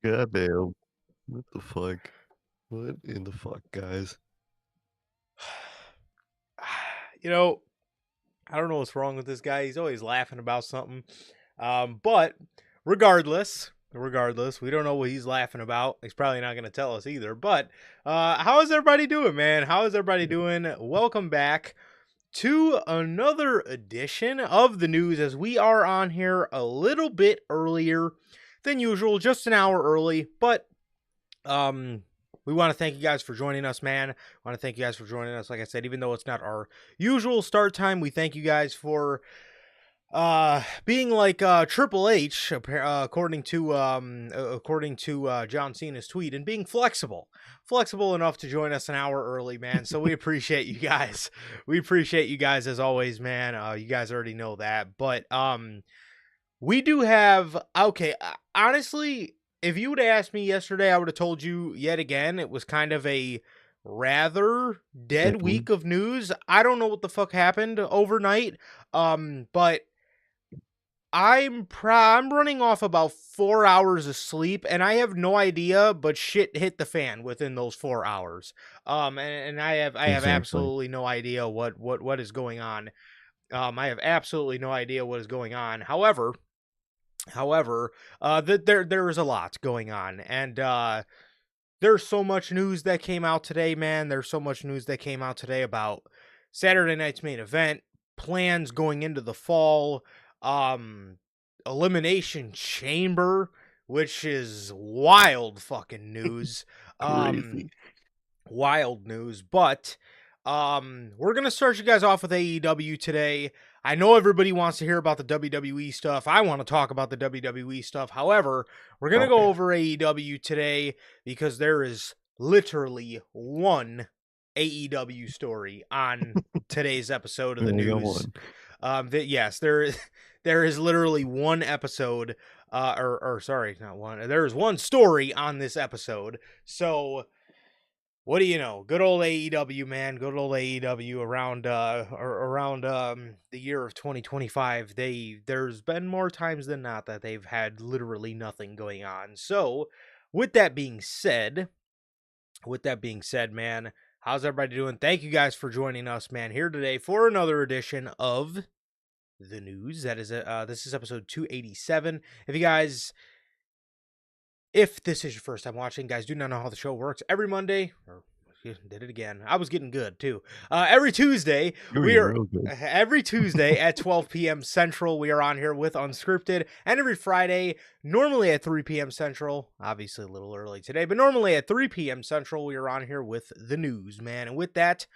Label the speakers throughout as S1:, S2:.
S1: Goddamn. What the fuck? What in the fuck, guys?
S2: You know, I don't know what's wrong with this guy. He's always laughing about something. But regardless, we don't know what he's laughing about. He's probably not going to tell us either. But how is everybody doing, man? How is everybody doing? Welcome back to another edition of the news as we are on here a little bit earlier than usual, just an hour early, but we want to thank you guys for joining us, man. I want to thank you guys for joining us. Like I said, even though it's not our usual start time, we thank you guys for being like Triple H, according to John Cena's tweet, and being flexible enough to join us an hour early, man. So we appreciate you guys. We appreciate you guys as always, man. You guys already know that, but we do have honestly, if you would have asked me yesterday, I would have told you yet again it was kind of a rather dead week of news. I don't know what the fuck happened overnight. But I'm running off about 4 hours of sleep, and I have no idea, but shit hit the fan within those 4 hours. And I have
S1: Exactly.
S2: absolutely no idea what is going on. I have absolutely no idea what is going on. However, there is a lot going on, and there's so much news that came out today, man. There's so much news that came out today about Saturday night's main event, plans going into the fall, Elimination Chamber, which is wild fucking news.
S1: Crazy.
S2: Wild news, but we're gonna start you guys off with AEW today. I know everybody wants to hear about the WWE stuff. I want to talk about the WWE stuff. However, we're gonna go over AEW today because there is literally one AEW story on today's episode of the news. Yes, there is literally one episode, or sorry, not one. There is one story on this episode. So what do you know? Good old AEW, man. Good old AEW around the year of 2025. There's been more times than not that they've had literally nothing going on. So, with that being said, man, how's everybody doing? Thank you guys for joining us, man, here today for another edition of the news. That is this is episode 287. If this is your first time watching, guys, do not know how the show works. Every Monday, or did it again. I was getting good too. Every Tuesday, every Tuesday at 12 p.m. Central, we are on here with Unscripted, and every Friday, normally at 3 p.m. Central. Obviously, a little early today, but normally at 3 p.m. Central, we are on here with the news, man. And with that,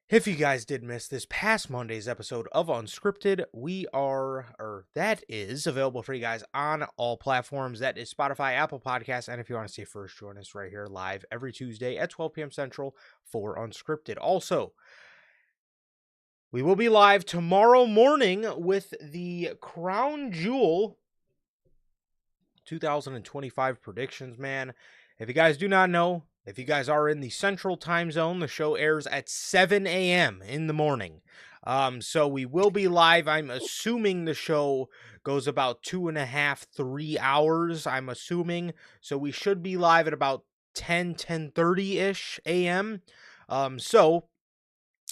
S2: if you guys did miss this past Monday's episode of Unscripted, that is available for you guys on all platforms. That is Spotify, Apple Podcasts, and if you want to see it first, join us right here live every Tuesday at 12 p.m. Central for Unscripted. Also, we will be live tomorrow morning with the Crown Jewel 2025 predictions, man. If you guys do not know, if you guys are in the Central Time Zone, the show airs at 7 a.m. in the morning. So we will be live. I'm assuming the show goes about 2.5, 3 hours, I'm assuming. So we should be live at about 10:30-ish a.m.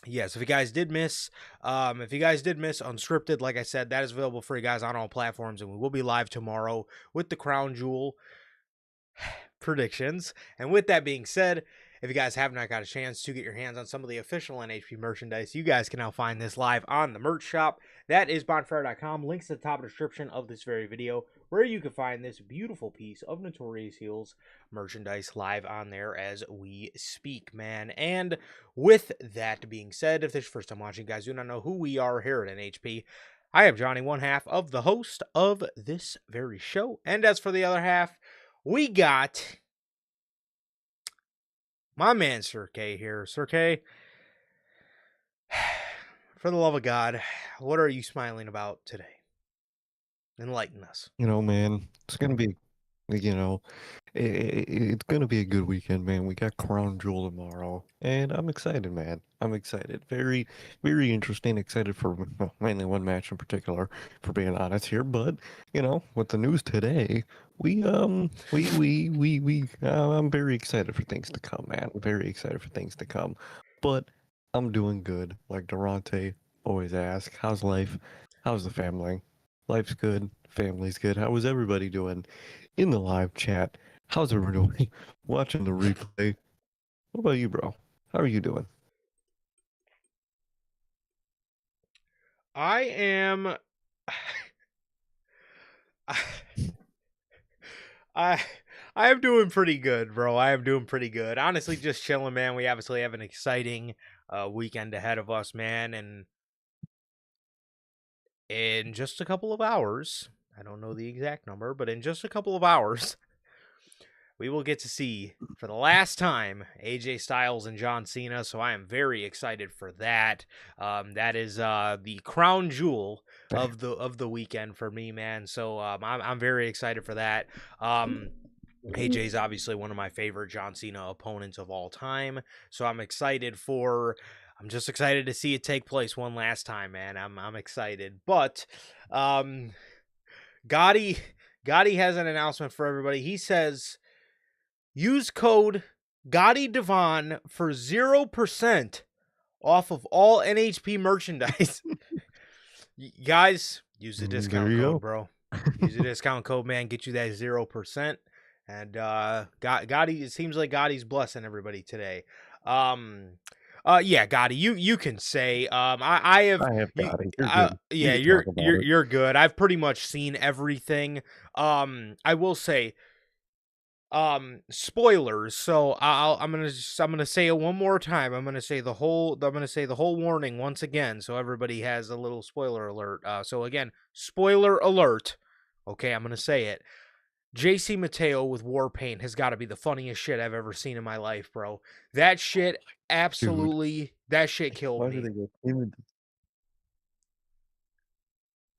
S2: Yes, if you guys did miss Unscripted, like I said, that is available for you guys on all platforms, and we will be live tomorrow with the Crown Jewel predictions. And with that being said, if you guys have not got a chance to get your hands on some of the official NHP merchandise, you guys can now find this live on the merch shop. That is bonfire.com. Links to the top of the description of this very video, where you can find this beautiful piece of Notorious Heels merchandise live on there as we speak, man. And with that being said, if this is your first time watching, guys, do not know who we are here at NHP. I am Johnny, one half of the host of this very show. And as for the other half, we got my man Sir K here. Sir K, for the love of God, what are you smiling about today? Enlighten us.
S1: Man, it's gonna be You know, it's gonna be a good weekend, man. We got Crown Jewel tomorrow, and I'm excited, man. I'm excited. Very, very interesting. Excited for well, mainly one match in particular, for being honest here. But with the news today, I'm very excited for things to come, man. I'm very excited for things to come. But I'm doing good. Like Durante always asks, "How's life? How's the family? Life's good. Family's good. How is everybody doing?" In the live chat. How's everyone doing? Watching the replay. What about you, bro? How are you doing?
S2: I am. I I am doing pretty good, bro. I am doing pretty good. Honestly, just chilling, man. We obviously have an exciting weekend ahead of us, man, and in just a couple of hours, I don't know the exact number, but in just a couple of hours, we will get to see for the last time AJ Styles and John Cena. So I am very excited for that. That is the crown jewel of the weekend for me, man. So I'm very excited for that. AJ's obviously one of my favorite John Cena opponents of all time. So I'm just excited to see it take place one last time, man. I'm excited. But um Gotti Gotti has an announcement for everybody. He says use code Gotti Devon for 0% off of all NHP merchandise. Guys, use the
S1: There
S2: discount
S1: you
S2: code,
S1: go.
S2: bro. Use the discount code, man. Get you that 0%. And Gotti, it seems like Gotti's blessing everybody today. Yeah, Gotti, you can say. I have
S1: I have
S2: you.
S1: got it. You're good. You
S2: Yeah,
S1: can talk about it.
S2: you're good. I've pretty much seen everything. I will say, spoilers. So I'm gonna say it one more time. I'm gonna say the whole warning once again, so everybody has a little spoiler alert. So again, spoiler alert. Okay, I'm gonna say it. JC Mateo with War Paint has got to be the funniest shit I've ever seen in my life, bro. That shit
S1: Dude,
S2: that shit killed
S1: why did
S2: me.
S1: they go into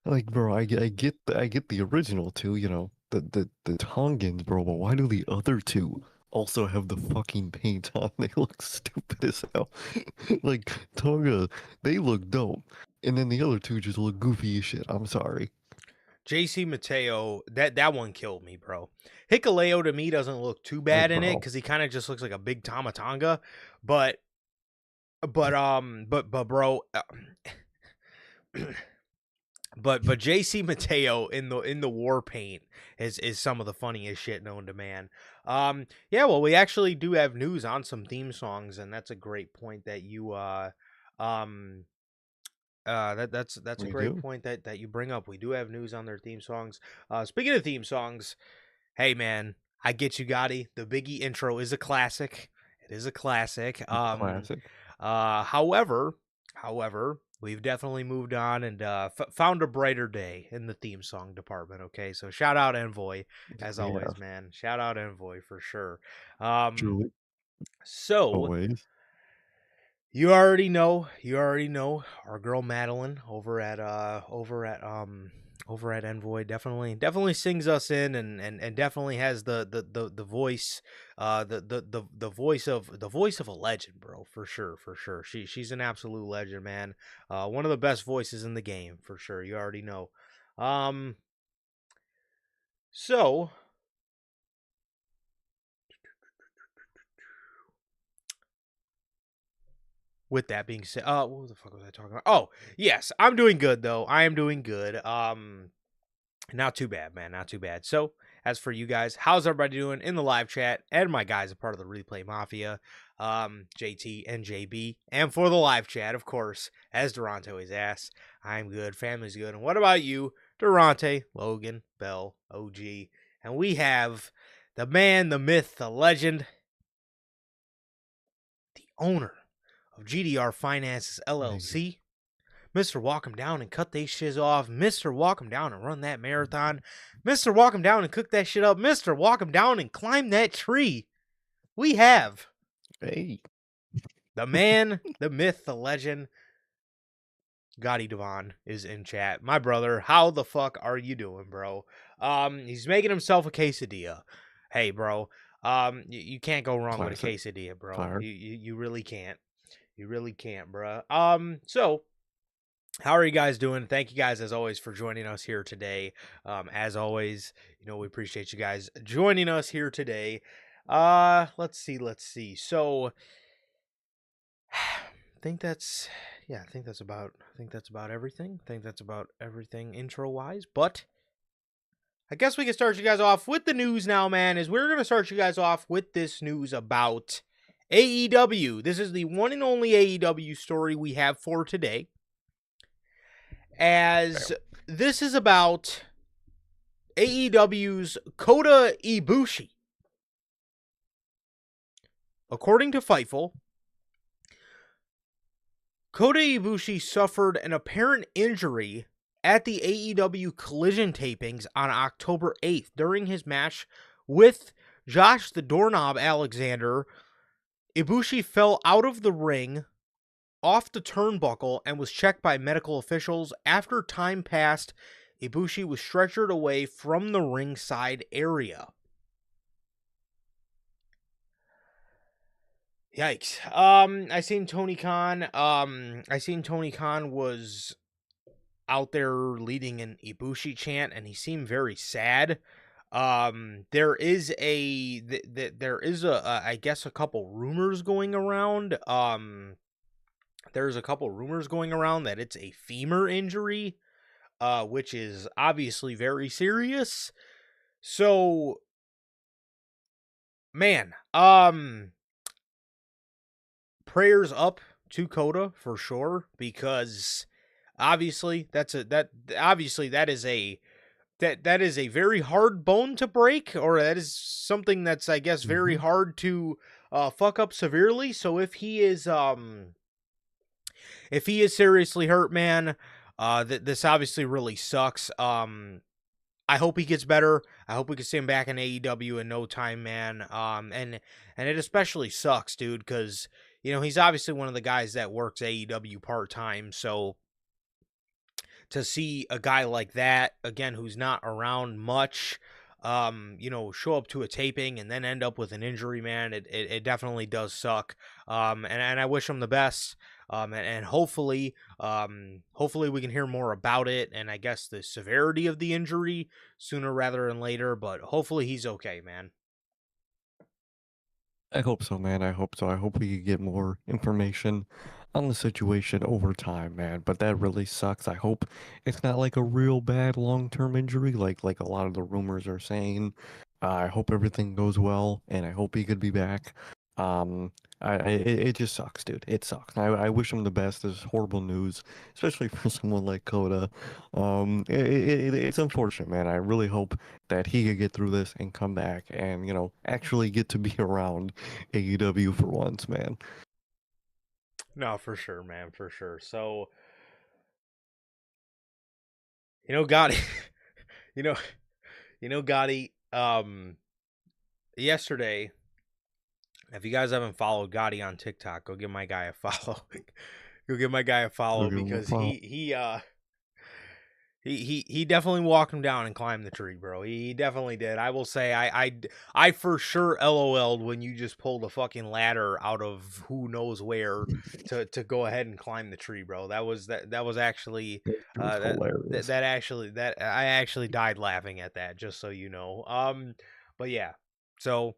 S1: like, bro, I get the original two, the Tongans, bro, but why do the other two also have the fucking paint on? They look stupid as hell. Like Tonga, they look dope. And then the other two just look goofy as shit. I'm sorry.
S2: JC Mateo, that one killed me, bro. Hikaleo to me doesn't look too bad
S1: Like,
S2: in it
S1: bro.
S2: because he kind of just looks like a big Tamatanga, but bro, but JC Mateo in the war paint is some of the funniest shit known to man. Yeah, well, we actually do have news on some theme songs, and that's a great point that you um that's a
S1: We
S2: great
S1: do.
S2: point that you bring up. We do have news on their theme songs. Speaking of theme songs, hey man, I get you, Gotti. The Biggie intro is a classic. It is a classic.
S1: Classic.
S2: However, we've definitely moved on and found a brighter day in the theme song department. Okay, so shout out Envoi as
S1: We
S2: always,
S1: have.
S2: man. Shout out Envoi for sure. Um,
S1: Truly.
S2: so
S1: Always.
S2: you already know our girl Madeline over at Envoy definitely sings us in and definitely has the voice the voice of a legend, bro, for sure. She's an absolute legend, man. One of the best voices in the game for sure. You already know. Um so with that being said, what the fuck was I talking about? Oh, yes, I'm doing good though. I am doing good. Not too bad, man. Not too bad. So, as for you guys, how's everybody doing in the live chat? And my guys are part of the Replay Mafia, JT and JB. And for the live chat, of course, as Durante always asks, I'm good, family's good. And what about you, Durante, Logan, Bell, OG? And we have the man, the myth, the legend, the owner of GDR Finances
S1: Thank you.
S2: LLC. Mr. Walk 'em down and cut they shiz off. Mr. Walk 'em down and run that marathon. Mr. Walk 'em down and cook that shit up. Mr. Walk 'em down and climb that tree. We have
S1: Hey.
S2: the man, the myth, the legend, Gotti Devon is in chat. My brother, how the fuck are you doing, bro? He's making himself a quesadilla. Hey, bro. You can't go wrong with a
S1: Classic.
S2: quesadilla, bro.
S1: Fire.
S2: You really can't. You really can't, bro. So how are you guys doing? Thank you guys as always for joining us here today. As always, we appreciate you guys joining us here today. Let's see. So I think that's about everything. I think that's about everything intro wise. But I guess we can start you guys off with the news now, man. Is we're gonna start you guys off with this news about AEW. This is the one and only AEW story we have for today. As this is about AEW's Kota Ibushi. According to Fightful, Kota Ibushi suffered an apparent injury at the AEW Collision tapings on October 8th during his match with Josh the Doorknob Alexander. Ibushi fell out of the ring, off the turnbuckle, and was checked by medical officials. After time passed, Ibushi was stretchered away from the ringside area. Yikes. I seen Tony Khan. Tony Khan was out there leading an Ibushi chant, and he seemed very sad. There is I guess a couple rumors going around. There's a couple rumors going around that it's a femur injury, which is obviously very serious. So, man, prayers up to Kota for sure, because obviously that is a very hard bone to break, or that is something that's, I guess, very hard to fuck up severely. So if he is seriously hurt, man, this obviously really sucks. I hope he gets better. I hope we can see him back in AEW in no time, man. And it especially sucks, dude, because he's obviously one of the guys that works AEW part-time. So to see a guy like that, again, who's not around much, show up to a taping and then end up with an injury, man, it definitely does suck. And I wish him the best. And hopefully we can hear more about it, and I guess the severity of the injury sooner rather than later, but hopefully he's okay, man.
S1: I hope so, man. I hope so. I hope we could get more information on the situation over time, man. But that really sucks. I hope it's not like a real bad long-term injury, like a lot of the rumors are saying. I hope everything goes well, and I hope he could be back. It just sucks, dude. It sucks. I wish him the best. This is horrible news, especially for someone like Kota. It's unfortunate, man. I really hope that he could get through this and come back and, actually get to be around AEW for once, man.
S2: No, for sure, man, for sure. So, Gotti, Gotti, yesterday, if you guys haven't followed Gotti on TikTok, go give my guy a follow. Go give my guy a follow, because he definitely walked him down and climbed the tree, bro. He definitely did. I will say I for sure LOL'd when you just pulled a fucking ladder out of who knows where to go ahead and climb the tree, bro. That was actually I actually died laughing at that, just so you know. But yeah. So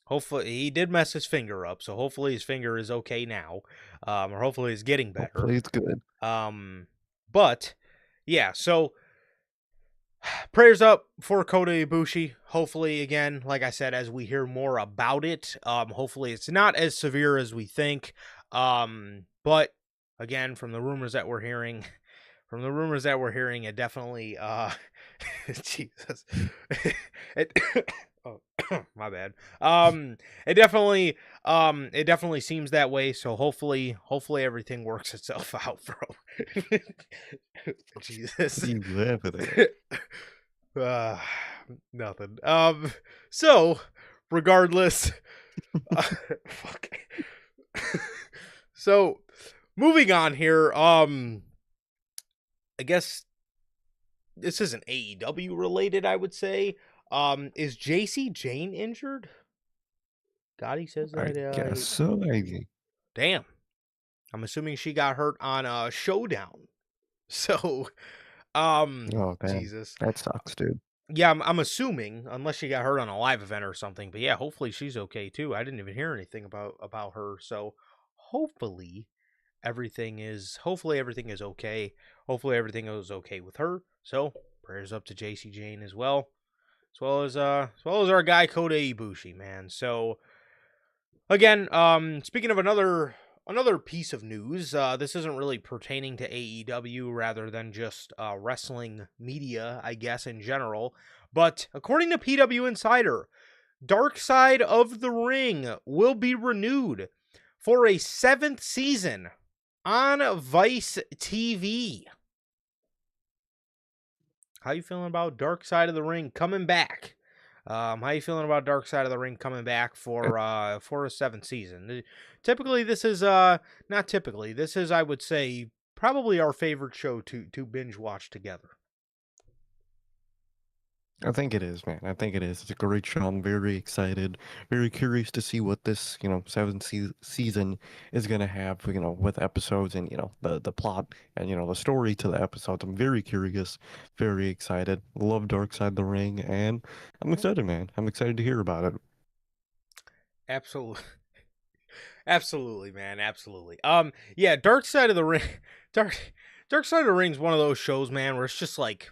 S2: hopefully he did mess his finger up, so hopefully his finger is okay now. Or hopefully it's getting better.
S1: Hopefully it's good.
S2: But yeah, so prayers up for Kota Ibushi. Hopefully, again, like I said, as we hear more about it, hopefully it's not as severe as we think. But again, from the rumors that we're hearing, it definitely Jesus. Oh, my bad. It definitely seems that way. So hopefully everything works itself out, bro. Jesus.
S1: You laughing at?
S2: Nothing. So regardless, fuck. So moving on here. I guess this isn't AEW related, I would say. Is JC Jane injured? Gotti says
S1: I
S2: that.
S1: guess so.
S2: Damn. I'm assuming she got hurt on Showdown. So,
S1: Oh, damn.
S2: Jesus.
S1: That sucks, dude.
S2: Yeah, I'm assuming, unless she got hurt on a live event or something. But yeah, hopefully she's okay too. I didn't even hear anything about her. So, hopefully hopefully everything is okay. Hopefully everything is okay with her. So, prayers up to JC Jane as well as our guy Kota Ibushi, man. So, again, speaking of another piece of news, this isn't really pertaining to AEW rather than just wrestling media, I guess, in general. But according to PW Insider, Dark Side of the Ring will be renewed for a 7th season on Vice TV. How you feeling about Dark Side of the Ring coming back? How you feeling about Dark Side of the Ring coming back for a 7th season? Typically, this is not typically. This is, I would say, probably our favorite show to binge watch together.
S1: I think it is, man. I think it is. It's a great show. I'm very excited, very curious to see what this, seventh season is gonna have, with episodes and the plot and the story to the episodes. I'm very curious, very excited. Love Dark Side of the Ring, and I'm excited, man. I'm excited to hear about it.
S2: Absolutely, absolutely, man, absolutely. Yeah, Dark Side of the Ring, Dark Side of the Ring is one of those shows, man, where it's just like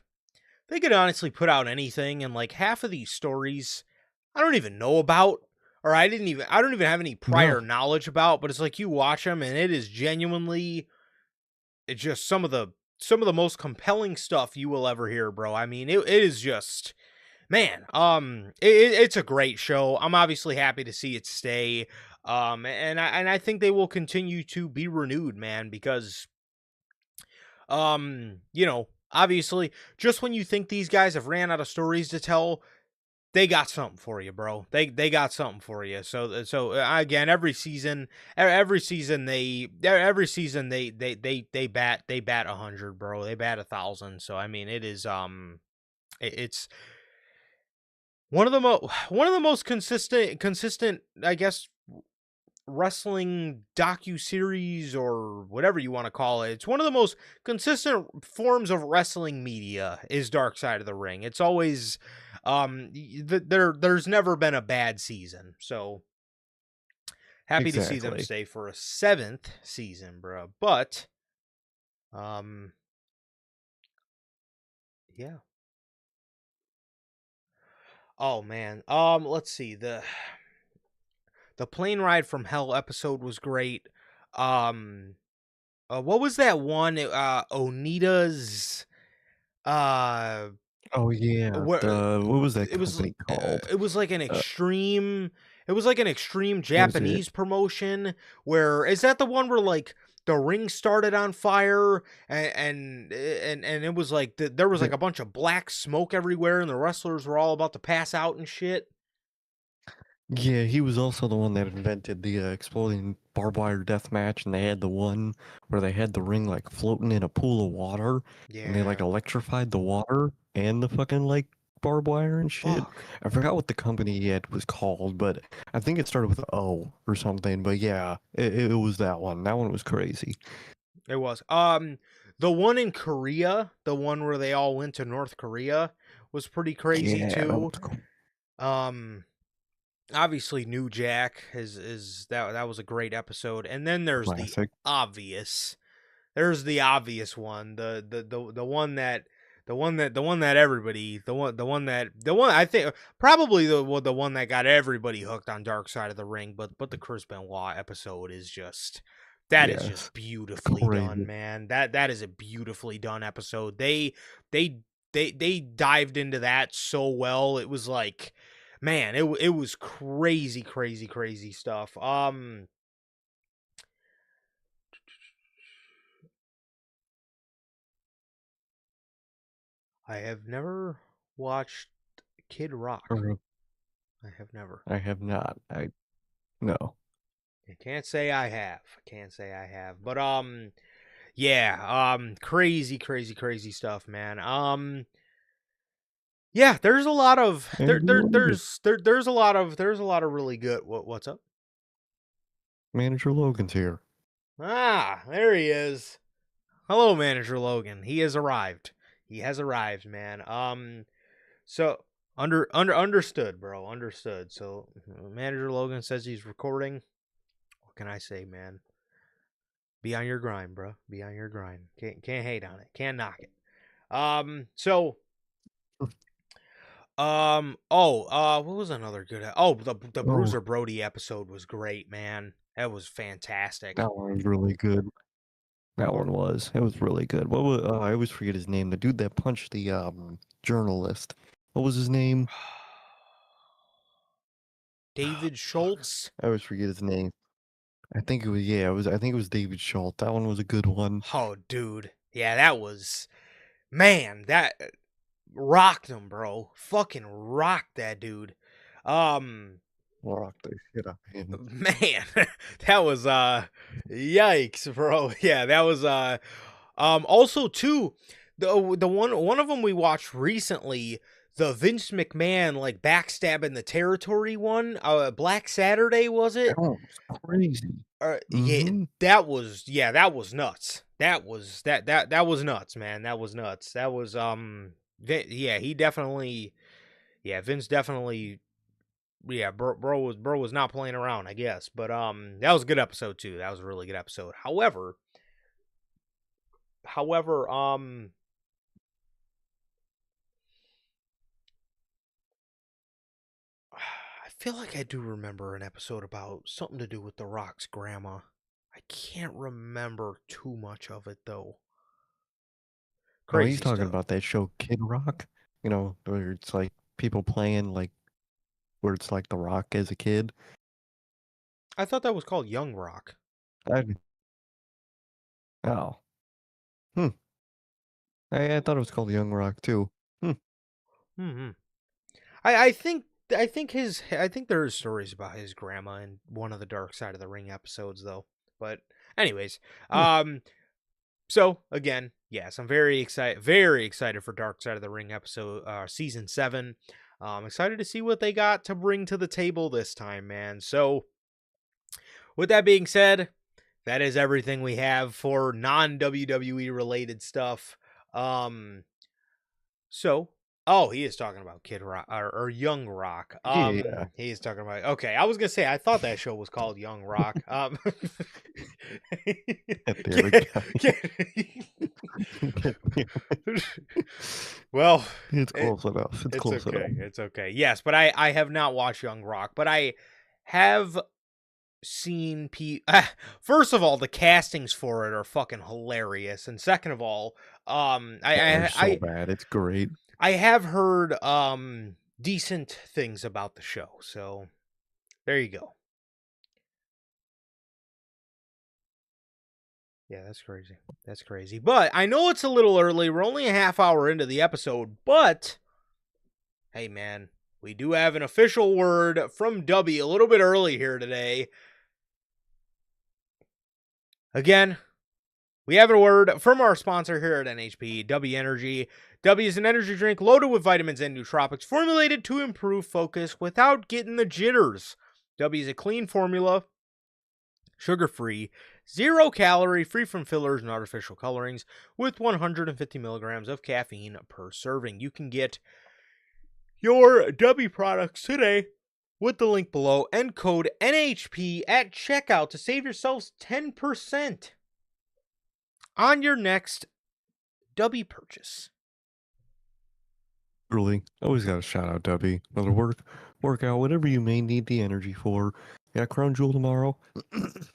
S2: they could honestly put out anything, and like half of these stories I don't even know about, or I don't even have any prior
S1: No,
S2: knowledge about, but it's like you watch them and it is genuinely it's just some of the most compelling stuff you will ever hear, bro. I mean, it is just man, it's a great show. I'm obviously happy to see it stay. And I think they will continue to be renewed, man, because obviously, just when you think these guys have ran out of stories to tell, they got something for you, bro. They got something for you. So again, every season they bat 100, bro. They bat 1,000. So I mean, it is it's one of the most consistent, I guess, wrestling docu-series or whatever you want to call it. It's one of the most consistent forms of wrestling media is Dark Side of the Ring. It's always there's never been a bad season. So happy to see them
S1: exactly.
S2: stay for a 7th season, bro. But um yeah. Oh man. Let's see. The plane ride from hell episode was great. Um what was that one? Onita's uh
S1: Oh yeah,
S2: where
S1: the what was that company called?
S2: it was like an
S1: Uh,
S2: extreme it was like an extreme
S1: was it?
S2: Japanese promotion where is that the one where like the ring started on fire and it was like there was like
S1: The,
S2: a bunch of black smoke everywhere and the wrestlers were all about to pass out and shit.
S1: yeah, he was also the one that invented the exploding barbed wire death match, and they had the one where they had the ring like floating in a pool of water, and they like
S2: Yeah.
S1: electrified the water and the fucking like barbed wire and shit.
S2: Fuck.
S1: I forgot what the company yet was called, but I think it started with O or something. But yeah, it was that one. That one was crazy.
S2: It was. The one in Korea, the one where they all went to North Korea was pretty crazy
S1: Yeah, that
S2: too.
S1: was cool.
S2: Um Obviously New Jack is that was a great episode. And then
S1: Classic.
S2: there's the obvious one, the one that the one that everybody the one I think probably the one that got everybody hooked on Dark Side of the Ring, but the Chris Benoit episode is just that is just
S1: Yes,
S2: beautifully done,
S1: crazy.
S2: man. That is a beautifully done episode. They they dived into that so well. It was like man, it was crazy stuff. I have never watched Kid Rock.
S1: Mhm.
S2: I have never.
S1: I have not. I no.
S2: I can't say I have. I can't say I have. But Yeah, crazy stuff, man. Yeah, there's a lot of
S1: Andrew Logan.
S2: there's a lot of really good. What's up?
S1: Manager Logan's here.
S2: Ah, there he is. Hello, Manager Logan. He has arrived. He has arrived, man. So understood, bro. Understood. So Manager Logan says he's recording. What can I say, man? Be on your grind, bro. Be on your grind. Can't hate on it. Can't knock it. So what was another good? The
S1: Oh,
S2: Bruiser Brody episode was great, man. That was fantastic.
S1: that one was really good. That
S2: What?
S1: one was. It was really good. What was? I always forget his name. The dude that punched the journalist. What was his name?
S2: David
S1: Fuck.
S2: Schultz.
S1: I always forget his name. I think it was. Yeah, it was. I think it was David Schultz. That one was a good one.
S2: Oh, dude. Yeah, that was, man, that rocked him, bro. Fucking rocked that dude. Um,
S1: Rock the shit out of him.
S2: man, that was yikes, bro. Yeah, that was also too, the one of them we watched recently, the Vince McMahon like backstabbing the territory one, Black Saturday, was it?
S1: That one was crazy.
S2: Yeah,
S1: Mm-hmm.
S2: that was nuts. That was nuts, man. That was nuts. That was yeah, he definitely, yeah, Vince definitely, yeah, bro was not playing around, I guess. But that was a good episode too. That was a really good episode. However, I feel like I do remember an episode about something to do with The Rock's grandma. I can't remember too much of it though.
S1: Oh, he's
S2: Crazy
S1: talking
S2: stuff.
S1: about that show Kid Rock. You know, where it's like people playing like where it's like The Rock as a kid.
S2: I thought that was called Young Rock.
S1: I, oh, hmm. I thought it was called Young Rock too. Hmm.
S2: Hmm. I think there's stories about his grandma in one of the Dark Side of the Ring episodes though. But anyways,
S1: Hmm.
S2: so again, yes, I'm very excited for Dark Side of the Ring episode season 7. Excited to see what they got to bring to the table this time, man. So with that being said, that is everything we have for non-WWE related stuff. Um So, oh, he is talking about Kid Rock or Young Rock.
S1: Yeah.
S2: He is talking about. Okay, I was gonna say I thought that show was called Young Rock.
S1: There we go.
S2: Well,
S1: It's
S2: it,
S1: close enough. It's
S2: it's
S1: close enough.
S2: okay. It's okay. Yes, but I have not watched Young Rock, but I have seen first of all, the castings for it are fucking hilarious, and second of all,
S1: They're so bad. It's great.
S2: I have heard decent things about the show, so there you go. Yeah, that's crazy. That's crazy. But I know it's a little early. We're only a half hour into the episode, but hey man, we do have an official word from W a little bit early here today. Again, we have a word from our sponsor here at NHP, W Energy. W is an energy drink loaded with vitamins and nootropics formulated to improve focus without getting the jitters. W is a clean formula, sugar-free, 0-calorie, free from fillers and artificial colorings, with 150 milligrams of caffeine per serving. You can get your W products today with the link below and code NHP at checkout to save yourselves 10% on your next W purchase.
S1: Really, always got to shout out Debbie. Another workout, whatever you may need the energy for. Got Crown Jewel tomorrow,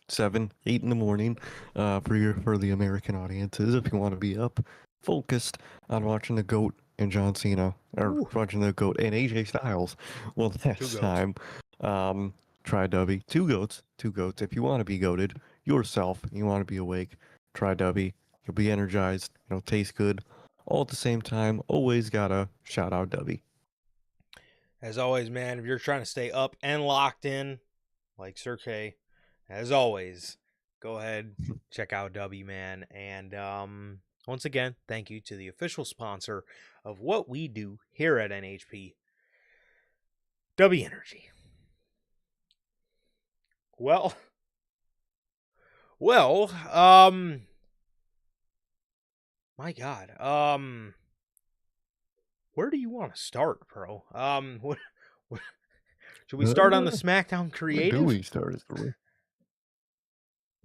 S1: 7, 8 in the morning, for the American audiences. If you want to be up, focused on watching the GOAT and John Cena, or
S2: Ooh.
S1: watching the GOAT and AJ Styles. Well, next time, try Dubby. Two goats. If you want to be goated yourself, you want to be awake, try Dubby. You'll be energized. It'll taste good. All at the same time, always gotta shout out Dubby.
S2: As always, man, if you're trying to stay up and locked in, like Sir K, as always, go ahead, check out W Man. And once again, thank you to the official sponsor of what we do here at NHP, W Energy. Well, my God, where do you want to start, bro? What should we start on the SmackDown
S1: Where do
S2: creative?
S1: we start?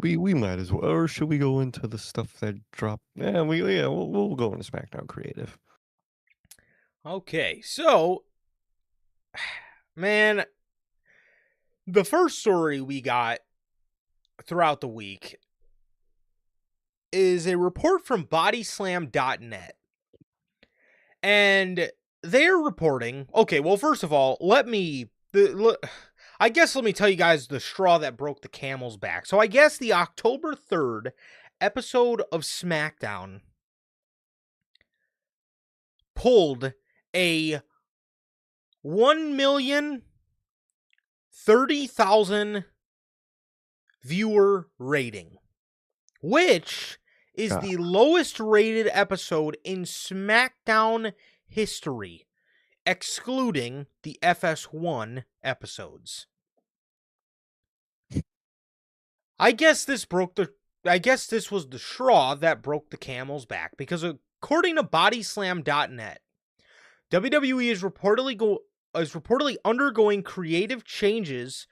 S1: We might as well, or should we go into the stuff that dropped? We'll go into SmackDown creative.
S2: Okay, so, man, the first story we got throughout the week is a report from bodyslam.net. And they're reporting, okay, well, first of all, let me tell you guys the straw that broke the camel's back. So I guess the October 3rd episode of SmackDown pulled a 1,030,000 viewer rating, which is the lowest rated episode in SmackDown history, excluding the FS1 episodes. I guess this was the straw that broke the camel's back, because according to bodyslam.net, WWE is reportedly undergoing creative changes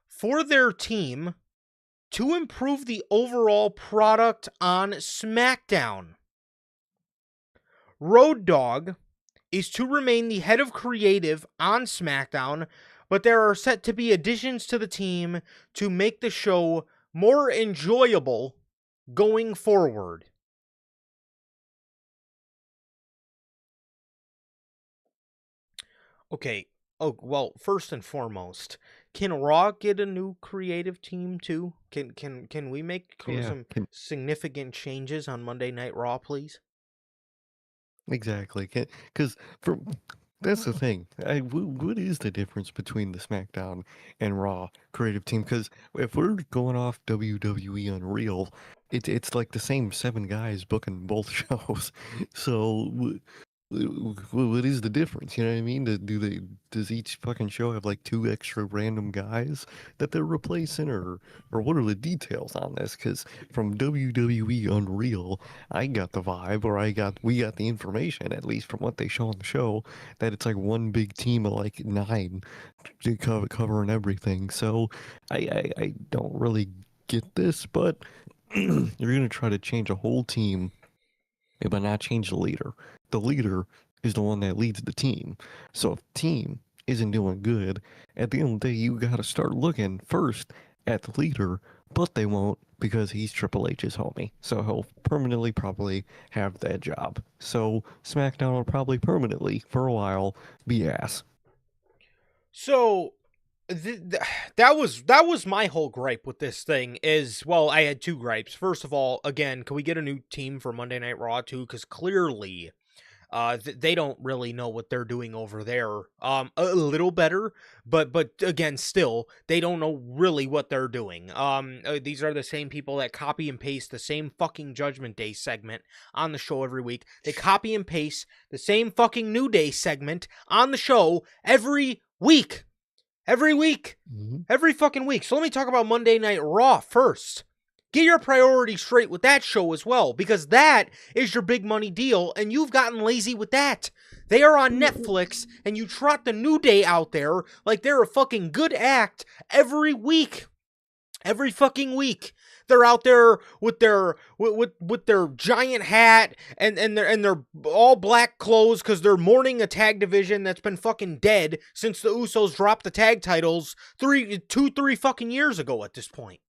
S2: for their team to improve the overall product on SmackDown. Road Dogg is to remain the head of creative on SmackDown, but there are set to be additions to the team to make the show more enjoyable going forward. Okay. Oh, well, first and foremost, can Raw get a new creative team too? Can we make some significant changes on Monday Night Raw, please?
S1: Exactly, because that's the thing. What is the difference between the SmackDown and Raw creative team? Because if we're going off WWE Unreal, it's like the same 7 guys booking both shows. So what is the difference? You know what I mean? Does each fucking show have like 2 extra random guys that they're replacing, or what are the details on this? Because from WWE Unreal, I got the vibe, or we got the information, at least from what they show on the show, that it's like one big team of like 9 covering everything. So I don't really get this, but you're gonna try to change a whole team, but not change the leader. The leader is the one that leads the team. So if the team isn't doing good, at the end of the day, you got to start looking first at the leader, but they won't, because he's Triple H's homie. So he'll permanently probably have that job. So SmackDown will probably permanently, for a while, be ass.
S2: So that was my whole gripe with this thing. Is, well, I had 2 gripes. First of all, again, can we get a new team for Monday Night Raw too? Because clearly, they don't really know what they're doing over there. A little better, but again, still, they don't know really what they're doing. These are the same people that copy and paste the same fucking Judgment Day segment on the show every week. They copy and paste the same fucking New Day segment on the show every week. Every week.
S1: Mm-hmm.
S2: Every fucking week. So let me talk about Monday Night Raw first. Get your priorities straight with that show as well, because that is your big money deal, and you've gotten lazy with that. They are on Netflix, and you trot the New Day out there like they're a fucking good act every week. Every fucking week. They're out there with their giant hat and their all black clothes, because they're mourning a tag division that's been fucking dead since the Usos dropped the tag titles 3 fucking years ago at this point.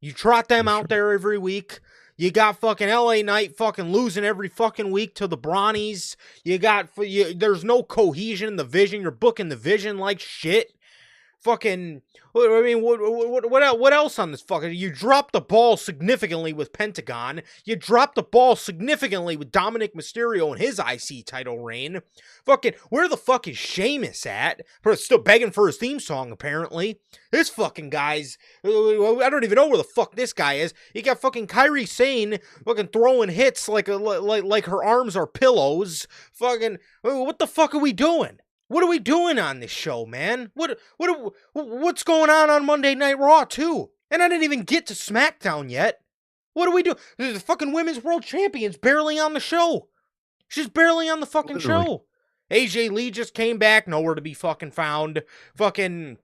S2: You trot them out there every week. You got fucking LA Knight fucking losing every fucking week to the Brownies. There's no cohesion in the vision. You're booking the vision like shit. Fucking, I mean, what else on this fucking? You dropped the ball significantly with Pentagon. You dropped the ball significantly with Dominic Mysterio and his IC title reign. Fucking, where the fuck is Sheamus at? Still begging for his theme song, apparently. This fucking guy's, I don't even know where the fuck this guy is. You got fucking Kairi Sane fucking throwing hits like her arms are pillows. Fucking, what the fuck are we doing? What are we doing on this show, man? What's going on Monday Night Raw, too? And I didn't even get to SmackDown yet. What are we doing? The fucking Women's World Champion's barely on the show. She's barely on the fucking show. AJ Lee just came back, nowhere to be fucking found. Fucking...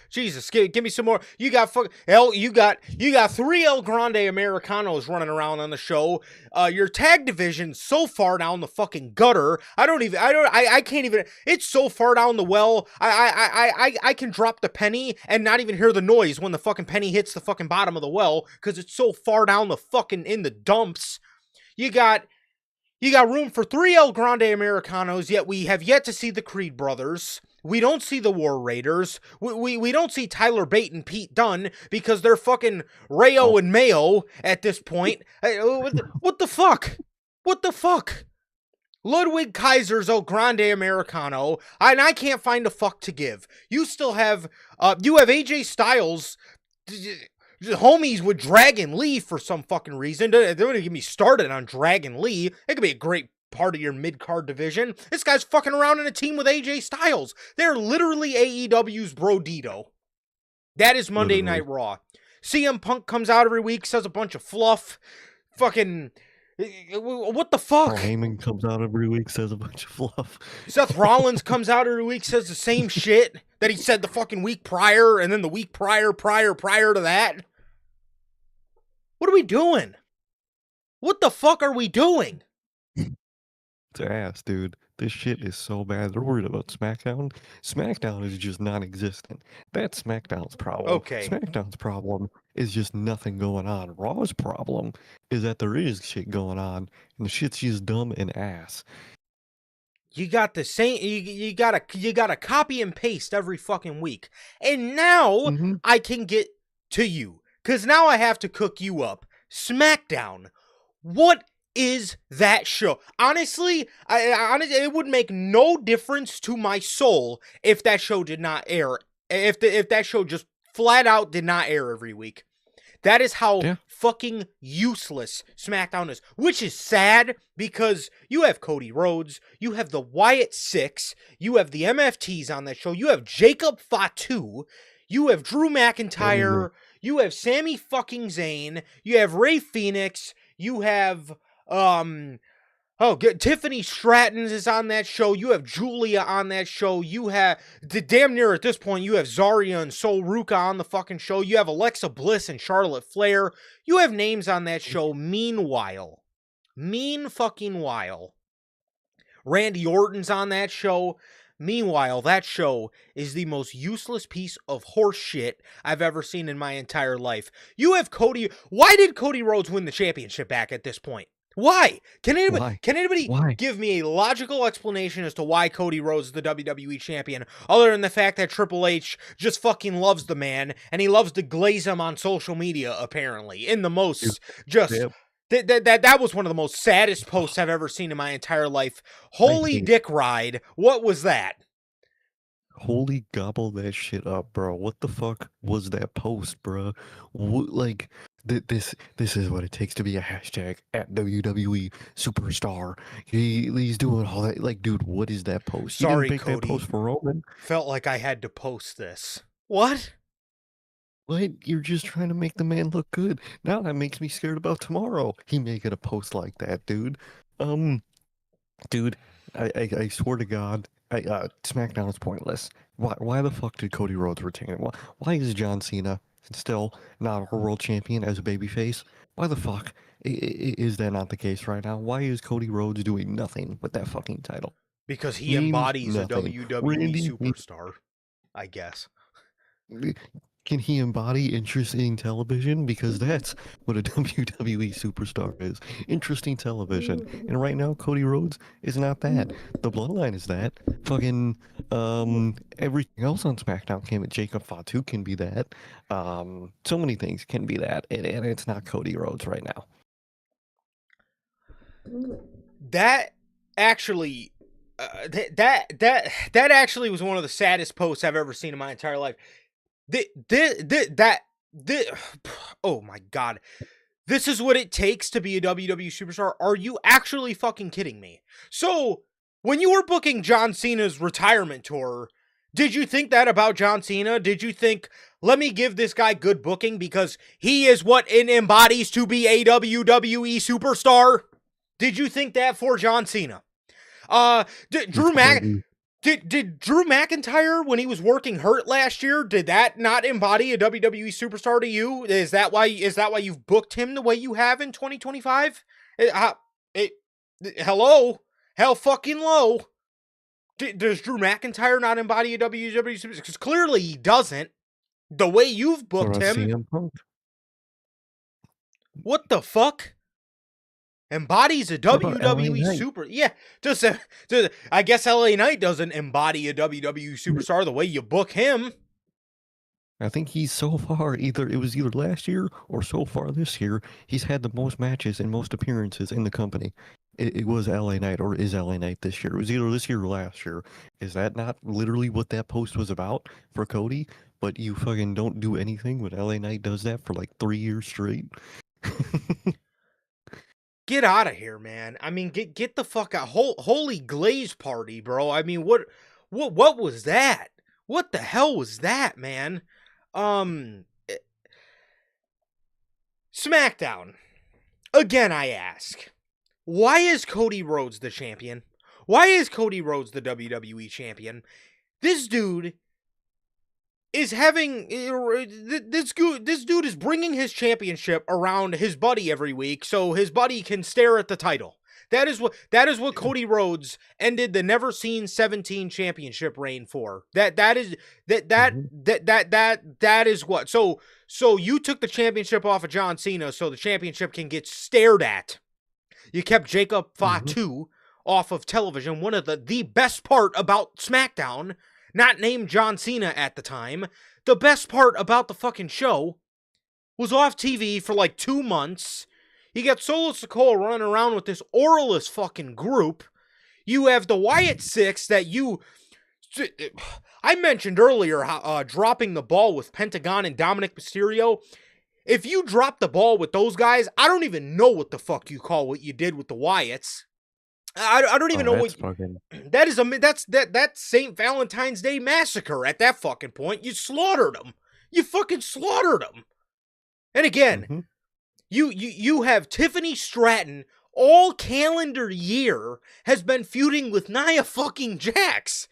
S2: Jesus, give me some more. You got you got 3 El Grande Americanos running around on the show. Your tag division's so far down the fucking gutter. I can't even. It's so far down the well. I can drop the penny and not even hear the noise when the fucking penny hits the fucking bottom of the well because it's so far down the fucking in the dumps. You got room for 3 El Grande Americanos, yet we have yet to see the Creed brothers. We don't see the War Raiders. We don't see Tyler Bate and Pete Dunne because they're fucking Rayo and Mayo at this point. What the fuck? What the fuck? Ludwig Kaiser's El Grande Americano, and I can't find a fuck to give. You still have, AJ Styles, homies with Dragon Lee for some fucking reason. They're gonna get me started on Dragon Lee. It could be a great part of your mid-card division. This guy's fucking around in a team with AJ Styles. They're literally AEW's Brodito. That is Monday Night Raw. CM Punk comes out every week, says a bunch of fluff. Fucking... What the fuck?
S1: Paul Heyman comes out every week, says a bunch of fluff.
S2: Seth Rollins comes out every week, says the same shit that he said the fucking week prior, and then the week prior to that. What are we doing? What the fuck are we doing?
S1: It's ass, dude. This shit is so bad. They're worried about SmackDown. SmackDown is just non-existent. That's SmackDown's problem.
S2: Okay.
S1: SmackDown's problem is just nothing going on. Raw's problem is that there is shit going on, and the shit's just dumb and ass.
S2: You got the same. You gotta copy and paste every fucking week, and now I can get to you because now I have to cook you up. SmackDown. What is that show? Honestly, it would make no difference to my soul if that show did not air. If that show just flat out did not air every week. That is how fucking useless SmackDown is, which is sad because you have Cody Rhodes, you have the Wyatt Six, you have the MFTs on that show, you have Jacob Fatu, you have Drew McIntyre, you have Sami fucking Zayn, you have Rey Fenix, you have Tiffany Stratton is on that show. You have Julia on that show. You have, damn near at this point, you have Zarya and Sol Ruka on the fucking show. You have Alexa Bliss and Charlotte Flair. You have names on that show. Meanwhile, Randy Orton's on that show. Meanwhile, that show is the most useless piece of horse shit I've ever seen in my entire life. You have Cody. Why did Cody Rhodes win the championship back at this point? Why? Can anybody give me a logical explanation as to why Cody Rhodes is the WWE champion, other than the fact that Triple H just fucking loves the man, and he loves to glaze him on social media, apparently, in the most That was one of the most saddest posts I've ever seen in my entire life. Holy dick ride. What was that?
S1: Holy gobble that shit up, bro. What the fuck was that post, bro? This is what it takes to be a hashtag at WWE superstar. He's doing all that. Like, dude, what is that post?
S2: Sorry,
S1: you didn't make
S2: Cody.
S1: That post for Roman.
S2: Felt like I had to post this. What?
S1: What? You're just trying to make the man look good. Now that makes me scared about tomorrow. He making a post like that, dude. Dude, I swear to God, SmackDown is pointless. Why the fuck did Cody Rhodes retain it? Why is John Cena still not a world champion as a babyface? Why the fuck is that not the case right now? Why is Cody Rhodes doing nothing with that fucking title?
S2: Because he embodies a WWE superstar, I guess.
S1: Can he embody interesting television? Because that's what a WWE superstar is. Interesting television. And right now, Cody Rhodes is not that. The Bloodline is that. Fucking everything else on SmackDown can Jacob Fatu can be that. So many things can be that. And it's not Cody Rhodes right now.
S2: That actually that actually was one of the saddest posts I've ever seen in my entire life. Oh my god. This is what it takes to be a WWE superstar? Are you actually fucking kidding me? So, when you were booking John Cena's retirement tour, did you think that about John Cena? Did you think, let me give this guy good booking because he is what it embodies to be a WWE superstar? Did you think that for John Cena? Did Drew McIntyre, when he was working hurt last year, did that not embody a WWE superstar to you? Is that why you've booked him the way you have in 2025? Hello? Hell fucking low. Does Drew McIntyre not embody a WWE superstar? Because clearly he doesn't. The way you've booked him.
S1: CM Punk?
S2: What the fuck? Embodies a WWE super. Yeah, I guess LA Knight doesn't embody a WWE superstar the way you book him.
S1: I think he's so far it was either last year or so far this year, he's had the most matches and most appearances in the company. It was LA Knight or is LA Knight this year. It was either this year or last year. Is that not literally what that post was about for Cody? But you fucking don't do anything when LA Knight does that for like 3 years straight.
S2: Get out of here, man. I mean, get the fuck out. Holy glaze party, bro. I mean, what was that? What the hell was that, man? SmackDown. Again, I ask, why is Cody Rhodes the champion? Why is Cody Rhodes the WWE champion? This dude is having this dude is bringing his championship around his buddy every week so his buddy can stare at the title. That is what Cody Rhodes ended the Never Seen 17 championship reign for. That is what. So you took the championship off of John Cena so the championship can get stared at. You kept Jacob Fatu off of television. One of the best part about SmackDown, not named John Cena at the time, the best part about the fucking show was off TV for like 2 months. You got Solo Sikoa running around with this oralist fucking group. You have the Wyatt Six that you... I mentioned earlier how, dropping the ball with Pentagon and Dominic Mysterio. If you drop the ball with those guys, I don't even know what the fuck you call what you did with the Wyatts. I don't even know what
S1: fucking...
S2: that's St. Valentine's Day Massacre at that fucking point. You slaughtered them. You fucking slaughtered them. And again, you have Tiffany Stratton all calendar year has been feuding with Nia fucking Jax.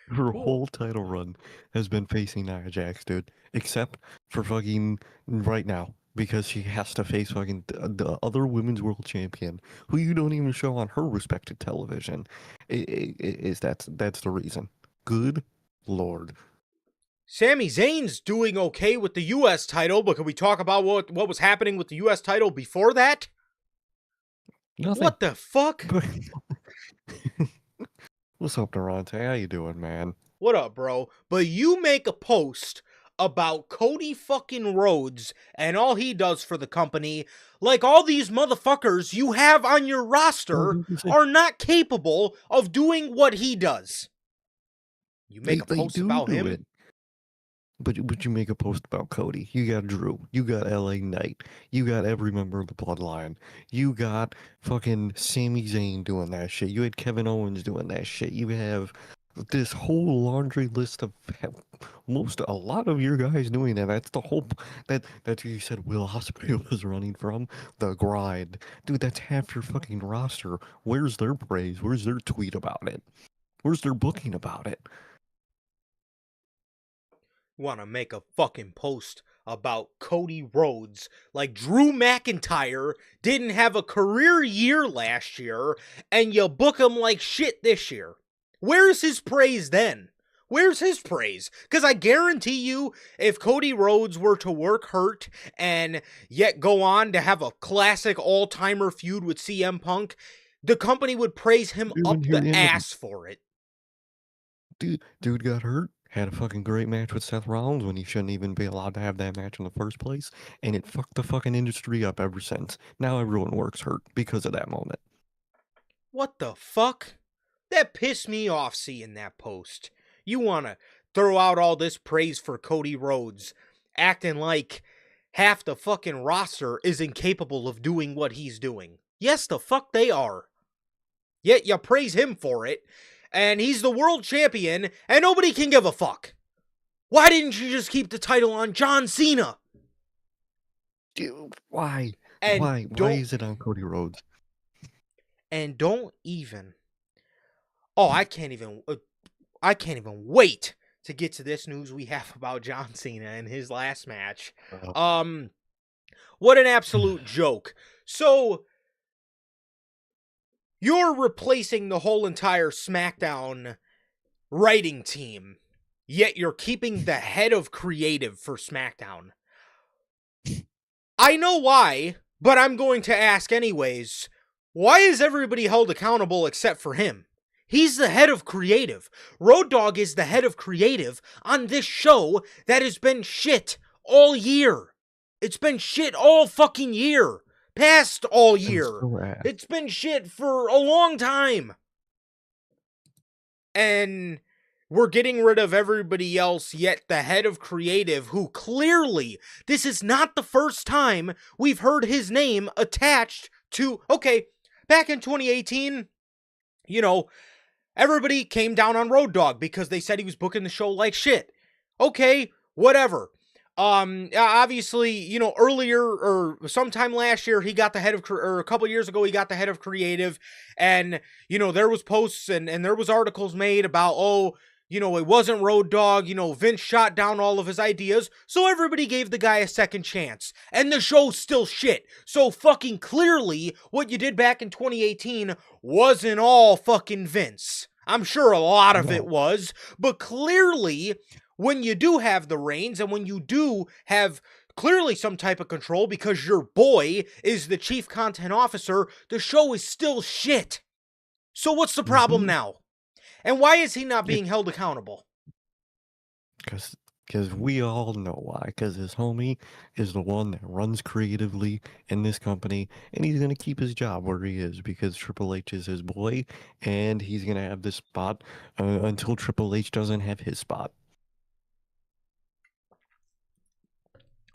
S1: Her whole title run has been facing Nia Jax, dude. Except for fucking right now. Because she has to face fucking the other women's world champion, who you don't even show on her respected television. That's the reason. Good Lord.
S2: Sami Zayn's doing okay with the U.S. title, but can we talk about what was happening with the U.S. title before that?
S1: Nothing.
S2: What the fuck?
S1: What's up, Durante? How you doing, man?
S2: What up, bro? But you make a post about Cody fucking Rhodes and all he does for the company, like all these motherfuckers you have on your roster are not capable of doing what he does. You make a post about him.
S1: But you make a post about Cody. You got Drew. You got LA Knight. You got every member of the Bloodline. You got fucking Sami Zayn doing that shit. You had Kevin Owens doing that shit. You have this whole laundry list of a lot of your guys doing that. That's the whole that's you said Will Ospreay was running from the grind. Dude, that's half your fucking roster. Where's their praise? Where's their tweet about it? Where's their booking about it?
S2: Want to make a fucking post about Cody Rhodes like Drew McIntyre didn't have a career year last year and you book him like shit this year. Where's his praise then? Where's his praise? Because I guarantee you, if Cody Rhodes were to work hurt and yet go on to have a classic all-timer feud with CM Punk, the company would praise him
S1: Doing
S2: up
S1: here
S2: the
S1: in the
S2: ass for it.
S1: dude got hurt. Had a fucking great match with Seth Rollins when he shouldn't even be allowed to have that match in the first place, and it fucked the fucking industry up ever since. Now everyone works hurt because of that moment.
S2: What the fuck? That pissed me off seeing that post. You want to throw out all this praise for Cody Rhodes, acting like half the fucking roster is incapable of doing what he's doing. Yes, the fuck they are. Yet you praise him for it, and he's the world champion, and nobody can give a fuck. Why didn't you just keep the title on John Cena?
S1: Dude, why?
S2: And
S1: Why is it on Cody Rhodes?
S2: And don't even. Oh, I can't even wait to get to this news we have about John Cena and his last match. What an absolute joke. So, you're replacing the whole entire SmackDown writing team, yet you're keeping the head of creative for SmackDown. I know why, but I'm going to ask anyways. Why is everybody held accountable except for him? He's the head of creative. Road Dogg is the head of creative on this show that has been shit all year. It's been shit all fucking year. Past all year. It's been shit for a long time. And we're getting rid of everybody else, yet the head of creative, who clearly, this is not the first time we've heard his name attached to, okay, back in 2018, everybody came down on Road Dogg because they said he was booking the show like shit. Okay, whatever. Obviously, earlier or sometime last year, he got the head of, or a couple years ago, he got the head of creative, and, there was posts and there was articles made about, it wasn't Road Dogg, Vince shot down all of his ideas, so everybody gave the guy a second chance, and the show's still shit. So fucking clearly, what you did back in 2018 wasn't all fucking Vince. I'm sure a lot of it was, but clearly, when you do have the reins, and when you do have clearly some type of control because your boy is the chief content officer, the show is still shit. So what's the problem now? And why is he not being held accountable?
S1: Because we all know why. Because his homie is the one that runs creatively in this company, and he's going to keep his job where he is because Triple H is his boy, and he's going to have this spot until Triple H doesn't have his spot.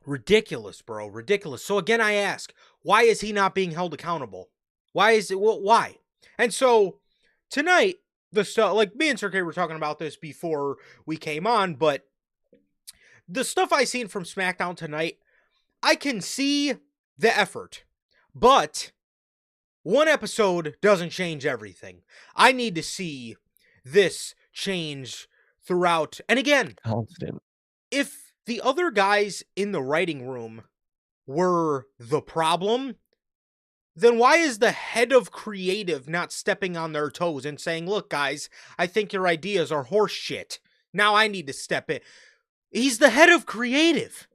S2: Ridiculous, bro. Ridiculous. So again, I ask, why is he not being held accountable? Why? And so, tonight, the stuff, like me and Sergey were talking about this before we came on, but the stuff I seen from SmackDown tonight, I can see the effort, but one episode doesn't change everything. I need to see this change throughout. And again,
S1: constant.
S2: If the other guys in the writing room were the problem, then why is the head of creative not stepping on their toes and saying, look, guys, I think your ideas are horse shit. Now I need to step in. He's the head of creative.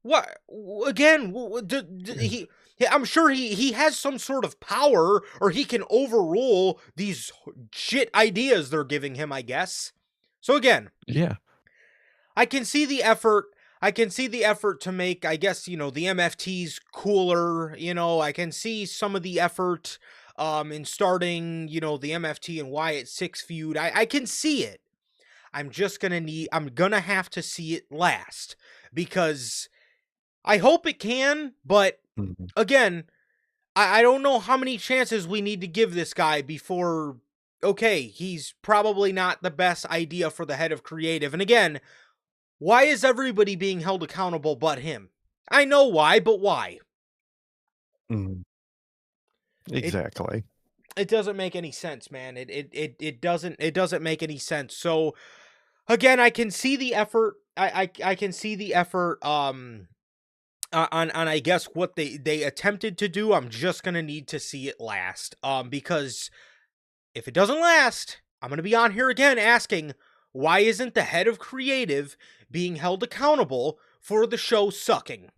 S2: What? Again, I'm sure he has some sort of power, or he can overrule these shit ideas they're giving him, I guess. So again,
S1: yeah,
S2: I can see the effort. I can see the effort to make, I guess, the MFTs cooler. I can see some of the effort in starting, the MFT and Wyatt 6 feud. I can see it. I'm gonna have to see it last, because I hope it can, but again, I don't know how many chances we need to give this guy before, okay, he's probably not the best idea for the head of creative. And again, why is everybody being held accountable but him? I know why, but why?
S1: Exactly.
S2: It doesn't make any sense, man. It doesn't make any sense. So again, I can see the effort. I can see the effort on I guess what they attempted to do. I'm just gonna need to see it last. Because if it doesn't last, I'm going to be on here again asking, why isn't the head of creative being held accountable for the show sucking?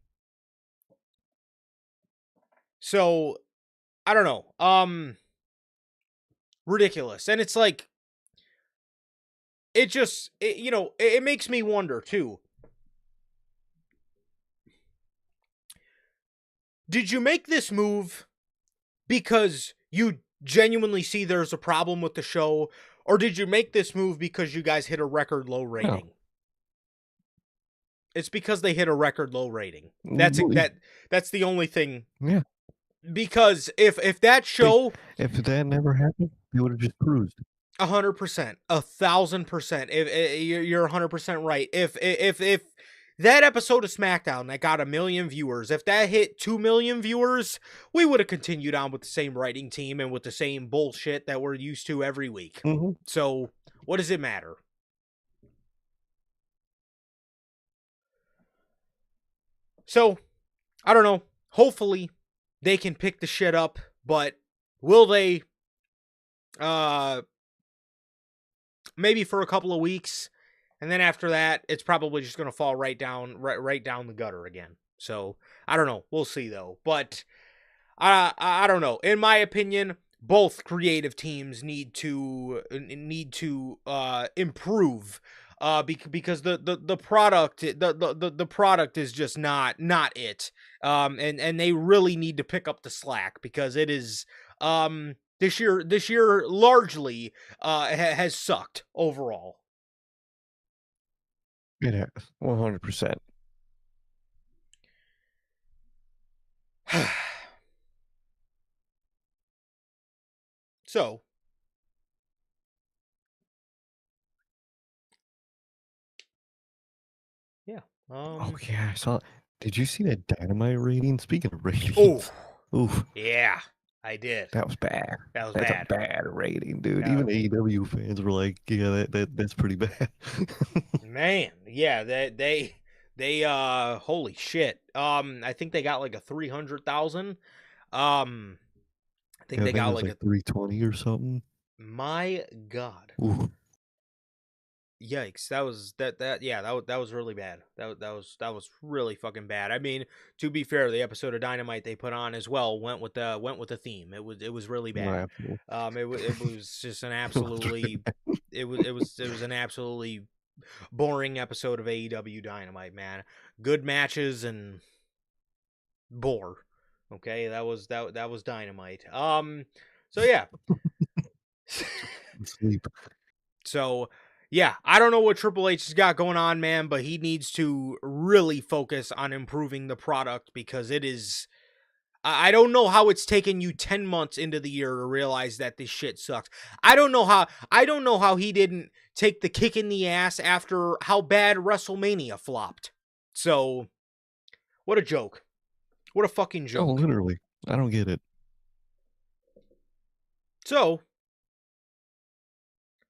S2: So, I don't know. Ridiculous. And it's like, it makes me wonder too. Did you make this move because you genuinely see there's a problem with the show, or did you make this move because you guys hit a record low rating?
S1: No.
S2: It's because they hit a record low rating. That's the only thing.
S1: Yeah.
S2: Because if that show,
S1: if that never happened, they would have just cruised.
S2: 100%, 1,000%. If you're 100% right. If that episode of SmackDown that got 1 million viewers, if that hit 2 million viewers, we would have continued on with the same writing team and with the same bullshit that we're used to every week.
S1: Mm-hmm.
S2: So what does it matter? So I don't know. Hopefully they can pick the shit up, but will they? Maybe for a couple of weeks, and then after that, it's probably just going to fall right down the gutter again. So I don't know. We'll see though. But I don't know. In my opinion, both creative teams need to improve. Because the product is just not it. And they really need to pick up the slack, because it is this year largely has sucked overall.
S1: It has 100%.
S2: So yeah.
S1: Oh yeah, I saw. Did you see that Dynamite rating? Speaking of ratings,
S2: oof. Yeah, I did.
S1: That was bad.
S2: That's
S1: a bad rating, dude.
S2: Yeah.
S1: Even AEW fans were like, "Yeah, that's pretty bad."
S2: Man, yeah, they holy shit. I think they got like a 300,000. I think they got like a
S1: 320 or something.
S2: My God.
S1: Ooh.
S2: Yikes! That was really bad. That was really fucking bad. I mean, to be fair, the episode of Dynamite they put on as well went with the theme. It was really bad. It was just an absolutely it was an absolutely boring episode of AEW Dynamite, man. Good matches and bore. Okay, that was Dynamite. So yeah.
S1: Sleep.
S2: So yeah, I don't know what Triple H has got going on, man, but he needs to really focus on improving the product, because it is. I don't know how it's taken you 10 months into the year to realize that this shit sucks. I don't know how he didn't take the kick in the ass after how bad WrestleMania flopped. So, what a joke. What a fucking joke.
S1: Oh, literally. I don't get it.
S2: So,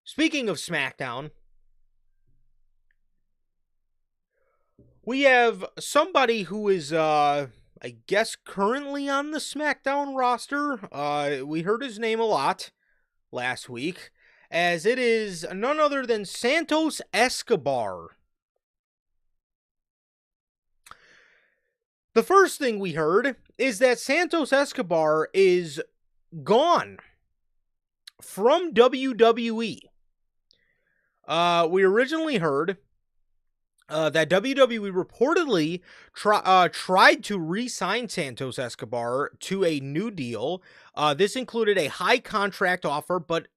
S2: speaking of SmackDown, we have somebody who is, I guess, currently on the SmackDown roster. We heard his name a lot last week, as it is none other than Santos Escobar. The first thing we heard is that Santos Escobar is gone from WWE. We originally heard that WWE reportedly tried to re-sign Santos Escobar to a new deal. This included a high contract offer, but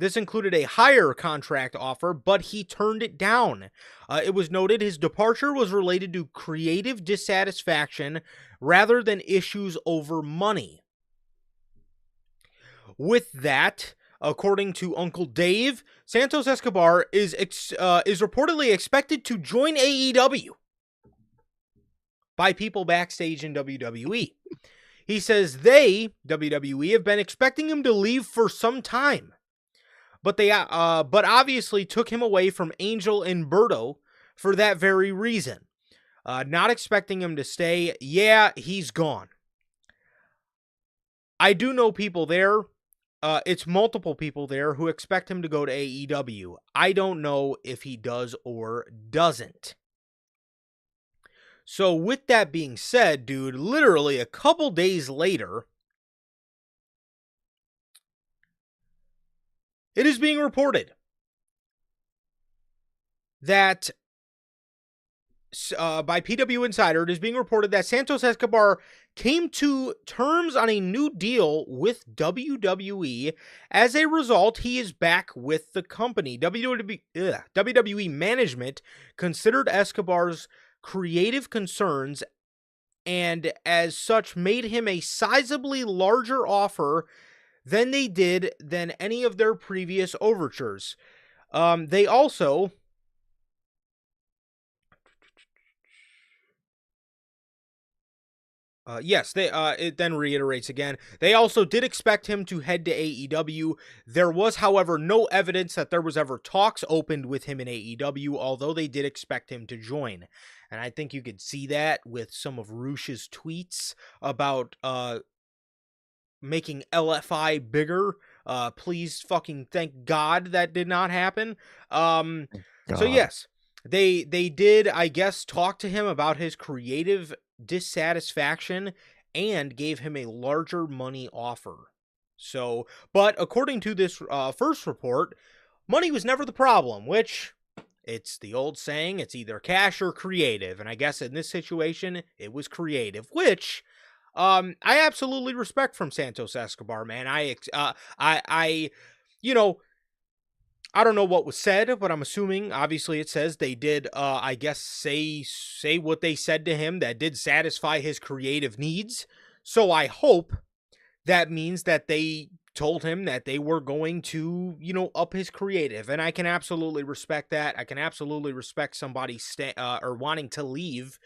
S2: this included a higher contract offer, but he turned it down. It was noted his departure was related to creative dissatisfaction rather than issues over money. With that, according to Uncle Dave, Santos Escobar is reportedly expected to join AEW by people backstage in WWE. He says WWE, have been expecting him to leave for some time, but obviously took him away from Angel and Berto for that very reason. Not expecting him to stay. Yeah, he's gone. I do know people there. it's multiple people there who expect him to go to AEW. I don't know if he does or doesn't. So with that being said, dude, literally a couple days later, it is being reported that by PW Insider, it is being reported that Santos Escobar came to terms on a new deal with WWE. As a result, he is back with the company. WWE management considered Escobar's creative concerns and as such made him a sizably larger offer than they did than any of their previous overtures. They also yes, it then reiterates again. They also did expect him to head to AEW. There was, however, no evidence that there was ever talks opened with him in AEW, although they did expect him to join. And I think you could see that with some of Rush's tweets about making LFI bigger. Please fucking thank God that did not happen. So
S1: God.
S2: yes, they did, I guess, talk to him about his creative dissatisfaction and gave him a larger money offer. So, but according to this first report, money was never the problem, which it's the old saying, it's either cash or creative. And I guess in this situation, it was creative, which I absolutely respect from Santos Escobar, man. You know, I don't know what was said, but I'm assuming, obviously, it says they did, I guess, say what they said to him that did satisfy his creative needs. So I hope that means that they told him that they were going to, up his creative, and I can absolutely respect that. I can absolutely respect somebody or wanting to leave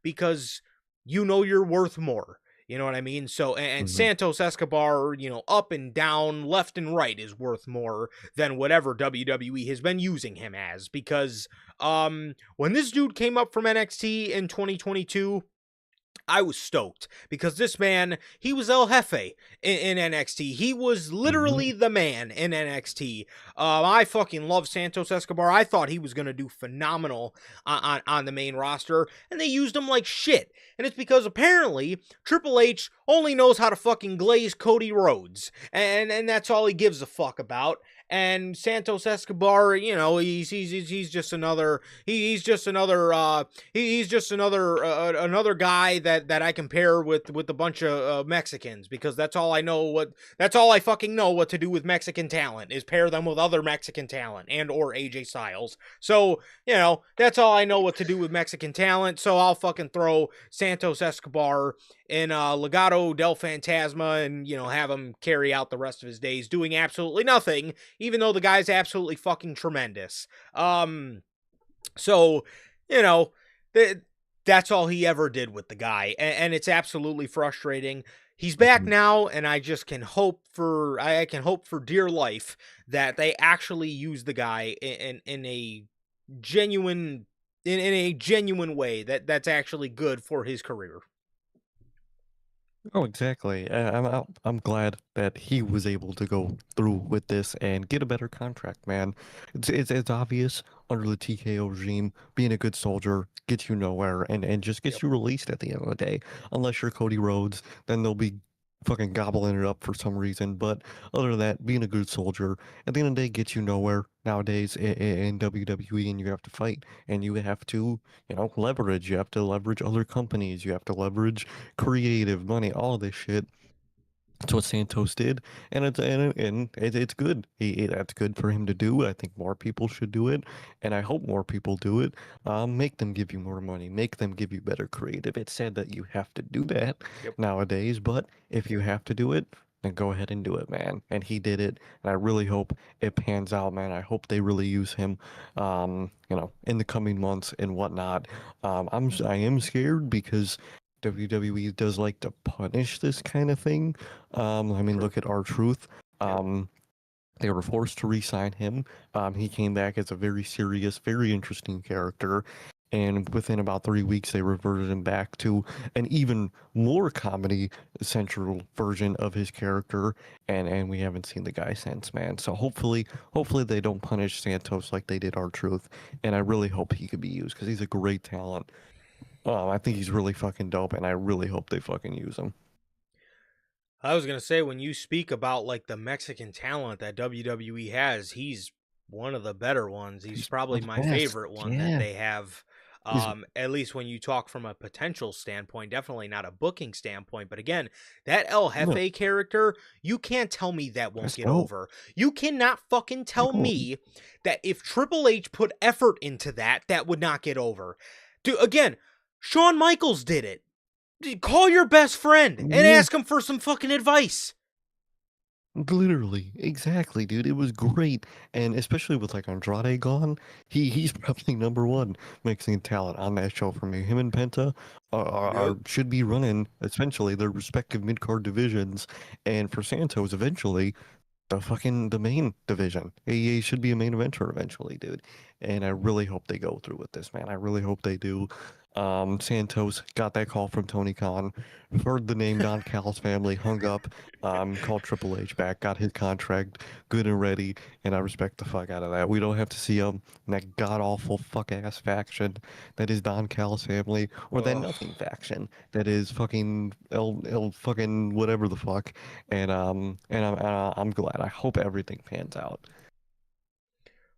S2: because you're worth more. You know what I mean? So, and Santos Escobar, up and down, left and right is worth more than whatever WWE has been using him as. Because when this dude came up from NXT in 2022, I was stoked because this man, he was El Jefe in NXT. He was literally the man in NXT. I fucking love Santos Escobar. I thought he was going to do phenomenal on the main roster, and they used him like shit. And it's because apparently Triple H only knows how to fucking glaze Cody Rhodes, and that's all he gives a fuck about. And Santos Escobar, he's just another another guy that I compare with a bunch of Mexicans, because that's all I fucking know what to do with Mexican talent is pair them with other Mexican talent and or AJ Styles. So, that's all I know what to do with Mexican talent. So I'll fucking throw Santos Escobar in Legado del Fantasma and, have him carry out the rest of his days doing absolutely nothing, even though the guy's absolutely fucking tremendous. So, that's all he ever did with the guy, and it's absolutely frustrating. He's back now, and I just can hope for dear life that they actually use the guy in a genuine way that's actually good for his career.
S1: Oh, exactly. I'm glad that he was able to go through with this and get a better contract, man. It's obvious under the TKO regime, being a good soldier gets you nowhere and just gets you released at the end of the day. Unless you're Cody Rhodes, then they'll be fucking gobbling it up for some reason. But other than that, being a good soldier at the end of the day gets you nowhere nowadays in WWE, and you have to fight and you have to, leverage. You have to leverage other companies. You have to leverage creative money, all this shit. That's what Santos did, and it's good. That's good for him to do. I think more people should do it, and I hope more people do it. Make them give you more money. Make them give you better creative. It's sad that you have to do that nowadays, but if you have to do it, then go ahead and do it, man. And he did it, and I really hope it pans out, man. I hope they really use him, in the coming months and whatnot. I am scared because WWE does like to punish this kind of thing. Look at R-Truth. They were forced to re-sign him. He came back as a very serious, very interesting character. and within about 3 weeks they reverted him back to an even more comedy central version of his character, and we haven't seen the guy since, man. So hopefully they don't punish Santos like they did R-Truth, and I really hope he could be used because he's a great talent. I think he's really fucking dope, and I really hope they fucking use him.
S2: I was gonna say, when you speak about like the Mexican talent that WWE has, he's one of the better ones. He's
S1: He's
S2: probably
S1: one of
S2: my
S1: the best.
S2: favorite one that
S1: Yeah.
S2: they have.
S1: He's
S2: At least when you talk from a potential standpoint, definitely not a booking standpoint. But again, that El
S1: no,
S2: Jefe character, you can't tell me that won't
S1: that's
S2: get
S1: dope.
S2: over. You cannot fucking tell
S1: No,
S2: me that if Triple H put effort into that, that would not get over. Dude, again, Shawn Michaels did it. Call your best friend and
S1: yeah.
S2: ask him for some fucking advice.
S1: Literally, exactly, dude. It was great, and especially with like Andrade gone, he's probably number one Mexican talent on that show for me. Him and Penta
S2: Yep.
S1: should be running essentially their respective mid card divisions, and for Santos eventually the main division. He should be a main eventer eventually, dude. And I really hope they go through with this, man. I really hope they do. Santos got that call from Tony Khan, heard the name Don Callis family, hung up, called Triple H back, got his contract good and ready, and I respect the fuck out of that. We don't have to see him in that god awful fuck ass faction that is Don Callis family, or that
S2: Ugh.
S1: nothing faction that is fucking El fucking whatever the fuck. And I'm glad. I hope everything pans out.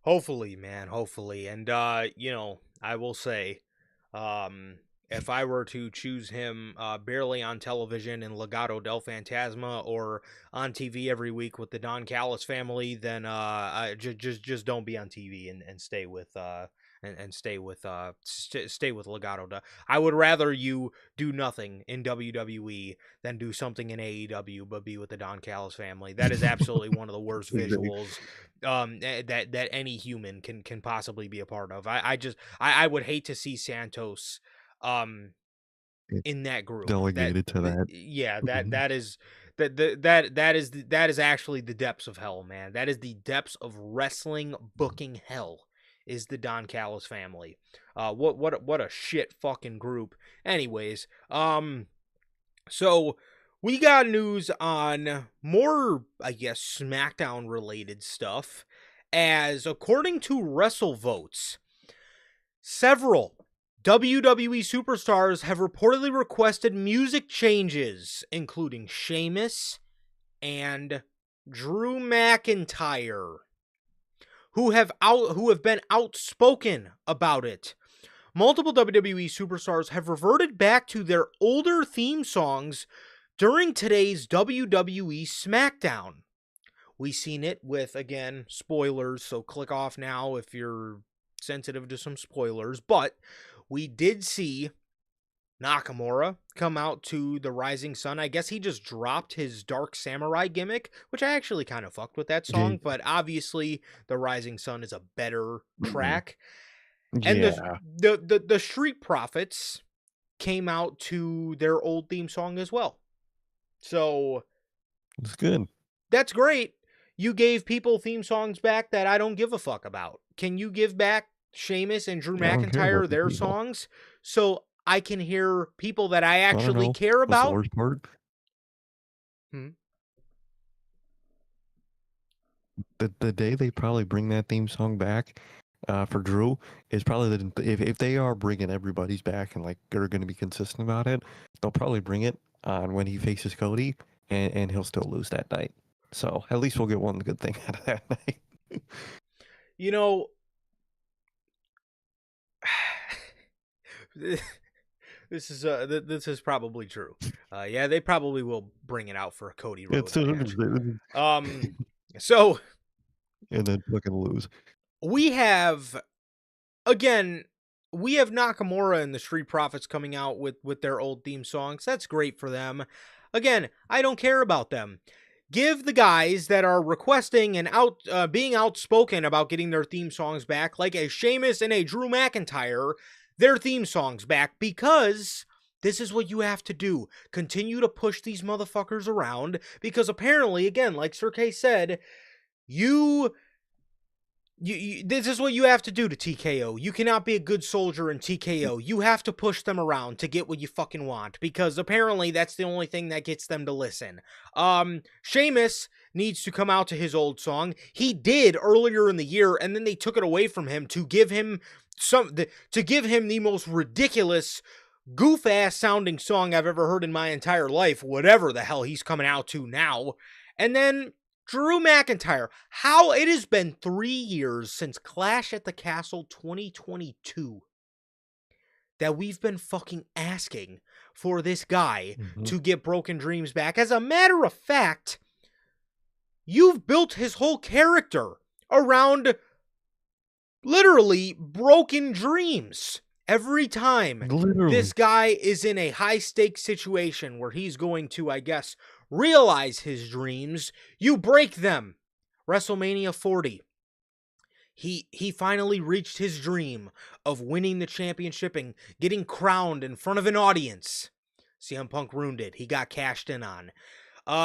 S2: Hopefully, man, hopefully. And I will say, um if I were to choose him barely on television in Legado del Fantasma or on TV every week with the Don Callis family, then just don't be on TV and stay with and stay with Legado. I would rather you do nothing in WWE than do something in AEW but be with the Don Callis family. That is absolutely one of the worst
S1: Exactly.
S2: visuals that any human can possibly be a part of. I would hate to see Santos um
S1: It's
S2: in that group.
S1: delegated to that.
S2: Yeah,
S1: Mhm.
S2: that is actually the depths of hell, man. That is the depths of wrestling booking hell. Is the Don Callis family? What a shit fucking group. Anyways, so we got news on more, I guess, SmackDown related stuff. As according to WrestleVotes, several WWE superstars have reportedly requested music changes, including Sheamus and Drew McIntyre, who have been outspoken about it. Multiple WWE superstars have reverted back to their older theme songs during today's WWE SmackDown. We seen it with, again, spoilers, so click off now if you're sensitive to some spoilers, but we did see Nakamura come out to the Rising Sun. I guess he just dropped his Dark Samurai gimmick, which I actually kind of fucked with that
S1: Yeah.
S2: song, but obviously the Rising Sun is a better
S1: Mhm.
S2: track. And
S1: Yeah.
S2: the Street Profits came out to their old theme song as well. So
S1: It's good.
S2: that's great. You gave people theme songs back that I don't give a fuck about. Can you give back Sheamus and Drew
S1: I don't care about
S2: McIntyre
S1: these
S2: their
S1: people.
S2: songs so I can hear people that I
S1: I don't
S2: actually
S1: know.
S2: care
S1: What's the
S2: about?
S1: worst part?
S2: Hmm.
S1: The day they probably bring that theme song back for Drew is probably if they are bringing everybody's back and like they're going to be consistent about it, they'll probably bring it on when he faces Cody, and he'll still lose that night. So at least we'll get one good thing out of that night.
S2: You know, this is probably true. Yeah, they probably will bring it out for a Cody
S1: It's
S2: Rhodes match.
S1: and
S2: Um, so
S1: then fucking lose.
S2: we have again, we have Nakamura and the Street Profits coming out with their old theme songs. That's great for them. Again, I don't care about them. Give the guys that are requesting and being outspoken about getting their theme songs back, like a Sheamus and a Drew McIntyre, their theme songs back, because this is what you have to do. Continue to push these motherfuckers around, because apparently, again, like Sir K said, you this is what you have to do to TKO. You cannot be a good soldier in TKO. You have to push them around to get what you fucking want, because apparently that's the only thing that gets them to listen. Sheamus needs to come out to his old song. He did earlier in the year, and then they took it away from him to give him the most ridiculous, goof-ass sounding song I've ever heard in my entire life, whatever the hell he's coming out to now. And then Drew McIntyre. How it has been 3 years since Clash at the Castle 2022 that we've been fucking asking for this guy to get Broken Dreams back. As a matter of fact, you've built his whole character around literally broken dreams. Every time this guy is in a high-stakes situation where he's going to, I guess, realize his dreams, you break them. WrestleMania 40. He finally reached his dream of winning the championship and getting crowned in front of an audience. CM Punk ruined it. He got cashed in on.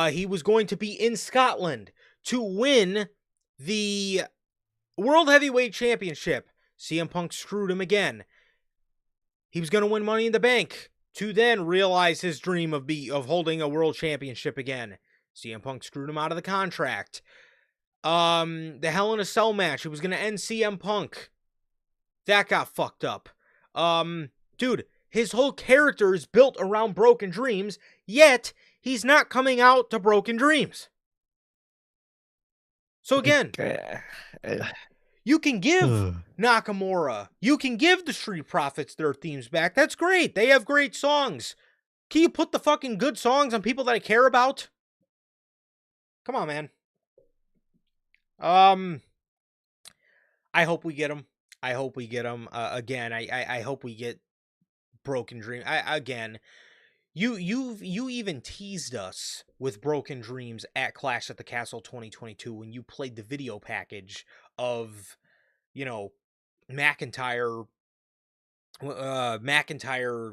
S2: He was going to be in Scotland to win the World Heavyweight Championship. CM Punk screwed him again. He was going to win Money in the Bank to then realize his dream of holding a world championship again. CM Punk screwed him out of the contract. The Hell in a Cell match, it was going to end CM Punk. That got fucked up. Dude, his whole character is built around broken dreams, yet he's not coming out to Broken Dreams. So again, you can give Nakamura, you can give the Street Profits their themes back. That's great. They have great songs. Can you put the fucking good songs on people that I care about? Come on, man. I hope we get them. I hope we get them. Again, I hope we get Broken Dream. You even teased us with Broken Dreams at Clash at the Castle 2022 when you played the video package of, McIntyre,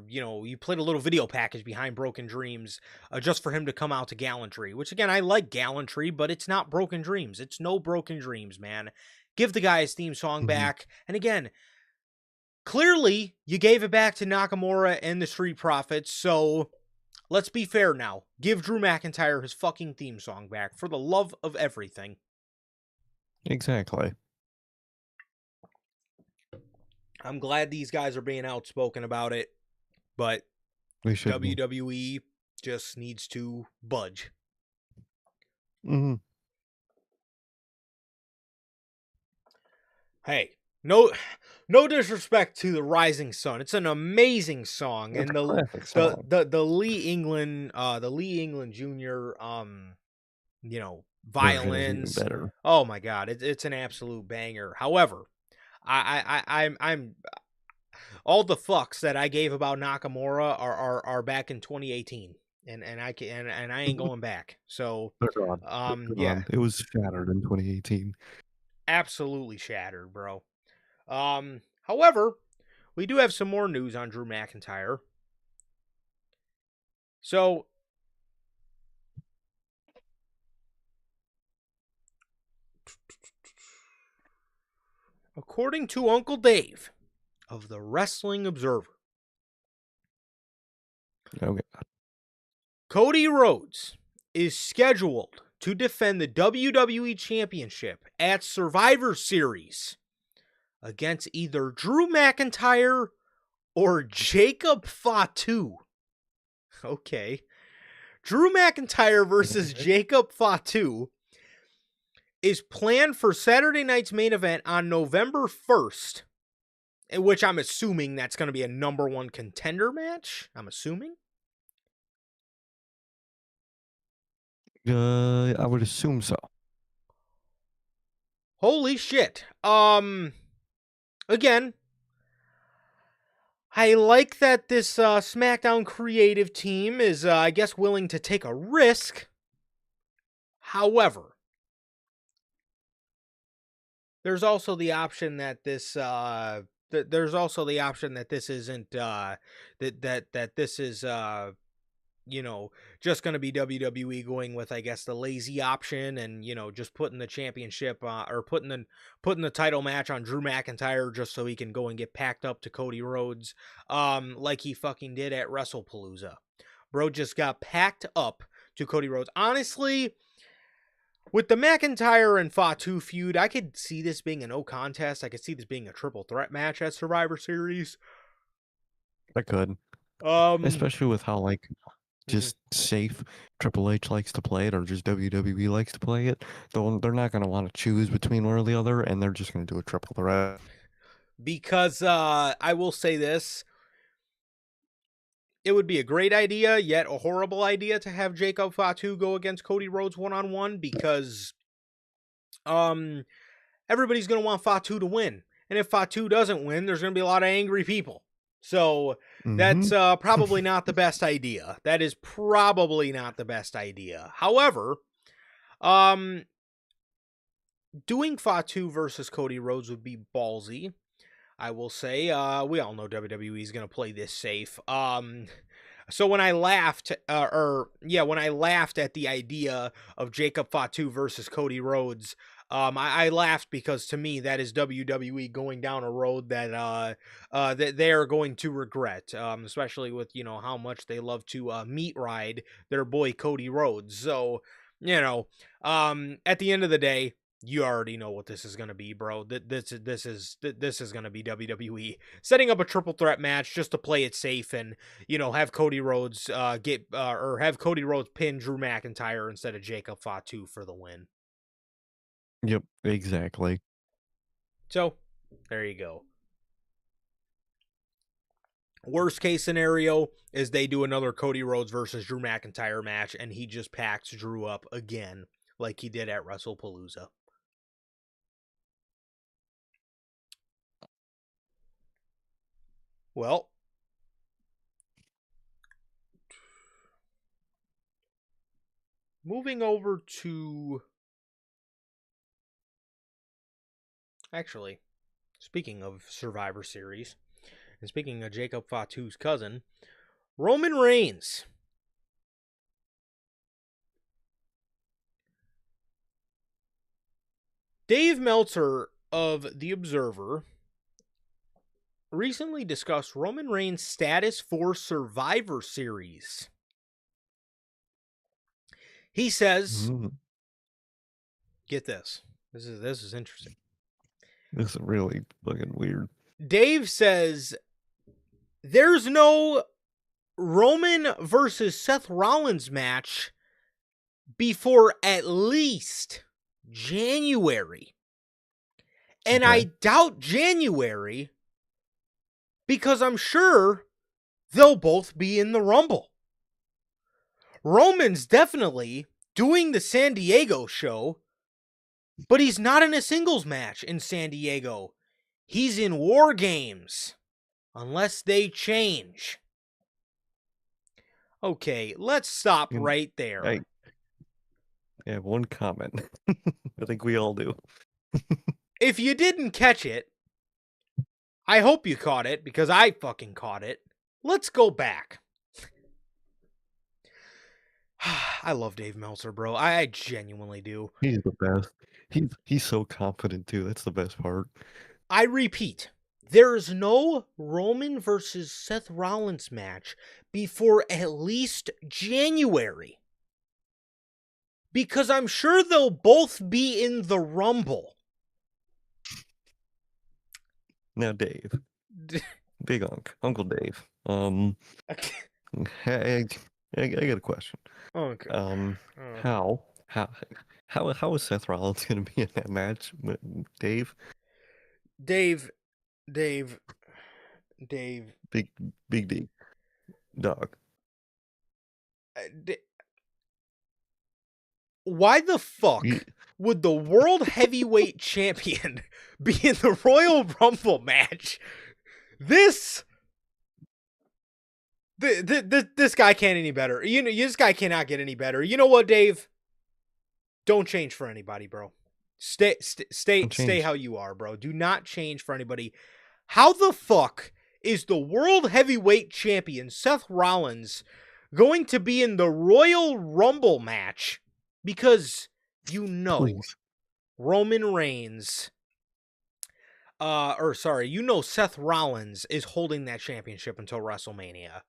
S2: you played a little video package behind Broken Dreams just for him to come out to Gallantry, which again, I like Gallantry, but it's not Broken Dreams. It's no Broken Dreams, man. Give the guy his theme song back. And again, clearly you gave it back to Nakamura and the Street Profits, so let's be fair now. Give Drew McIntyre his fucking theme song back for the love of everything.
S1: Exactly.
S2: I'm glad these guys are being outspoken about it, but WWE just needs to budge. Hey, no disrespect to the Rising Sun. It's an amazing song, and the Lee England Jr. violins. Oh my God, it's an absolute banger. However, I'm all the fucks that I gave about Nakamura are back in 2018, and I ain't going back. So yeah,
S1: it was shattered in 2018.
S2: Absolutely shattered, bro. However, we do have some more news on Drew McIntyre. So according to Uncle Dave of the Wrestling Observer, Cody Rhodes is scheduled to defend the WWE Championship at Survivor Series against either Drew McIntyre or Jacob Fatu. Okay. Drew McIntyre versus Jacob Fatu is planned for Saturday night's main event on November 1st, in which I'm assuming that's going to be a number one contender match. I'm assuming.
S1: I would assume so.
S2: Holy shit. Again, I like that this SmackDown creative team is, I guess, willing to take a risk. However, there's also the option that this isn't that this is just going to be WWE going with, I guess, the lazy option and, just putting the championship or putting the title match on Drew McIntyre just so he can go and get packed up to Cody Rhodes, like he fucking did at WrestlePalooza. Bro just got packed up to Cody Rhodes. Honestly, with the McIntyre and Fatu feud, I could see this being a no contest. I could see this being a triple threat match at Survivor Series.
S1: I could. Especially with how, like, just safe Triple H likes to play it, or just WWE likes to play it. They're not going to want to choose between one or the other, and they're just going to do a triple threat.
S2: Because I will say this. It would be a great idea, yet a horrible idea to have Jacob Fatu go against Cody Rhodes one-on-one, because everybody's going to want Fatu to win. And if Fatu doesn't win, there's going to be a lot of angry people. So that's probably not the best idea. That is probably not the best idea. However, doing Fatu versus Cody Rhodes would be ballsy. I will say, we all know WWE is going to play this safe. So when I laughed, when I laughed at the idea of Jacob Fatu versus Cody Rhodes, I laughed because to me that is WWE going down a road that that they are going to regret, especially with how much they love to meat ride their boy Cody Rhodes. So at the end of the day, you already know what this is going to be, bro. This is going to be WWE setting up a triple threat match just to play it safe and, have Cody Rhodes have Cody Rhodes pin Drew McIntyre instead of Jacob Fatu for the win.
S1: Yep, exactly.
S2: So, there you go. Worst case scenario is they do another Cody Rhodes versus Drew McIntyre match and he just packs Drew up again like he did at WrestlePalooza. Well, moving over to... Actually, speaking of Survivor Series, and speaking of Jacob Fatu's cousin, Roman Reigns. Dave Meltzer of The Observer recently discussed Roman Reigns' status for Survivor Series. He says, get this. This is interesting.
S1: This is really fucking weird.
S2: Dave says there's no Roman versus Seth Rollins match before at least January. And okay. I doubt January because I'm sure they'll both be in the Rumble. Roman's definitely doing the San Diego show, but he's not in a singles match in San Diego. He's in War Games, unless they change. Okay, let's stop right there.
S1: I have one comment. I think we all do.
S2: If you didn't catch it, I hope you caught it, because I fucking caught it. Let's go back. I love Dave Meltzer, bro. I genuinely do.
S1: He's the best. He's so confident, too. That's the best part.
S2: I repeat, there is no Roman versus Seth Rollins match before at least January. Because I'm sure they'll both be in the Rumble.
S1: Now, Dave. Big Uncle Dave. I got a question.
S2: Okay.
S1: How is Seth Rollins going to be in that match, Dave?
S2: Dave.
S1: Big D. Dog.
S2: Why the fuck would the World Heavyweight Champion be in the Royal Rumble match? This guy can't any better. This guy cannot get any better. You know what, Dave? Don't change for anybody, bro. Stay how you are, bro. Do not change for anybody. How the fuck is the World Heavyweight Champion Seth Rollins going to be in the Royal Rumble match because
S1: Please.
S2: Roman Reigns, Seth Rollins is holding that championship until WrestleMania.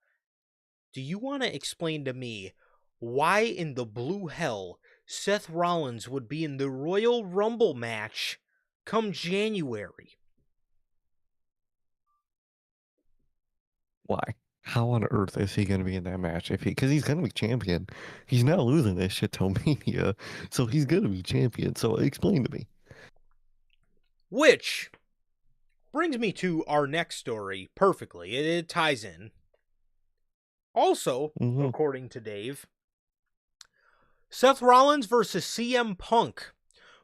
S2: Do you want to explain to me why in the blue hell Seth Rollins would be in the Royal Rumble match come January?
S1: Why? How on earth is he going to be in that match? Because he's going to be champion. He's not losing this shit till Mania, so he's going to be champion. So explain to me.
S2: Which brings me to our next story perfectly. It ties in. Also, according to Dave, Seth Rollins versus CM Punk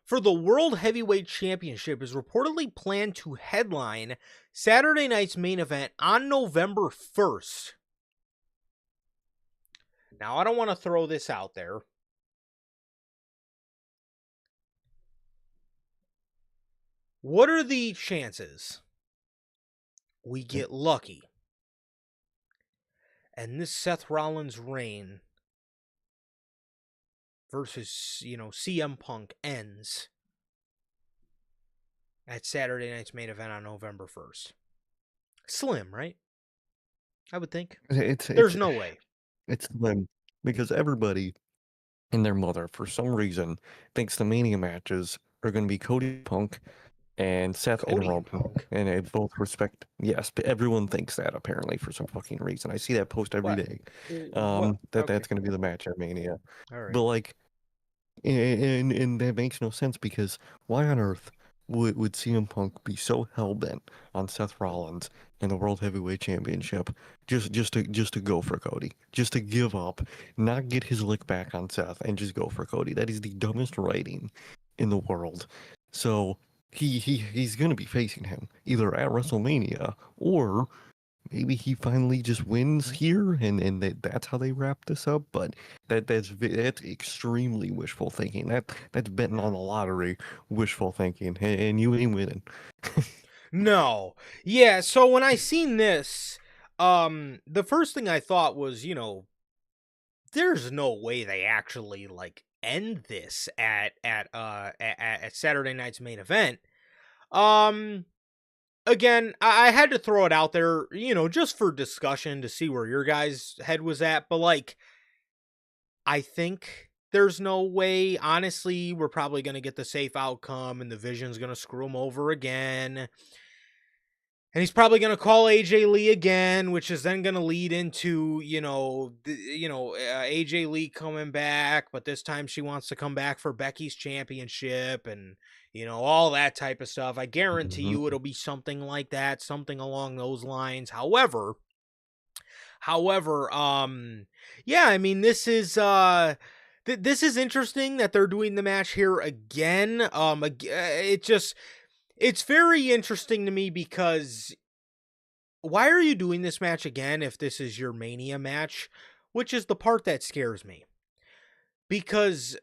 S2: for the World Heavyweight Championship is reportedly planned to headline Saturday night's main event on November 1st. Now, I don't want to throw this out there. What are the chances we get lucky and this Seth Rollins reign versus, CM Punk ends at Saturday night's main event on November 1st? Slim, right? I would think. There's no way.
S1: It's slim because everybody and their mother, for some reason, thinks the Mania matches are going to be Cody Punk and Seth and Roman. And they both respect. Yes, but everyone thinks that apparently for some fucking reason. I see that post every day. That's going to be the match at Mania.
S2: All right.
S1: But like, and that makes no sense because why on earth would CM Punk be so hell bent on Seth Rollins in the World Heavyweight Championship just to go for Cody, just to give up, not get his lick back on Seth, and just go for Cody? That is the dumbest writing in the world. So he's gonna be facing him either at WrestleMania or maybe he finally just wins here and that's how they wrap this up. But that's extremely wishful thinking. That's betting on the lottery, wishful thinking, and you ain't winning.
S2: No. Yeah, so when I seen this, the first thing I thought was, there's no way they actually like end this at Saturday night's main event. Again, I had to throw it out there, just for discussion to see where your guys' head was at. But, like, I think there's no way. Honestly, we're probably going to get the safe outcome, and the Vision's going to screw him over again. And he's probably going to call AJ Lee again, which is then going to lead into, AJ Lee coming back. But this time she wants to come back for Becky's championship and all that type of stuff. I guarantee you it'll be something like that, something along those lines. However, yeah, I mean, this is this is interesting that they're doing the match here again. It's very interesting to me because why are you doing this match again if this is your Mania match? Which is the part that scares me. Because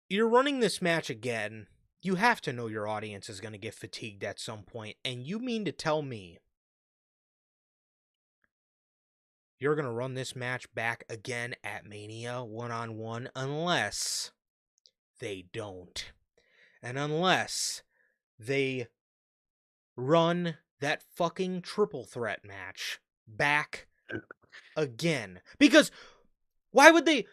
S2: you're running this match again, you have to know your audience is going to get fatigued at some point, and you mean to tell me you're going to run this match back again at Mania one-on-one unless they don't. And unless they run that fucking triple threat match back again. Because why would they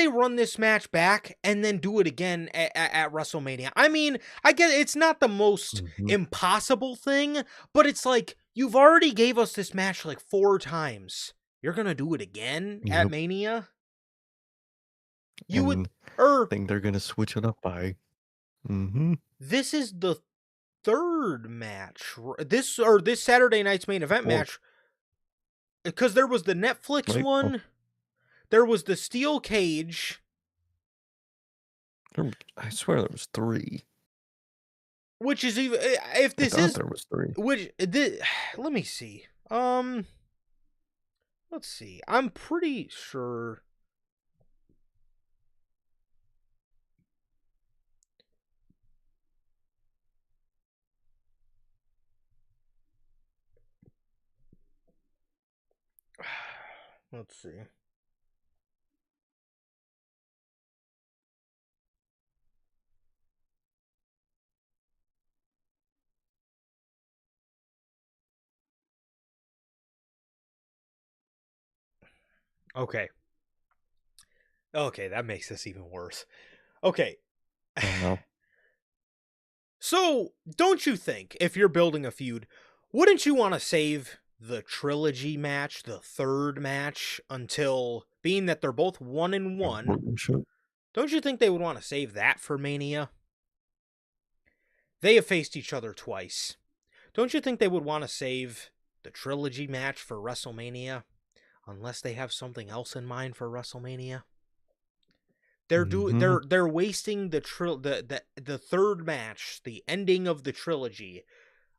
S2: run this match back and then do it again at WrestleMania? I mean, I get it's not the most impossible thing, but it's like you've already gave us this match like 4 times. You're going to do it again at Mania?
S1: think they're going to switch it up by
S2: This is the 3rd match. This Saturday night's main event match, because there was the Netflix one. There was the steel cage.
S1: I swear there was 3.
S2: Which is even if this is
S1: there was 3.
S2: Let me see. Let's see. I'm pretty sure. Let's see. Okay. Okay, that makes this even worse. Okay.
S1: Oh no.
S2: So, don't you think, if you're building a feud, wouldn't you want to save the trilogy match, the third match, until, being that they're both 1-1, don't you think they would want to save that for Mania? They have faced each other twice. Don't you think they would want to save the trilogy match for WrestleMania? Unless they have something else in mind for WrestleMania? They're wasting the third match, the ending of the trilogy,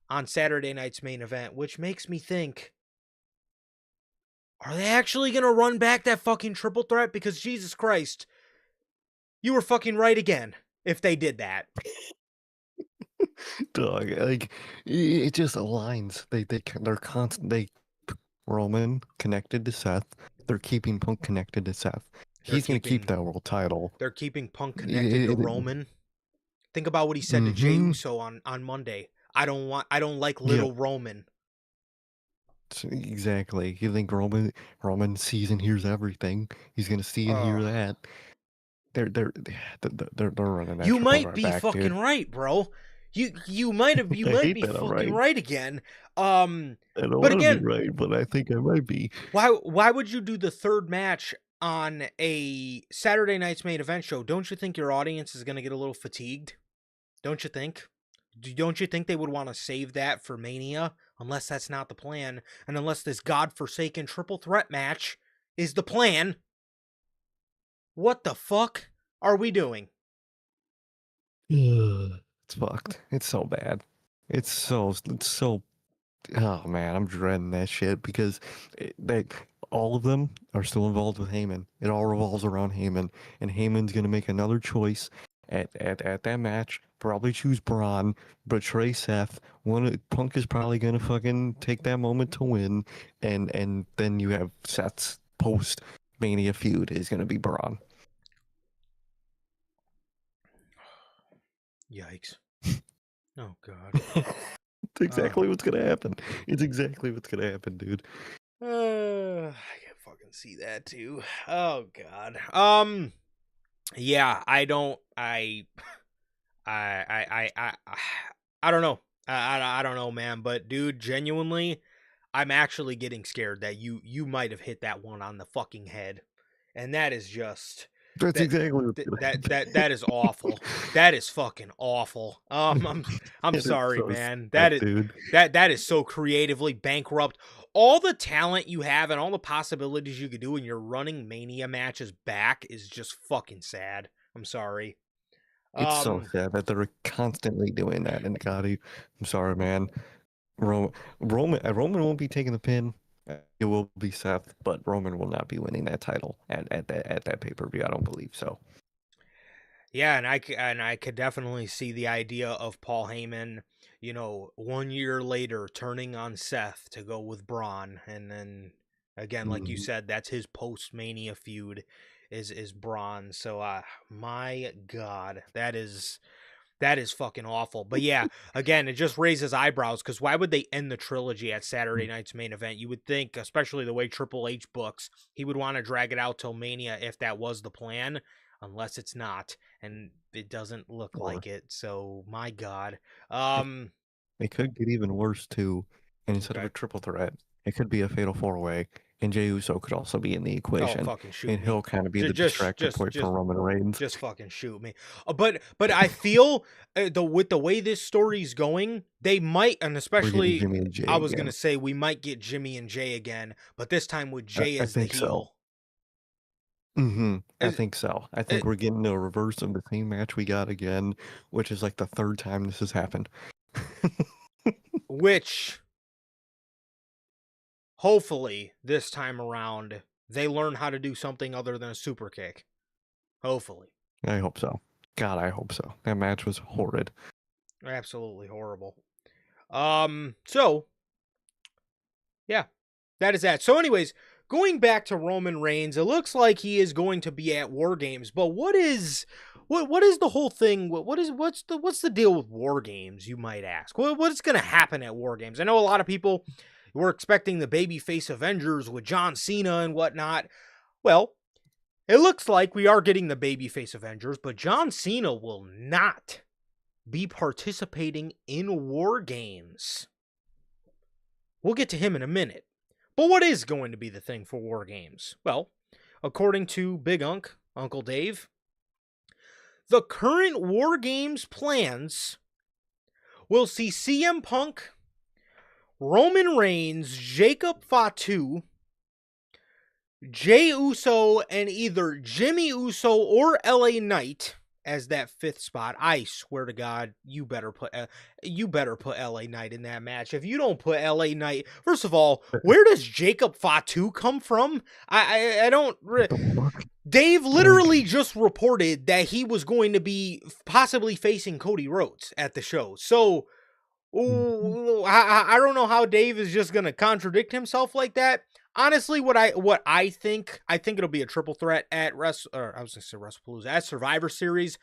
S2: on Saturday night's main event, which makes me think, are they actually gonna run back that fucking triple threat? Because Jesus Christ, you were fucking right again if they did that.
S1: Dog, like it just aligns. They're constant. Roman connected to Seth. They're keeping Punk connected to Seth. He's gonna keep that world title.
S2: They're keeping Punk connected to Roman. Think about what he said to Jey Uso on Monday. I don't like little Roman.
S1: Exactly. You think Roman sees and hears everything. He's gonna see and hear that. They're running that.
S2: You might
S1: right
S2: be
S1: back,
S2: fucking
S1: dude.
S2: right, bro. You might be fucking right again.
S1: I don't
S2: but
S1: want to
S2: again,
S1: be right, but I think I might be.
S2: Why would you do the third match on a Saturday night's main event show? Don't you think your audience is gonna get a little fatigued? Don't you think? Don't you think they would want to save that for Mania? Unless that's not the plan, and unless this godforsaken triple threat match is the plan. What the fuck are we doing?
S1: It's fucked. It's so bad. It's so. Oh man, I'm dreading that shit because all of them are still involved with Heyman. It all revolves around Heyman, and Heyman's gonna make another choice at that match. Probably choose Braun, betray Seth. Punk is probably gonna fucking take that moment to win, and then you have Seth's post Mania feud is gonna be Braun.
S2: Yikes! Oh god.
S1: It's exactly what's gonna happen. It's exactly what's gonna happen, dude.
S2: I can fucking see that too. Oh god. Yeah, I don't know. I don't know, man, but dude, genuinely, I'm actually getting scared that you might have hit that one on the fucking head. And that is just
S1: That's exactly what's gonna happen.
S2: that is awful. That is fucking awful. I'm sorry,
S1: so
S2: man.
S1: sad, dude.
S2: That is so creatively bankrupt. All the talent you have and all the possibilities you could do when you're running Mania matches back is just fucking sad. I'm sorry.
S1: It's so sad that they're constantly doing that. And God, I'm sorry, man. Roman won't be taking the pin. It will be Seth, but Roman will not be winning that title at that pay-per-view. I don't believe so.
S2: Yeah, and I could definitely see the idea of Paul Heyman, 1 year later turning on Seth to go with Braun, and then again, like you said, that's his post-Mania feud is Braun. So my God, that is fucking awful. But yeah, again, it just raises eyebrows because why would they end the trilogy at Saturday night's main event? You would think, especially the way Triple H books, he would want to drag it out till Mania if that was the plan, unless it's not, and it doesn't look like it. So my God,
S1: it could get even worse too. And instead of a triple threat, it could be a fatal four-way. And Jey Uso could also be in the equation.
S2: Oh, fucking shoot
S1: and
S2: me.
S1: He'll kind of be the distractor point for Roman Reigns.
S2: Just fucking shoot me. But I feel with the way this story's going, they might, and especially
S1: Jimmy and Jay
S2: I was gonna say we might get Jimmy and Jay again, but this time with Jay as the heel.
S1: I think so. I think we're getting a reverse of the same match we got again, which is like the third time this has happened.
S2: Which, hopefully, this time around, they learn how to do something other than a super kick. Hopefully.
S1: I hope so. God, I hope so. That match was horrid.
S2: Absolutely horrible. So, yeah, that is that. So anyways, going back to Roman Reigns, it looks like he is going to be at War Games. But what is the whole thing? What's the deal with War Games? You might ask. What's going to happen at War Games? I know a lot of people were expecting the babyface Avengers with John Cena and whatnot. Well, it looks like we are getting the babyface Avengers, but John Cena will not be participating in War Games. We'll get to him in a minute. But what is going to be the thing for War Games? Well, according to Big Uncle Dave, the current War Games plans will see CM Punk, Roman Reigns, Jacob Fatu, Jey Uso, and either Jimmy Uso or LA Knight as that fifth spot. I swear to God, you better put LA Knight in that match. If you don't put LA Knight, first of all, where does Jacob Fatu come from? I don't. Dave literally just reported that he was going to be possibly facing Cody Rhodes at the show. So I don't know how Dave is just going to contradict himself like that. Honestly, what I think it'll be a triple threat at WrestlePalooza, at Survivor Series.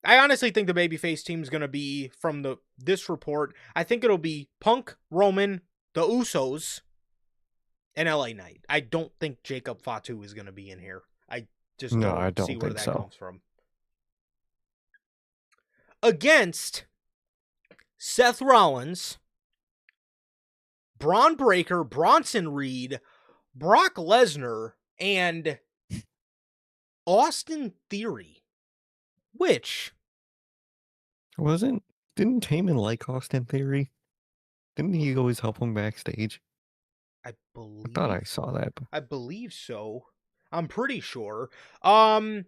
S2: I honestly think the babyface team is going to be, from this report, I think it'll be Punk, Roman, the Usos, and LA Knight. I don't think Jacob Fatu is going to be in here. I just don't see where that comes from. Against Seth Rollins, Braun Breaker, Bronson Reed, Brock Lesnar, and Austin Theory, which
S1: didn't Heyman like Austin Theory? Didn't he always help him backstage? I thought I saw that.
S2: I believe so. I'm pretty sure. Austin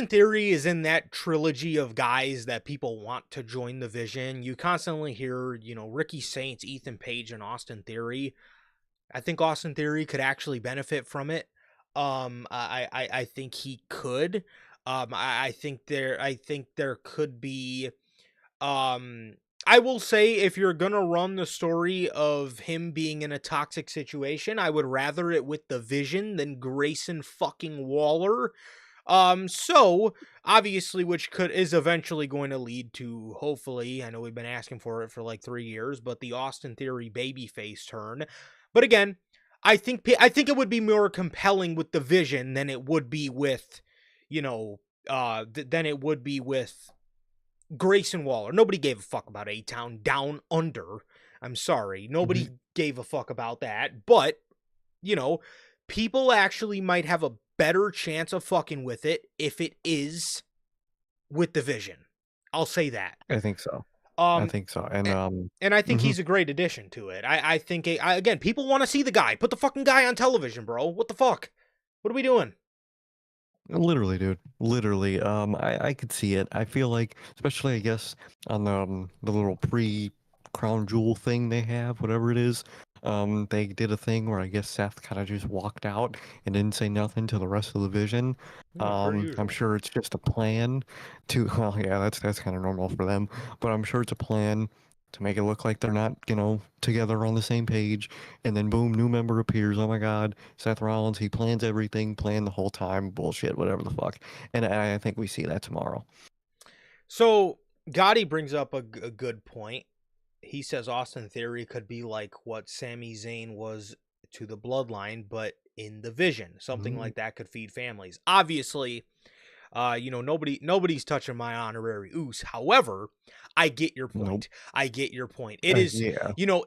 S2: Theory is in that trilogy of guys that people want to join the Vision. You constantly hear, Ricky Saints, Ethan Page, and Austin Theory. I think Austin Theory could actually benefit from it. I think he could. I think there could be. I will say, if you're gonna run the story of him being in a toxic situation, I would rather it with the Vision than Grayson fucking Waller. So obviously, which is eventually going to lead to, hopefully, I know we've been asking for it for like 3 years, but the Austin Theory babyface turn. But again, I think it would be more compelling with the Vision than it would be with, Grayson Waller. Nobody gave a fuck about A-Town Down Under. I'm sorry. Nobody gave a fuck about that. But, people actually might have a better chance of fucking with it if it is with the Vision. I'll say that.
S1: I think so. I think so.
S2: And I think he's a great addition to it. I think, again, people want to see the guy. Put the fucking guy on television, bro. What the fuck? What are we doing?
S1: Literally, dude. Literally. I could see it. I feel like, especially, I guess, on the little pre-crown jewel thing they have, whatever it is, they did a thing where I guess Seth kind of just walked out and didn't say nothing to the rest of the Vision. I'm sure it's just a plan to, well, yeah, that's kind of normal for them, but I'm sure it's a plan to make it look like they're not, together on the same page, and then boom, new member appears. Oh my God, Seth Rollins, he plans everything, planned the whole time, bullshit, whatever the fuck. And I think we see that tomorrow.
S2: So Gotti brings up a good point. He says Austin Theory could be like what Sami Zayn was to the Bloodline, but in the Vision. Something like that could feed families. Obviously, nobody's touching my honorary Oos. However, I get your point. Nope. I get your point. It is,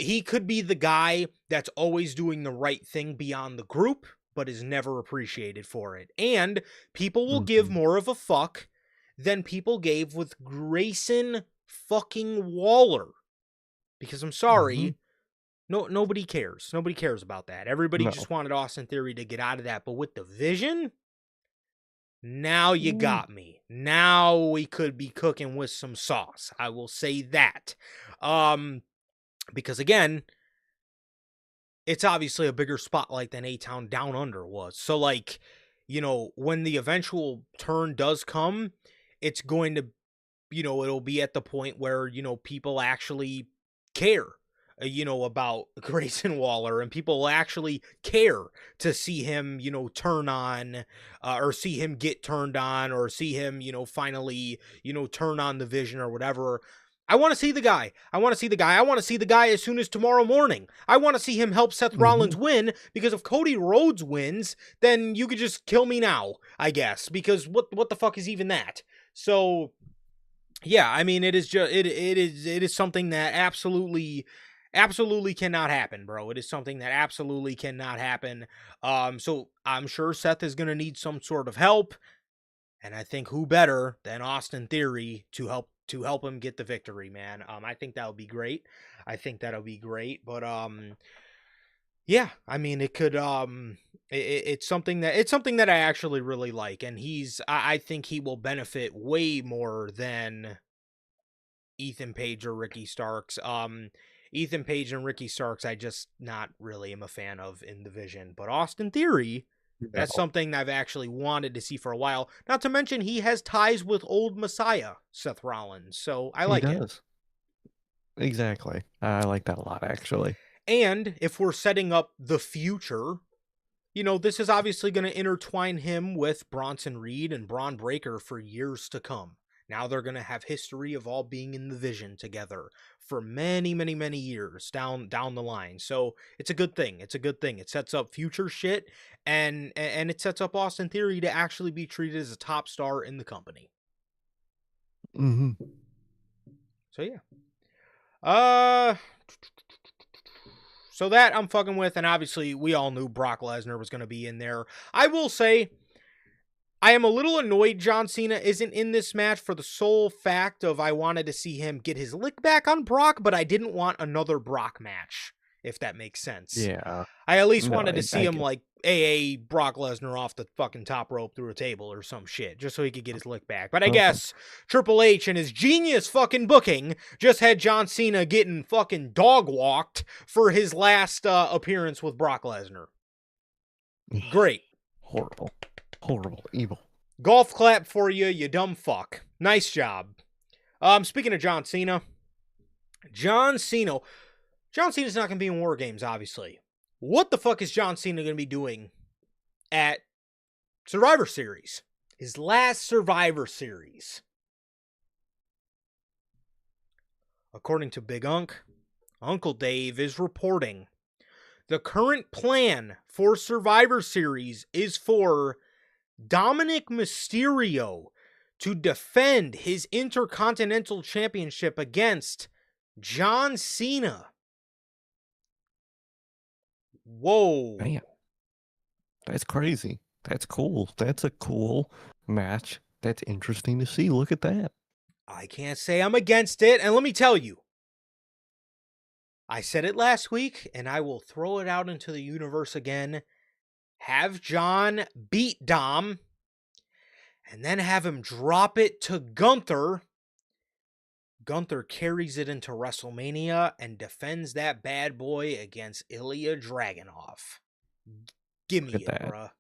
S2: he could be the guy that's always doing the right thing beyond the group, but is never appreciated for it. And people will give more of a fuck than people gave with Grayson fucking Waller. Because I'm sorry, nobody cares. Nobody cares about that. Everybody just wanted Austin Theory to get out of that. But with the Vision, now you got me. Now we could be cooking with some sauce. I will say that. Because again, it's obviously a bigger spotlight than A-Town Down Under was. So like, when the eventual turn does come, it's going to, it'll be at the point where, people actually care. about Grayson Waller, and people will actually care to see him, turn on, or see him get turned on, or see him, finally, turn on the vision or whatever. I want to see the guy. I want to see the guy. I want to see the guy as soon as tomorrow morning. I want to see him help Seth Rollins win, because if Cody Rhodes wins, then you could just kill me now, I guess, because what the fuck is even that? So yeah, I mean, it is just it is something that absolutely cannot happen, bro. It is something that absolutely cannot happen. So I'm sure Seth is gonna need some sort of help, and I think who better than Austin Theory to help him get the victory, man. I think that would be great. I think that'll be great. But yeah, I mean, it could it's something that I actually really like, and I think he will benefit way more than Ethan Page or Ricky Starks. Ethan Page and Ricky Starks, I just not really am a fan of in the Vision. But Austin Theory, that's something I've actually wanted to see for a while. Not to mention he has ties with old Messiah, Seth Rollins. So I like it.
S1: Exactly. I like that a lot, actually.
S2: And if we're setting up the future, this is obviously going to intertwine him with Bronson Reed and Braun Breaker for years to come. Now they're going to have history of all being in the Vision together for many, many, many years down the line. So it's a good thing. It's a good thing. It sets up future shit, and it sets up Austin Theory to actually be treated as a top star in the company. So yeah. So that I'm fucking with, and obviously we all knew Brock Lesnar was going to be in there. I will say, I am a little annoyed John Cena isn't in this match for the sole fact of I wanted to see him get his lick back on Brock, but I didn't want another Brock match, if that makes sense.
S1: Yeah.
S2: I at least wanted to see him like AA Brock Lesnar off the fucking top rope through a table or some shit, just so he could get his lick back. But I guess Triple H and his genius fucking booking just had John Cena getting fucking dog walked for his last appearance with Brock Lesnar. Great.
S1: Horrible. Horrible. Evil.
S2: Golf clap for you, you dumb fuck. Nice job. Speaking of John Cena's not going to be in War Games, obviously. What the fuck is John Cena going to be doing at Survivor Series? His last Survivor Series. According to Big Uncle Dave is reporting the current plan for Survivor Series is for Dominic Mysterio to defend his Intercontinental Championship against John Cena. Whoa.
S1: Man. That's crazy. That's cool. That's a cool match. That's interesting to see. Look at that.
S2: I can't say I'm against it. And let me tell you, I said it last week, and I will throw it out into the universe again. Have John beat Dom, and then have him drop it to Gunther. Gunther carries it into WrestleMania and defends that bad boy against Ilya Dragunov. Give me it, bruh.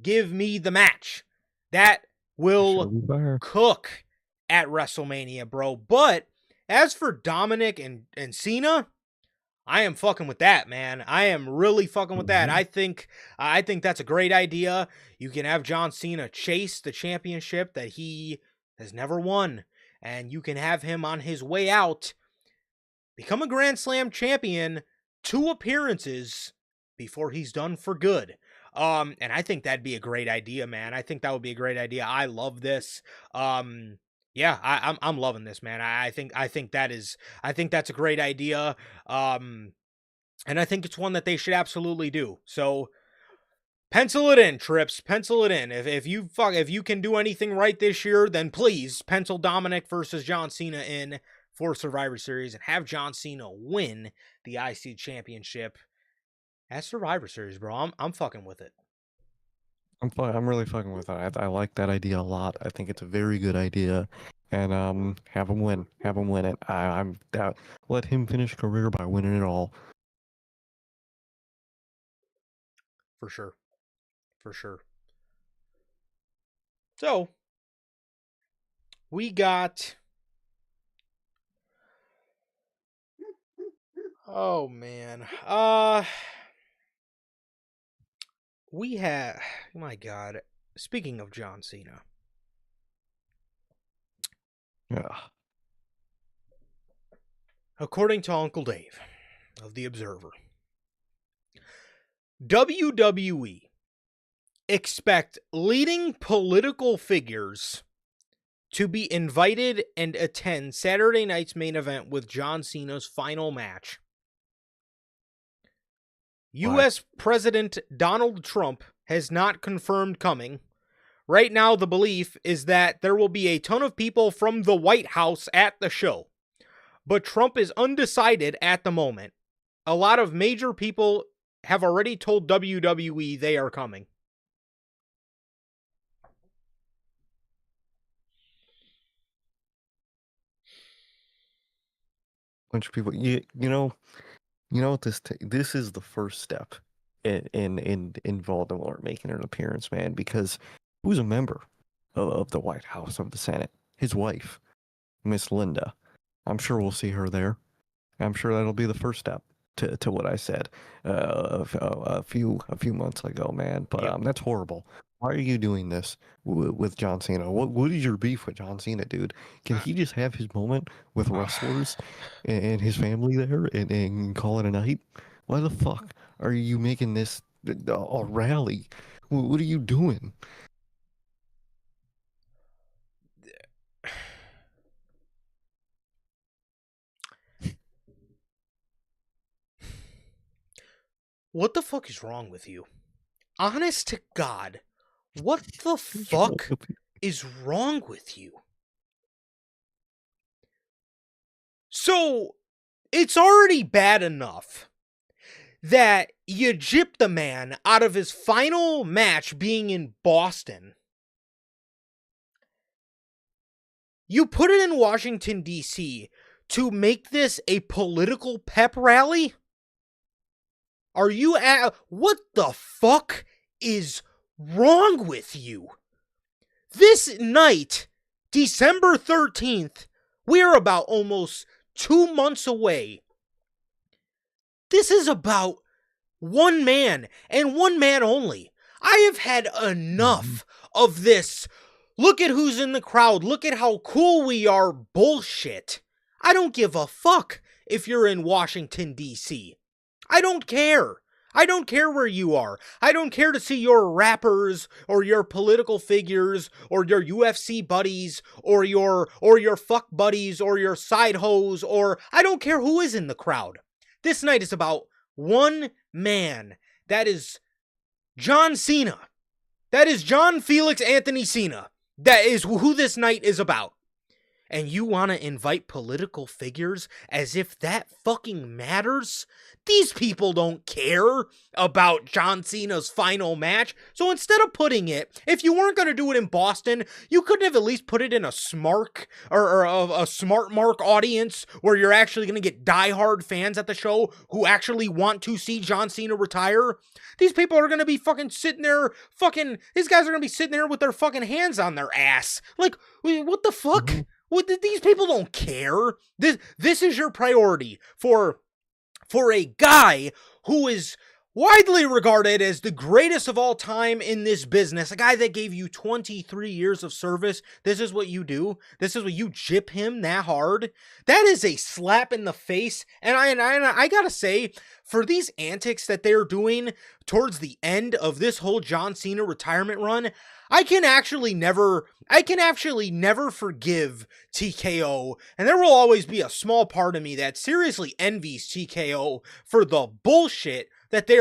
S2: Give me the match. That will cook at WrestleMania, bro. But as for Dominic and Cena, I am fucking with that, man. I am really fucking with that. I think that's a great idea. You can have John Cena chase the championship that he has never won, and you can have him on his way out become a Grand Slam champion 2 appearances before he's done for good. And I think that'd be a great idea, man. I think that would be a great idea. I love this. Yeah, I'm loving this, man. I think that's a great idea. And I think it's one that they should absolutely do. So pencil it in, Trips. Pencil it in. If you can do anything right this year, then please pencil Dominic versus John Cena in for Survivor Series and have John Cena win the IC Championship at Survivor Series, bro. I'm fucking with it.
S1: I'm really fucking with it. I like that idea a lot. I think it's a very good idea. And have him win. Have him win it. I'm down. Let him finish career by winning it all.
S2: For sure. For sure. So we got Oh man. We have, my God. Speaking of John Cena,
S1: Yeah.
S2: according to Uncle Dave of The Observer, WWE expect leading political figures to be invited and attend Saturday night's main event with John Cena's final match.
S1: Why?
S2: U.S. President Donald Trump has not confirmed coming. Right now, the belief is that there will be a ton of people from the White House at the show, but Trump is undecided at the moment. A lot of major people have already told WWE they are coming.
S1: Bunch of people. You know what this is the first step in Voldemort making an appearance, man. Because who's a member of the White House, of the Senate? His wife, Miss Linda. I'm sure we'll see her there. I'm sure that'll be the first step to what I said a few months ago, man. But
S2: Yep.
S1: that's horrible. Why are you doing this with John Cena? What is your beef with John Cena, dude? Can he just have his moment with wrestlers and his family there and call it a night? Why the fuck are you making this a rally? What are you doing?
S2: What the fuck is wrong with you? Honest to God, what the fuck is wrong with you? So, it's already bad enough that you gypped the man out of his final match being in Boston. You put it in Washington, D.C. to make this a political pep rally? Are you what the fuck is wrong with you? This night, December 13th, we're about almost 2 months away. This is about one man and one man only. I have had enough of this. Look at who's in the crowd. Look at how cool we are bullshit. I don't give a fuck if you're in Washington, D.C. I don't care. I don't care where you are. I don't care to see your rappers or your political figures or your UFC buddies or your fuck buddies or your side hoes, or I don't care who is in the crowd. This night is about one man. That is John Cena. That is John Felix Anthony Cena. That is who this night is about. And you want to invite political figures as if that fucking matters? These people don't care about John Cena's final match. So instead of putting it, if you weren't going to do it in Boston, you couldn't have at least put it in a Smark or a Smart Mark audience where you're actually going to get diehard fans at the show who actually want to see John Cena retire. These people are going to be fucking sitting there, these guys are going to be sitting there with their fucking hands on their ass. Like, what the fuck?
S1: Mm-hmm.
S2: These people don't care. This is your priority for a guy who is widely regarded as the greatest of all time in this business, a guy that gave you 23 years of service. This is what you do. This is what you gyp him that hard. That is a slap in the face. And I gotta say, for these antics that they're doing towards the end of this whole John Cena retirement run, I can actually never forgive TKO, and there will always be a small part of me that seriously envies TKO for the bullshit that they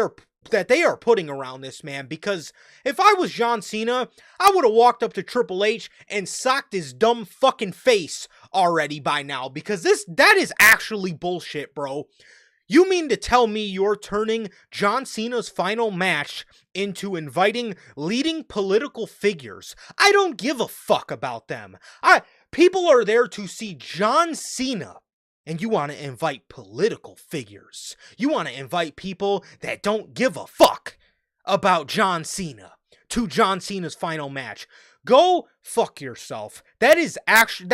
S2: are putting around this man. Because if I was John Cena, I would have walked up to Triple H and socked his dumb fucking face already by now, because that is actually bullshit, bro. You mean to tell me you're turning John Cena's final match into inviting leading political figures? I don't give a fuck about them. People are there to see John Cena, and you want to invite political figures. You want to invite people that don't give a fuck about John Cena to John Cena's final match. Go fuck yourself. That is actually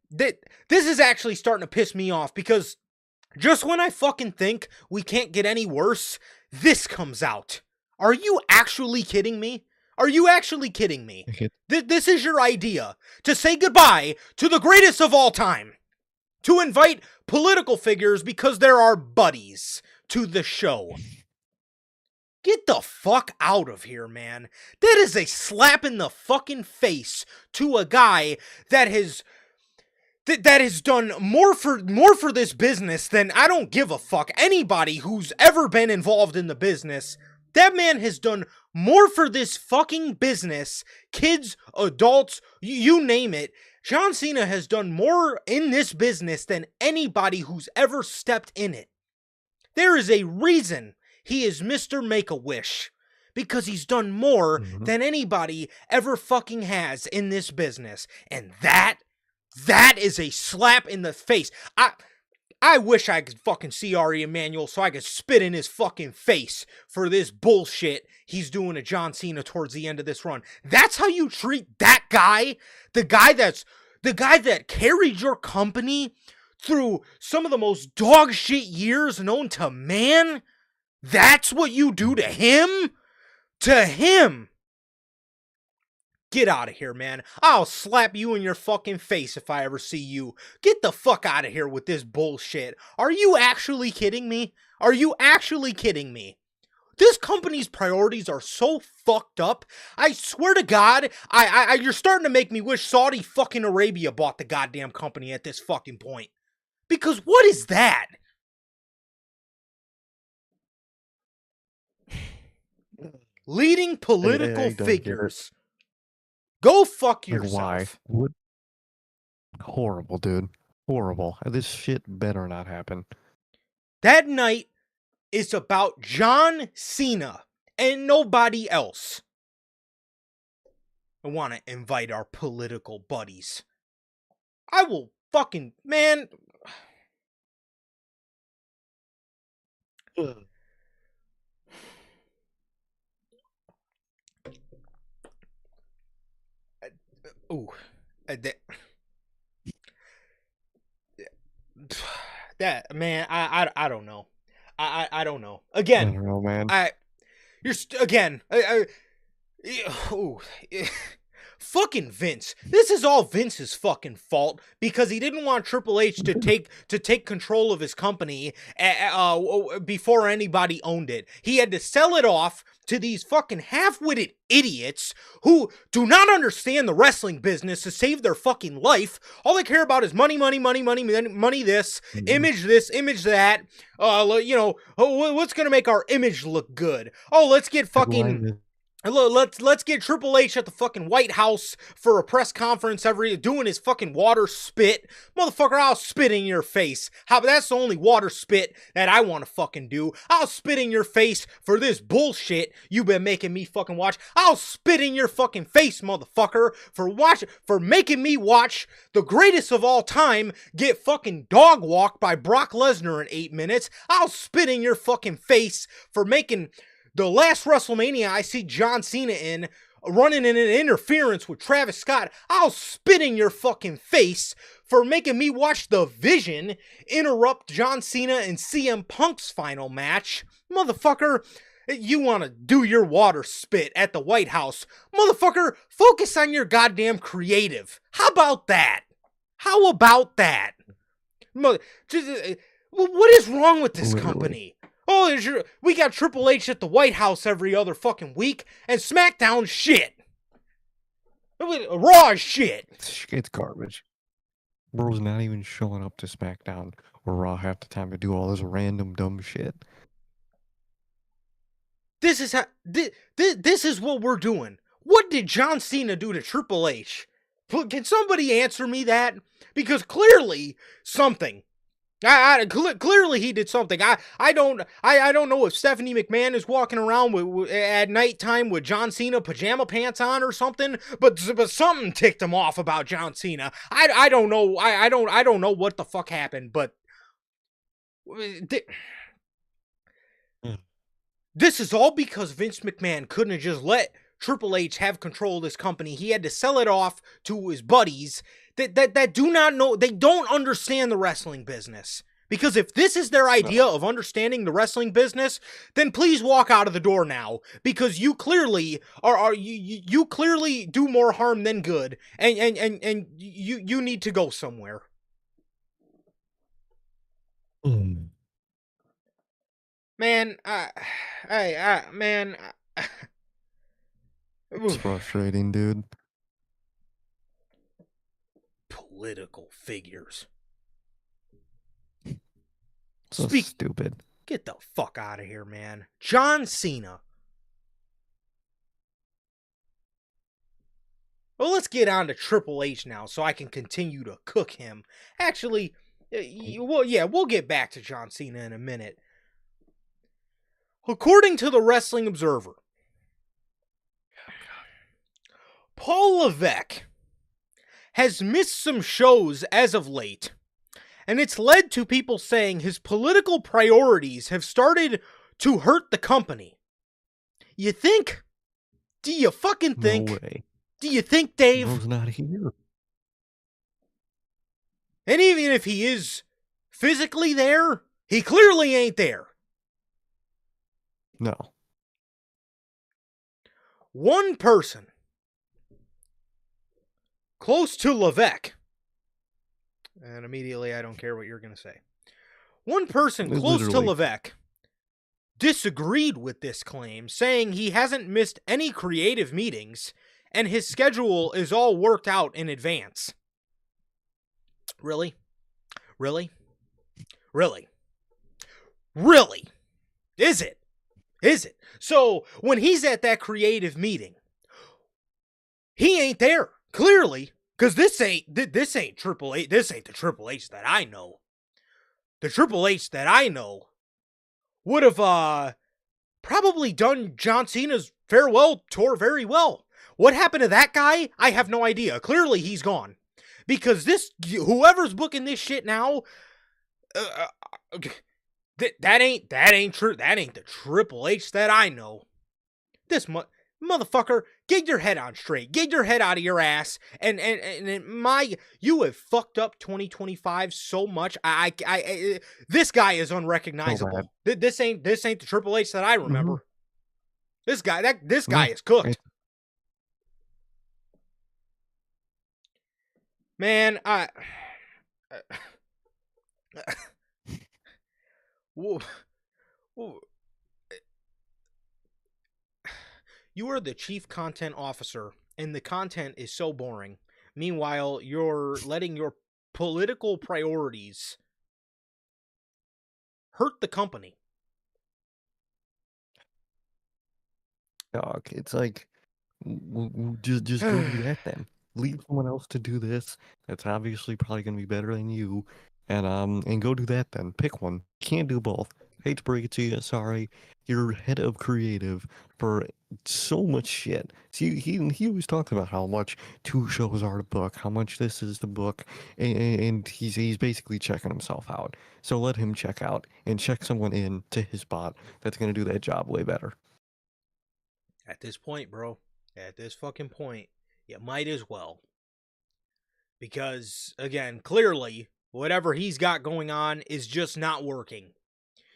S2: this is actually starting to piss me off, because Just when I fucking think we can't get any worse, this comes out. Are you actually kidding me? Are you actually kidding me? This is your idea to say goodbye to the greatest of all time. To invite political figures because they're our buddies to the show. Get the fuck out of here, man. That is a slap in the fucking face to a guy that has done more for this business than I don't give a fuck. Anybody who's ever been involved in the business, that man has done more for this fucking business. Kids, adults, you name it. John Cena has done more in this business than anybody who's ever stepped in it. There is a reason he is Mr. Make-A-Wish. Because he's done more than anybody ever fucking has in this business. And that is a slap in the face. I wish I could fucking see Ari Emanuel so I could spit in his fucking face for this bullshit he's doing to John Cena towards the end of this run. That's how you treat that guy? The guy that carried your company through some of the most dog shit years known to man? That's what you do to him? To him? Get out of here, man. I'll slap you in your fucking face if I ever see you. Get the fuck out of here with this bullshit. Are you actually kidding me? Are you actually kidding me? This company's priorities are so fucked up. I swear to God, you're starting to make me wish Saudi fucking Arabia bought the goddamn company at this fucking point. Because what is that? Leading political figures. Go fuck yourself.
S1: Why? What? Horrible, dude. Horrible. This shit better not happen.
S2: That night is about John Cena and nobody else. I want to invite our political buddies. I will fucking, man. That man, I don't know. I don't know. Again,
S1: I don't know, man.
S2: Fucking Vince. This is all Vince's fucking fault because he didn't want Triple H to take control of his company before anybody owned it. He had to sell it off to these fucking half-witted idiots who do not understand the wrestling business to save their fucking life. All they care about is money, money, money, money, money this, image that. What's going to make our image look good? Oh, let's get fucking... Let's get Triple H at the fucking White House for a press conference doing his fucking water spit. Motherfucker, I'll spit in your face. That's the only water spit that I want to fucking do. I'll spit in your face for this bullshit you've been making me fucking watch. I'll spit in your fucking face, motherfucker, for making me watch the greatest of all time get fucking dog walked by Brock Lesnar in 8 minutes. I'll spit in your fucking face for making the last WrestleMania I see John Cena in, running in an interference with Travis Scott. I'll spit in your fucking face for making me watch The Vision interrupt John Cena and CM Punk's final match. Motherfucker, you want to do your water spit at the White House. Motherfucker, focus on your goddamn creative. How about that? How about that? What is wrong with this company? Oh, we got Triple H at the White House every other fucking week, and SmackDown shit. Raw shit.
S1: It's garbage. Bro's not even showing up to SmackDown or Raw half the time to do all this random dumb shit.
S2: This is what we're doing. What did John Cena do to Triple H? Can somebody answer me that? Because clearly something. Clearly he did something. I don't know if Stephanie McMahon is walking around at nighttime with John Cena pajama pants on or something, but something ticked him off about John Cena. I don't know. I don't know what the fuck happened, but this is all because Vince McMahon couldn't have just let Triple H have control of this company. He had to sell it off to his buddies that do not know, they don't understand the wrestling business. Because if this is their idea of understanding the wrestling business, then please walk out of the door now. Because you clearly you clearly do more harm than good, and you need to go somewhere. Man,
S1: It's frustrating, dude.
S2: Political figures.
S1: So stupid.
S2: Get the fuck out of here, man. John Cena. Well, let's get on to Triple H now so I can continue to cook him. Actually, we'll get back to John Cena in a minute. According to the Wrestling Observer, Paul Levesque has missed some shows as of late, and it's led to people saying his political priorities have started to hurt the company. You think? Do you fucking think?
S1: No way.
S2: Do you think, Dave?
S1: Bro's not here.
S2: And even if he is physically there, he clearly ain't there.
S1: No.
S2: One person close to Levesque, and immediately I don't care what you're going to say. One person close to Levesque disagreed with this claim, saying he hasn't missed any creative meetings and his schedule is all worked out in advance. Really? Really? Really? Really? Is it? Is it? So when he's at that creative meeting, he ain't there. Clearly, because this ain't Triple H. This ain't the Triple H that I know. The Triple H that I know would have probably done John Cena's farewell tour very well. What happened to that guy? I have no idea. Clearly, he's gone. Because whoever's booking this shit now, that ain't true. That ain't the Triple H that I know. This motherfucker, get your head on straight. Get your head out of your ass. And you have fucked up 2025 so much. This guy is unrecognizable. This ain't the Triple H that I remember. Mm-hmm. This guy is cooked. Man, you are the chief content officer, and the content is so boring. Meanwhile, you're letting your political priorities hurt the company.
S1: Dog, it's like, just go do that then. Leave someone else to do this. That's obviously probably going to be better than you. And go do that then. Pick one. Can't do both. Hate to break it to you. Sorry. You're head of creative for so much shit. See, he always talks about how much 2 shows are to book, how much this is to book, and he's basically checking himself out. So let him check out and check someone in to his spot that's going to do that job way better.
S2: At this point, bro. At this fucking point. You might as well. Because, again, clearly, whatever he's got going on is just not working.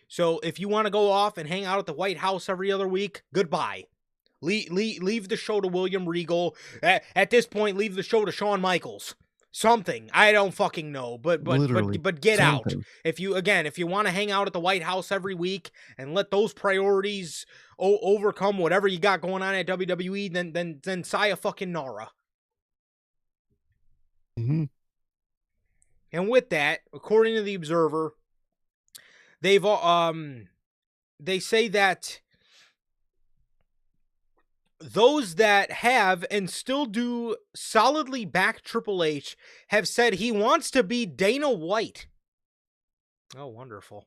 S2: So, if you want to go off and hang out at the White House every other week, goodbye. Leave the show to William Regal. At this point, leave the show to Shawn Michaels. Something. I don't fucking know. But get out. If you want to hang out at the White House every week and let those priorities overcome whatever you got going on at WWE, then Saya fucking Nara.
S1: Mm-hmm.
S2: And with that, according to the Observer, they say that those that have and still do solidly back Triple H have said he wants to be Dana White. Oh, wonderful.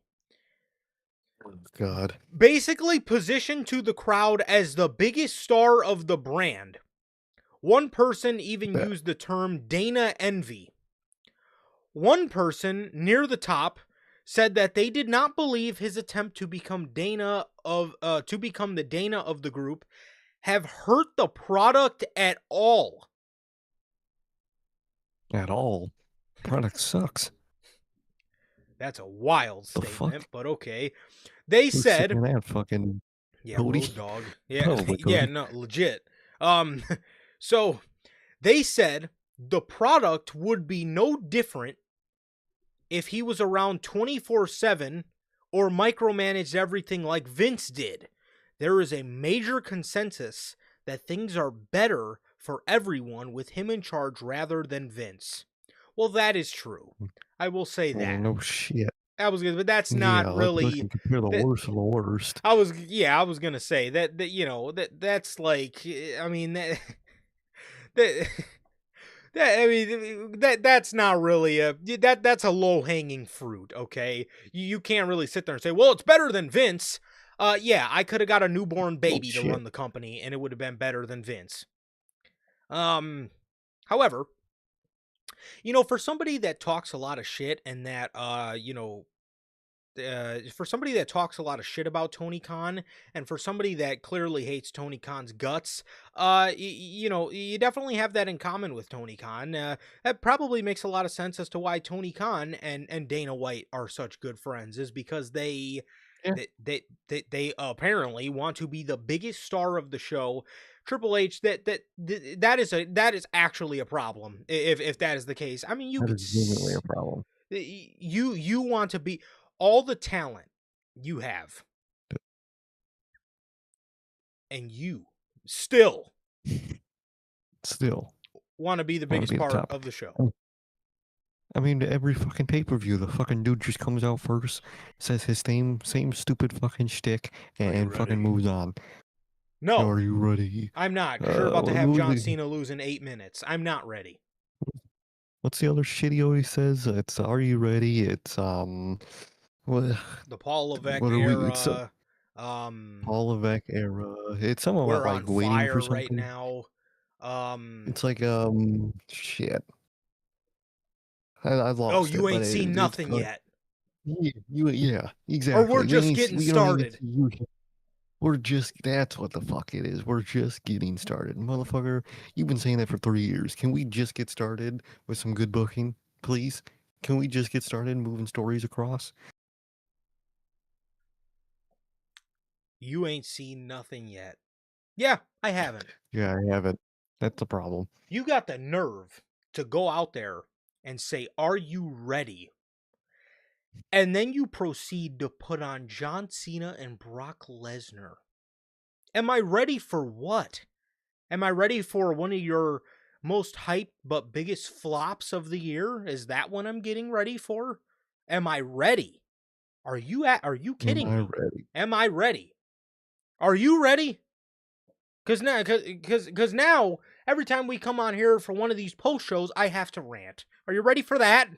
S1: Oh, God.
S2: Basically positioned to the crowd as the biggest star of the brand. One person even used the term Dana Envy. One person near the top said that they did not believe his attempt to become the Dana of the group have hurt the product at all.
S1: At all. Product sucks.
S2: That's a wild
S1: The
S2: statement,
S1: fuck?
S2: but okay. They
S1: Who's
S2: said,
S1: saying that? Fucking
S2: yeah,
S1: Cody?
S2: Road Dog. Yeah,
S1: Probably
S2: yeah,
S1: Cody.
S2: no, legit. Um, so they said the product would be no different if he was around 24/7 or micromanaged everything like Vince did. There is a major consensus that things are better for everyone with him in charge rather than Vince. Well, that is true. I will say
S1: Well,
S2: that.
S1: no shit.
S2: That was good, but that's not
S1: Yeah, let's
S2: really
S1: fucking compare the
S2: that.
S1: worst to the worst.
S2: I was gonna say that you know that's like I mean that that I mean that's not really that's a low hanging fruit. Okay, you can't really sit there and say, well, it's better than Vince. Yeah, I could have got a newborn
S1: Well,
S2: baby to
S1: shit.
S2: run the company, and it would have been better than Vince. However, you know, for somebody that talks a lot of shit and that for somebody that talks a lot of shit about Tony Khan, and for somebody that clearly hates Tony Khan's guts, you know, you definitely have that in common with Tony Khan. That probably makes a lot of sense as to why Tony Khan and Dana White are such good friends, is because
S1: Yeah,
S2: they apparently want to be the biggest star of the show. Triple H, that is actually a problem if that is the case. I mean, you
S1: that
S2: could
S1: is genuinely a problem.
S2: you want to be all the talent you have, and you still
S1: Still,
S2: want to be the
S1: want to
S2: biggest
S1: be the
S2: part
S1: top.
S2: of the show.
S1: I mean, every fucking pay-per-view, the fucking dude just comes out first, says his same stupid fucking shtick,
S2: Are you
S1: and fucking
S2: ready?
S1: moves on.
S2: No,
S1: Are you ready?
S2: I'm not, because you're about to have
S1: What was
S2: John
S1: the,
S2: Cena lose in 8 minutes. I'm not ready.
S1: what's the other shit he always says? It's Are you ready? It's what
S2: The Paul Levesque
S1: what are we? It's
S2: era. Um,
S1: Paul Levesque era. It's something about
S2: we're on
S1: like waiting for
S2: fire right
S1: something.
S2: now.
S1: It's like shit. I
S2: Oh,
S1: lost
S2: you
S1: it, but
S2: ain't seen
S1: it's
S2: nothing yet,
S1: yeah,
S2: or we're
S1: exactly.
S2: just getting
S1: We don't even
S2: started.
S1: see you. We're just that's what the fuck it is. We're just getting started. Motherfucker, you've been saying that for 3 years. Can we just get started with some good booking, please? Can we just get started moving stories across?
S2: You ain't seen nothing yet. Yeah, I haven't.
S1: Yeah, I have it. That's the problem.
S2: You got the nerve to go out there and say, "Are you ready?" And then you proceed to put on John Cena and Brock Lesnar. Am I ready for what? Am I ready for one of your most hyped but biggest flops of the year? Is that what I'm getting ready for? Am I ready? Are you
S1: Am
S2: kidding
S1: I
S2: me?
S1: ready?
S2: Am I ready? Are you ready? Cause now every time we come on here for one of these post shows, I have to rant. Are you ready for that?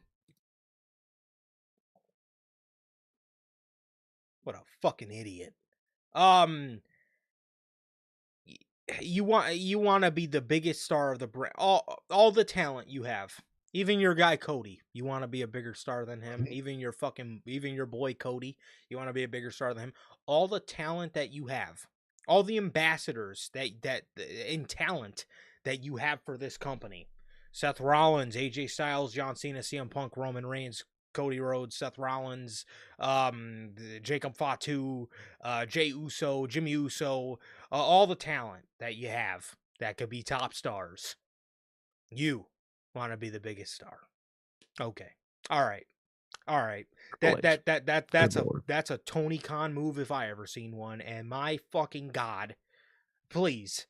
S2: What a fucking idiot. Um, you want to be the biggest star of the brand. All the talent you have. Even your guy Cody, you want to be a bigger star than him. Even your boy Cody, you want to be a bigger star than him. All the talent that you have, all the ambassadors that in talent that you have for this company. Seth Rollins, AJ Styles, John Cena, CM Punk, Roman Reigns, Cody Rhodes, Seth Rollins, Jacob Fatu, Jay Uso, Jimmy Uso, all the talent that you have that could be top stars. You want to be the biggest star. Okay. All right. All right.
S1: Triple H. Good lord.
S2: That's a Tony Khan move if I ever seen one, and my fucking god. Please.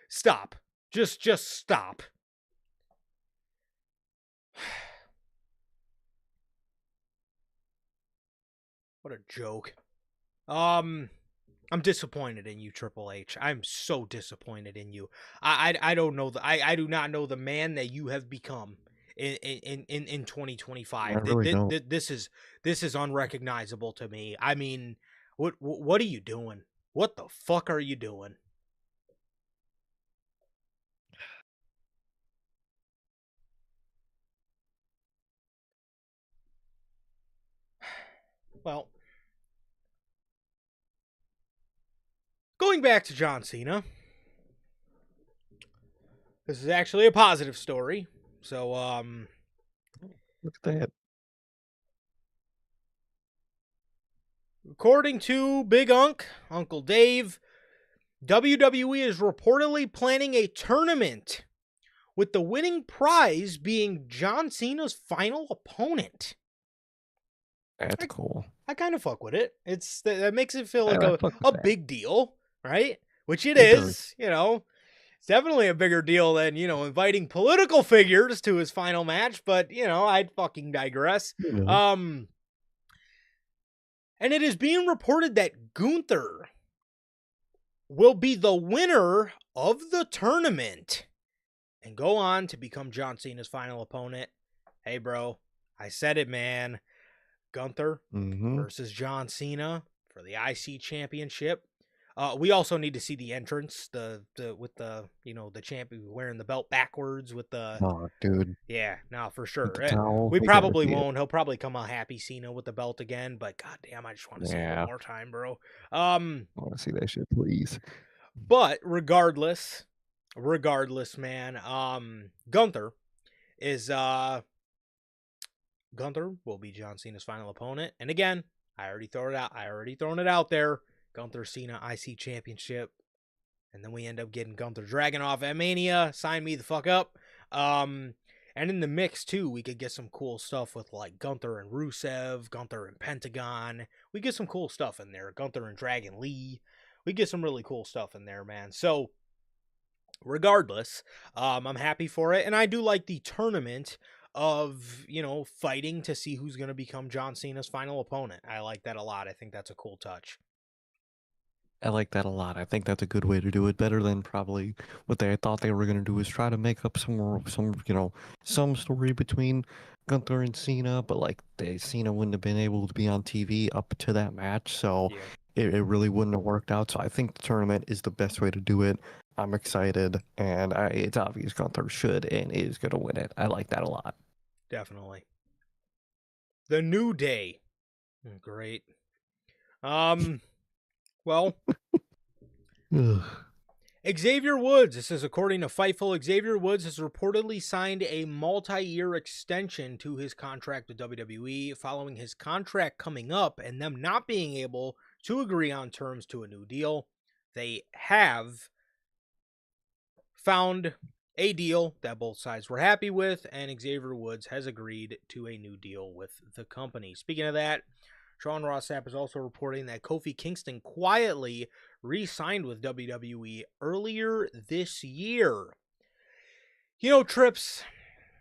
S2: Stop. Just stop. What a joke. I'm disappointed in you, Triple H. I'm so disappointed in you. I don't know I do not know the man that you have become in
S1: I
S2: 2025.
S1: really don't.
S2: This is unrecognizable to me. I mean, what are you doing? What the fuck are you doing? Well, going back to John Cena. This is actually a positive story. So
S1: Look at that.
S2: according to Big Uncle Dave, WWE is reportedly planning a tournament with the winning prize being John Cena's final opponent.
S1: That's cool.
S2: I kind of fuck with it. That makes it feel like
S1: I fuck with
S2: a
S1: that.
S2: big deal, right? Which it
S1: does.
S2: is, It's definitely a bigger deal than, inviting political figures to his final match, but, I'd fucking digress. And it is being reported that Gunther will be the winner of the tournament and go on to become John Cena's final opponent. Hey, bro, I said it, man. Gunther versus John Cena for the IC championship. We also need to see the entrance, with the champion wearing the belt backwards with the.
S1: Oh, dude.
S2: Yeah, no, for sure.
S1: Towel,
S2: We probably won't. He'll probably come out happy Cena with the belt again, but goddamn, I just want to see it one more time, bro.
S1: I want to see that shit, please.
S2: But regardless, man, Gunther is Gunther will be John Cena's final opponent. And again, I already thrown it out there. Gunther Cena IC Championship. And then we end up getting Gunther Dragunov at Mania. Sign me the fuck up. And in the mix, too, we could get some cool stuff with, like, Gunther and Rusev, Gunther and Pentagon. We get some cool stuff in there. Gunther and Dragon Lee. We get some really cool stuff in there, man. So, regardless, I'm happy for it. And I do like the tournament of, fighting to see who's going to become John Cena's final opponent. I like that a lot. I think that's a cool touch.
S1: I like that a lot. I think that's a good way to do it. Better than probably what they thought they were going to do is try to make up some story between Gunther and Cena, but like Cena wouldn't have been able to be on TV up to that match, so it really wouldn't have worked out. So I think the tournament is the best way to do it. I'm excited, and it's obvious Gunther should and is going to win it. I like that a lot.
S2: Definitely. The New Day. Great. Well, Xavier Woods, this is according to Fightful, Xavier Woods has reportedly signed a multi-year extension to his contract with WWE following his contract coming up and them not being able to agree on terms to a new deal. They have found a deal that both sides were happy with, and Xavier Woods has agreed to a new deal with the company. Speaking of that, Sean Ross Sapp is also reporting that Kofi Kingston quietly re-signed with WWE earlier this year. Trips,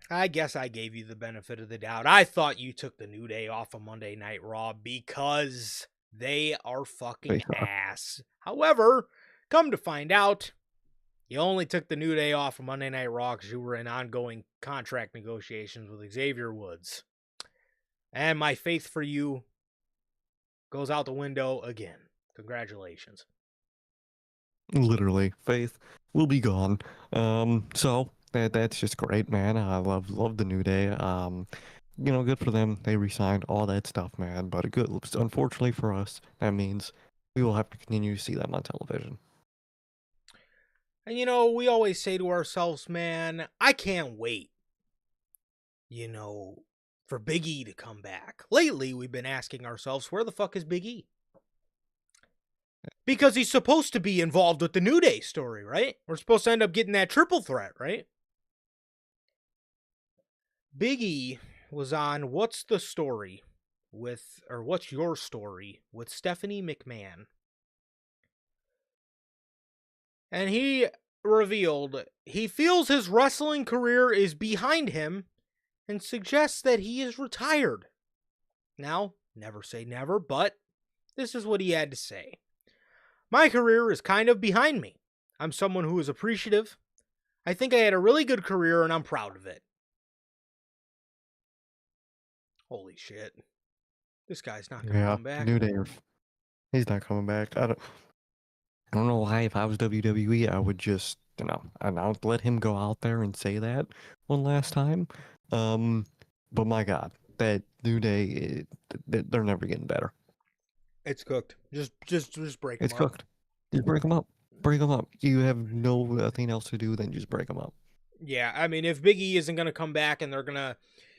S2: I guess I gave you the benefit of the doubt. I thought you took the New Day off of Monday Night Raw because they are fucking ass. However, come to find out, you only took the New Day off of Monday Night Raw because you were in ongoing contract negotiations with Xavier Woods. And my faith for you goes out the window again. Congratulations.
S1: Literally, faith will be gone. So that's just great, man. I love the New Day. Good for them. They re-signed all that stuff, man. But unfortunately for us, that means we will have to continue to see them on television.
S2: And we always say to ourselves, man, I can't wait. For Big E to come back. Lately, we've been asking ourselves, where the fuck is Big E? Because he's supposed to be involved with the New Day story, right? We're supposed to end up getting that triple threat, right? Big E was on What's Your Story with Stephanie McMahon. And he revealed he feels his wrestling career is behind him and suggests that he is retired. Now, never say never, but this is what he had to say. My career is kind of behind me. I'm someone who is appreciative. I think I had a really good career and I'm proud of it. Holy shit. This guy's not going to come back.
S1: New Day, he's not coming back. I don't know why. If I was WWE, I would just, I'd let him go out there and say that one last time. But my God, that New Day, they're never getting better.
S2: It's cooked. Just break them up.
S1: It's cooked. Just break them up. Break them up. You have nothing else to do than just break them up.
S2: Yeah, I mean, if Big E isn't going to come back and they're going to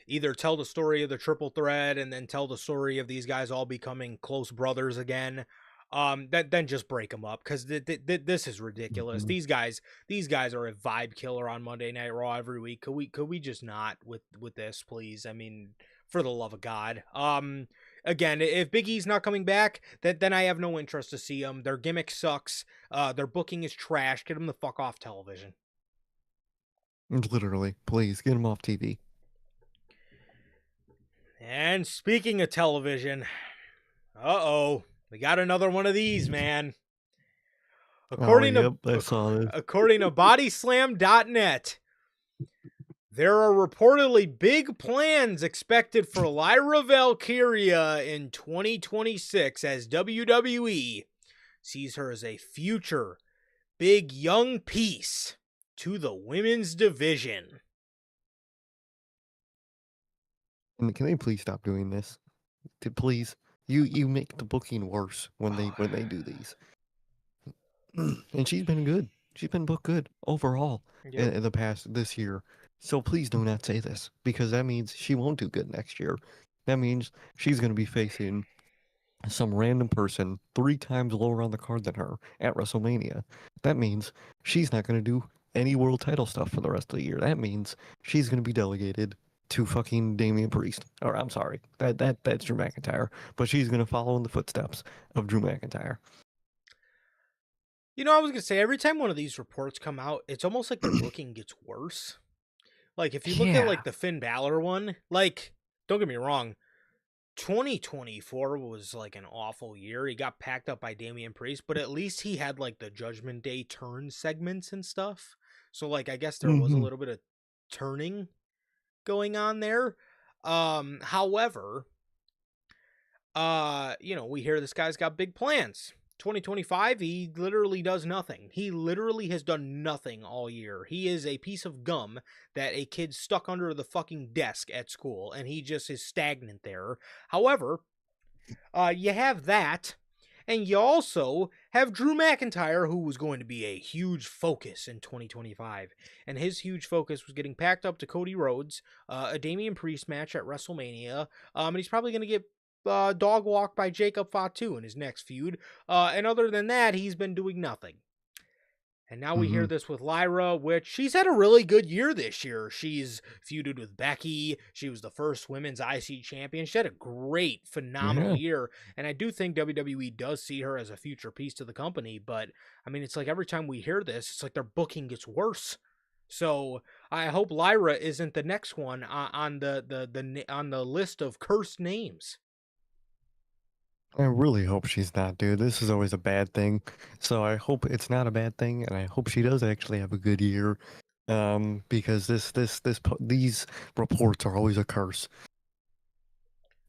S2: either tell the story of the triple threat and then tell the story of these guys all becoming close brothers again. Then just break them up, because this is ridiculous.
S1: Mhm.
S2: These guys are a vibe killer on Monday Night Raw every week. Could we just not with this, please? I mean, for the love of God. Again, if Big E's not coming back, then I have no interest to see them. Their gimmick sucks. Their booking is trash. Get them the fuck off television.
S1: Literally, please get him off TV.
S2: And speaking of television, we got another one of these, man. According
S1: yep, I saw this.
S2: according to bodyslam.net, there are reportedly big plans expected for Lyra Valkyria in 2026, as WWE sees her as a future big young piece to the women's division.
S1: And can they please stop doing this? Please, you make the booking worse when they do these. And she's been good. She's been booked good overall in the past this year. So please do not say this, because that means she won't do good next year. That means she's going to be facing some random person 3 times lower on the card than her at WrestleMania. That means she's not going to do any world title stuff for the rest of the year. That means she's going to be delegated to fucking Damian Priest. Or I'm sorry, that's Drew McIntyre. But she's going to follow in the footsteps of Drew McIntyre.
S2: You know, I was going to say, every time one of these reports come out, it's almost like the booking gets worse. Like, if you look at, like, the Finn Balor one, like, don't get me wrong, 2024 was, like, an awful year. He got packed up by Damian Priest, but at least he had, like, the Judgment Day turn segments and stuff. So, like, I guess there was a little bit of turning going on there. However, you know, we hear this guy's got big plans. 2025, he literally does nothing. He literally has done nothing all year. He is a piece of gum that a kid stuck under the fucking desk at school, and he just is stagnant there. However, you have that, and you also have Drew McIntyre, who was going to be a huge focus in 2025. And his huge focus was getting packed up to Cody Rhodes, a Damian Priest match at WrestleMania, and he's probably going to get dog walked by Jacob Fatu in his next feud. And other than that, he's been doing nothing. And now we hear this with Lyra, which she's had a really good year this year. She's feuded with Becky. She was the first women's IC champion. She had a great, phenomenal year. And I do think WWE does see her as a future piece to the company. But, I mean, it's like every time we hear this, it's like their booking gets worse. So I hope Lyra isn't the next one on the list of cursed names.
S1: I really hope she's not, dude. This is always a bad thing. So I hope it's not a bad thing, and I hope she does actually have a good year. Because these reports are always a curse.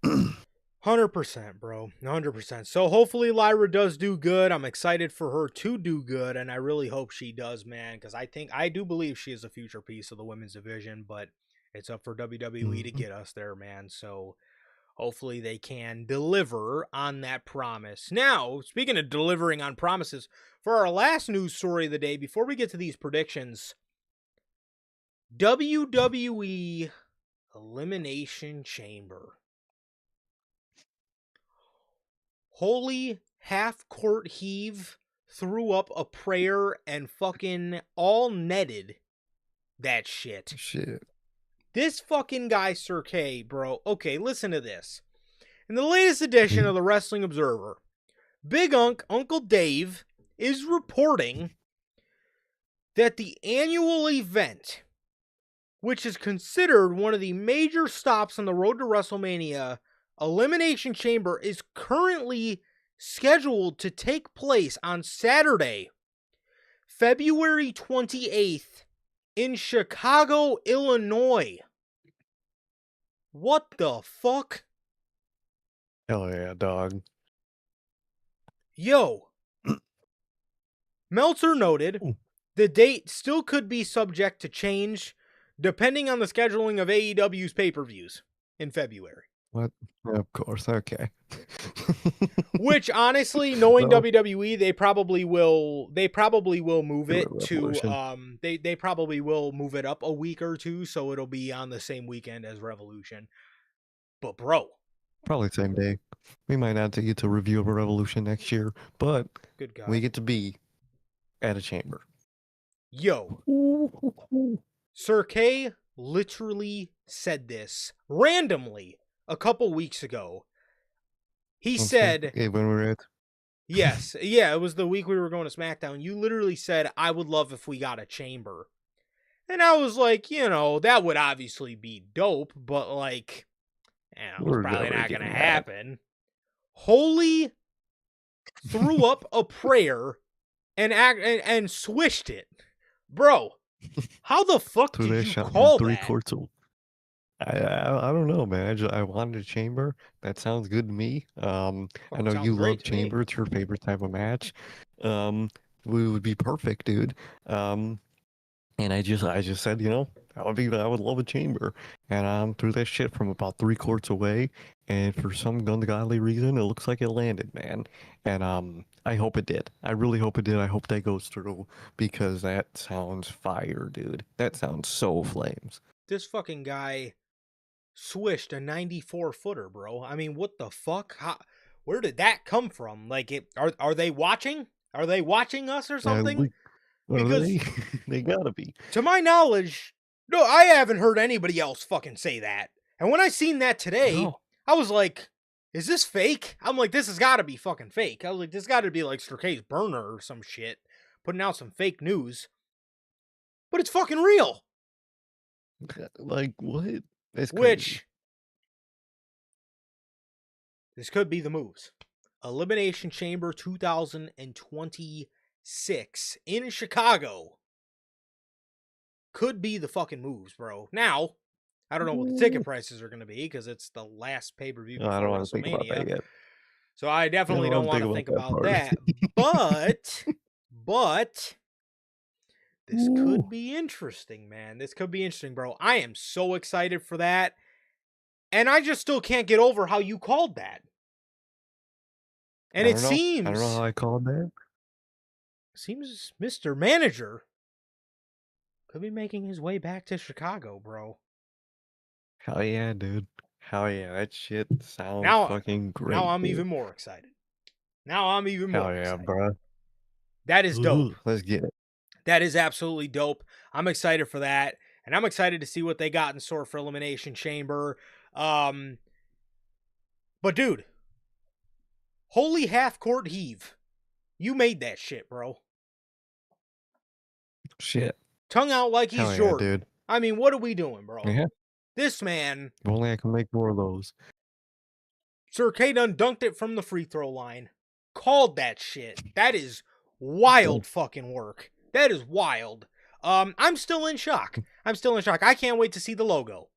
S2: 100%, bro. 100%. So hopefully Lyra does do good. I'm excited for her to do good, and I really hope she does, man, because I do believe she is a future piece of the women's division, but it's up for WWE to get us there, man. So hopefully they can deliver on that promise. Now, speaking of delivering on promises, for our last news story of the day, before we get to these predictions, WWE Elimination Chamber. Holy half-court heave threw up a prayer and fucking all netted that shit. This fucking guy, Sir K, bro. Okay, listen to this. In the latest edition of the Wrestling Observer, Big Uncle Dave, is reporting that the annual event, which is considered one of the major stops on the road to WrestleMania, Elimination Chamber, is currently scheduled to take place on Saturday, February 28th, in Chicago, Illinois. What the fuck?
S1: Hell yeah, dog.
S2: Yo. Meltzer noted the date still could be subject to change depending on the scheduling of AEW's pay-per-views in February.
S1: What? Of course. Okay.
S2: Which honestly, knowing
S1: Well,
S2: WWE, they probably will move
S1: do it,
S2: it to
S1: Revolution.
S2: they probably will move it up a week or two so it'll be on the same weekend as Revolution. But bro,
S1: Probably same day. We might not get to review a Revolution next year, but
S2: good
S1: we
S2: God.
S1: get to be at a chamber.
S2: Yo,
S1: Ooh.
S2: Sir K literally said this randomly a couple weeks ago. He
S1: On Smack
S2: said,
S1: when we were at
S2: yes, yeah, it was the week we were going to SmackDown. You literally said, I would love if we got a chamber. And I was like, that would obviously be dope, but like, it's
S1: we're
S2: probably
S1: never
S2: not going to
S1: getting that.
S2: happen. Holy threw up a prayer and swished it. Bro, how the fuck
S1: Through
S2: did
S1: that
S2: you
S1: shot from
S2: call
S1: three
S2: that?
S1: quarts of. I don't know, man. I wanted a chamber. That sounds good to me. I
S2: Fucking
S1: know
S2: sounds
S1: you
S2: great
S1: love
S2: to me.
S1: chamber. It's your favorite type of match. Um, we would be perfect, dude. And I just said, I would love a chamber. And threw that shit from about three courts away. And for some ungodly reason, it looks like it landed, man. And I hope it did. I really hope it did. I hope that goes through because that sounds fire, dude. That sounds so flames.
S2: This fucking guy swished a 94 footer, bro. I mean, what the fuck? Where did that come from? Like, are they watching? Are they watching us or something?
S1: Are
S2: Because
S1: they? They gotta be.
S2: to my knowledge, no, I haven't heard anybody else fucking say that. And when I seen that today,
S1: No.
S2: I was like, is this fake? I'm like, this has got to be fucking fake. I was like, this got to be like Sturkay's burner or some shit, putting out some fake news. But it's fucking real.
S1: Like, what? That's crazy.
S2: Which, this could be the moves. Elimination Chamber 2026 in Chicago could be the fucking moves, bro. Now, I don't know what the ticket
S1: Ooh.
S2: prices are going to be because it's the last pay-per-view
S1: No, I
S2: before
S1: don't want to think about
S2: WrestleMania.
S1: that yet.
S2: So I
S1: I don't
S2: definitely don't
S1: want to
S2: want
S1: think
S2: to
S1: about
S2: think
S1: that
S2: about
S1: part.
S2: that. But this could
S1: Ooh.
S2: be interesting, man. This could be interesting, bro. I am so excited for that. And I just still can't get over how you called that. And
S1: I
S2: it
S1: don't know. I don't know
S2: seems
S1: how I called that.
S2: Mr. Manager could be making his way back to Chicago, bro.
S1: Hell yeah, dude. Hell yeah, that shit sounds
S2: Now
S1: fucking
S2: now
S1: great,
S2: I'm
S1: dude.
S2: even more excited. Now I'm even
S1: Hell
S2: more
S1: yeah,
S2: excited.
S1: bro.
S2: That is dope.
S1: Let's get it.
S2: That is absolutely dope. I'm excited for that. And I'm excited to see what they got in store for Elimination Chamber. But dude, holy half court heave. You made that shit, bro.
S1: Shit.
S2: Tongue out like he's
S1: Hell yeah,
S2: Jordan.
S1: dude.
S2: I mean, what are we doing, bro?
S1: Yeah.
S2: This man,
S1: If only I can make more of those.
S2: Sir K done dunked it from the free throw line. Called that shit. That is wild fucking work. That is wild. I'm still in shock. I can't wait to see the logo.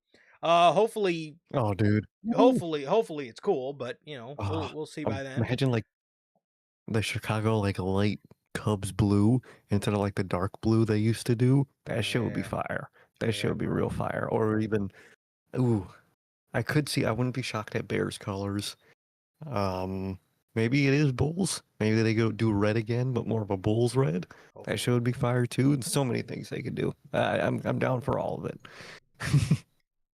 S2: Hopefully,
S1: Oh, dude. Ooh.
S2: hopefully it's cool, but
S1: Oh,
S2: we'll see by then.
S1: imagine like the Chicago like light Cubs blue instead of like the dark blue they used to do. That shit would be
S2: Yeah,
S1: fire. That shit
S2: yeah,
S1: would be
S2: bro.
S1: real fire. Or even, ooh, I wouldn't be shocked at Bears colors. Um, maybe it is Bulls. Maybe they go do red again, but more of a Bulls red. That shit
S2: Hopefully,
S1: would be fire too. And so many things they could do. I'm down for all of it.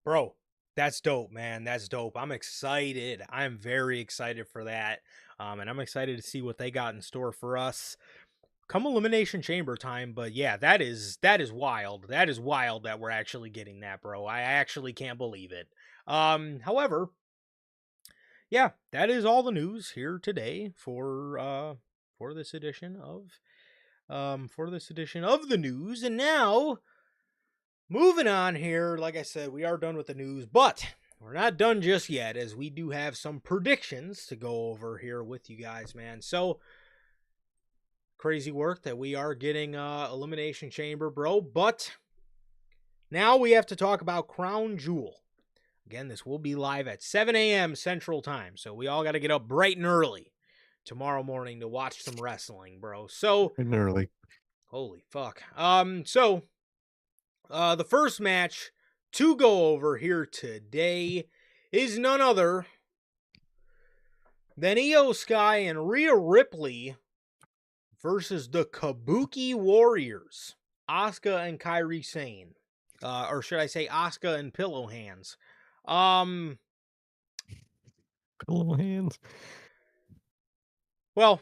S2: bro. That's dope, man. That's dope. I'm excited. I'm very excited for that. And I'm excited to see what they got in store for us come Elimination Chamber time. But yeah, that is wild. That is wild that we're actually getting that, bro. I actually can't believe it. However, yeah, that is all the news here today for this edition of the news. And now moving on here, like I said, we are done with the news, but we're not done just yet, as we do have some predictions to go over here with you guys, man. So crazy work that we are getting Elimination Chamber, bro. But now we have to talk about Crown Jewel. Again, this will be live at 7 a.m. Central Time, so we all got to get up bright and early tomorrow morning to watch some wrestling, bro. So,
S1: And early.
S2: holy fuck. The first match to go over here today is none other than Io Sky and Rhea Ripley versus the Kabuki Warriors, Asuka and Kairi Sane. Or should I say Asuka and Pillow Hands.
S1: Pillow hands.
S2: Well,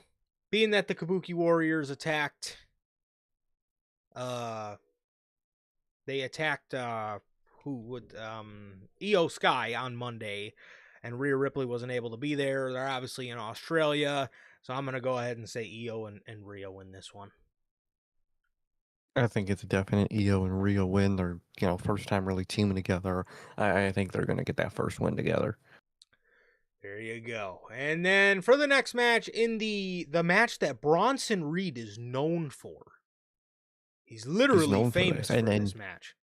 S2: being that the Kabuki Warriors attacked Io Sky on Monday, and Rhea Ripley wasn't able to be there. They're obviously in Australia, so I'm going to go ahead and say Io and Rhea win this one.
S1: I think it's a definite Io and Rhea win. They're, first time really teaming together. I think they're going to get that first win together.
S2: There you go. And then for the next match, in the match that Bronson Reed is known for. He's literally famous for this match.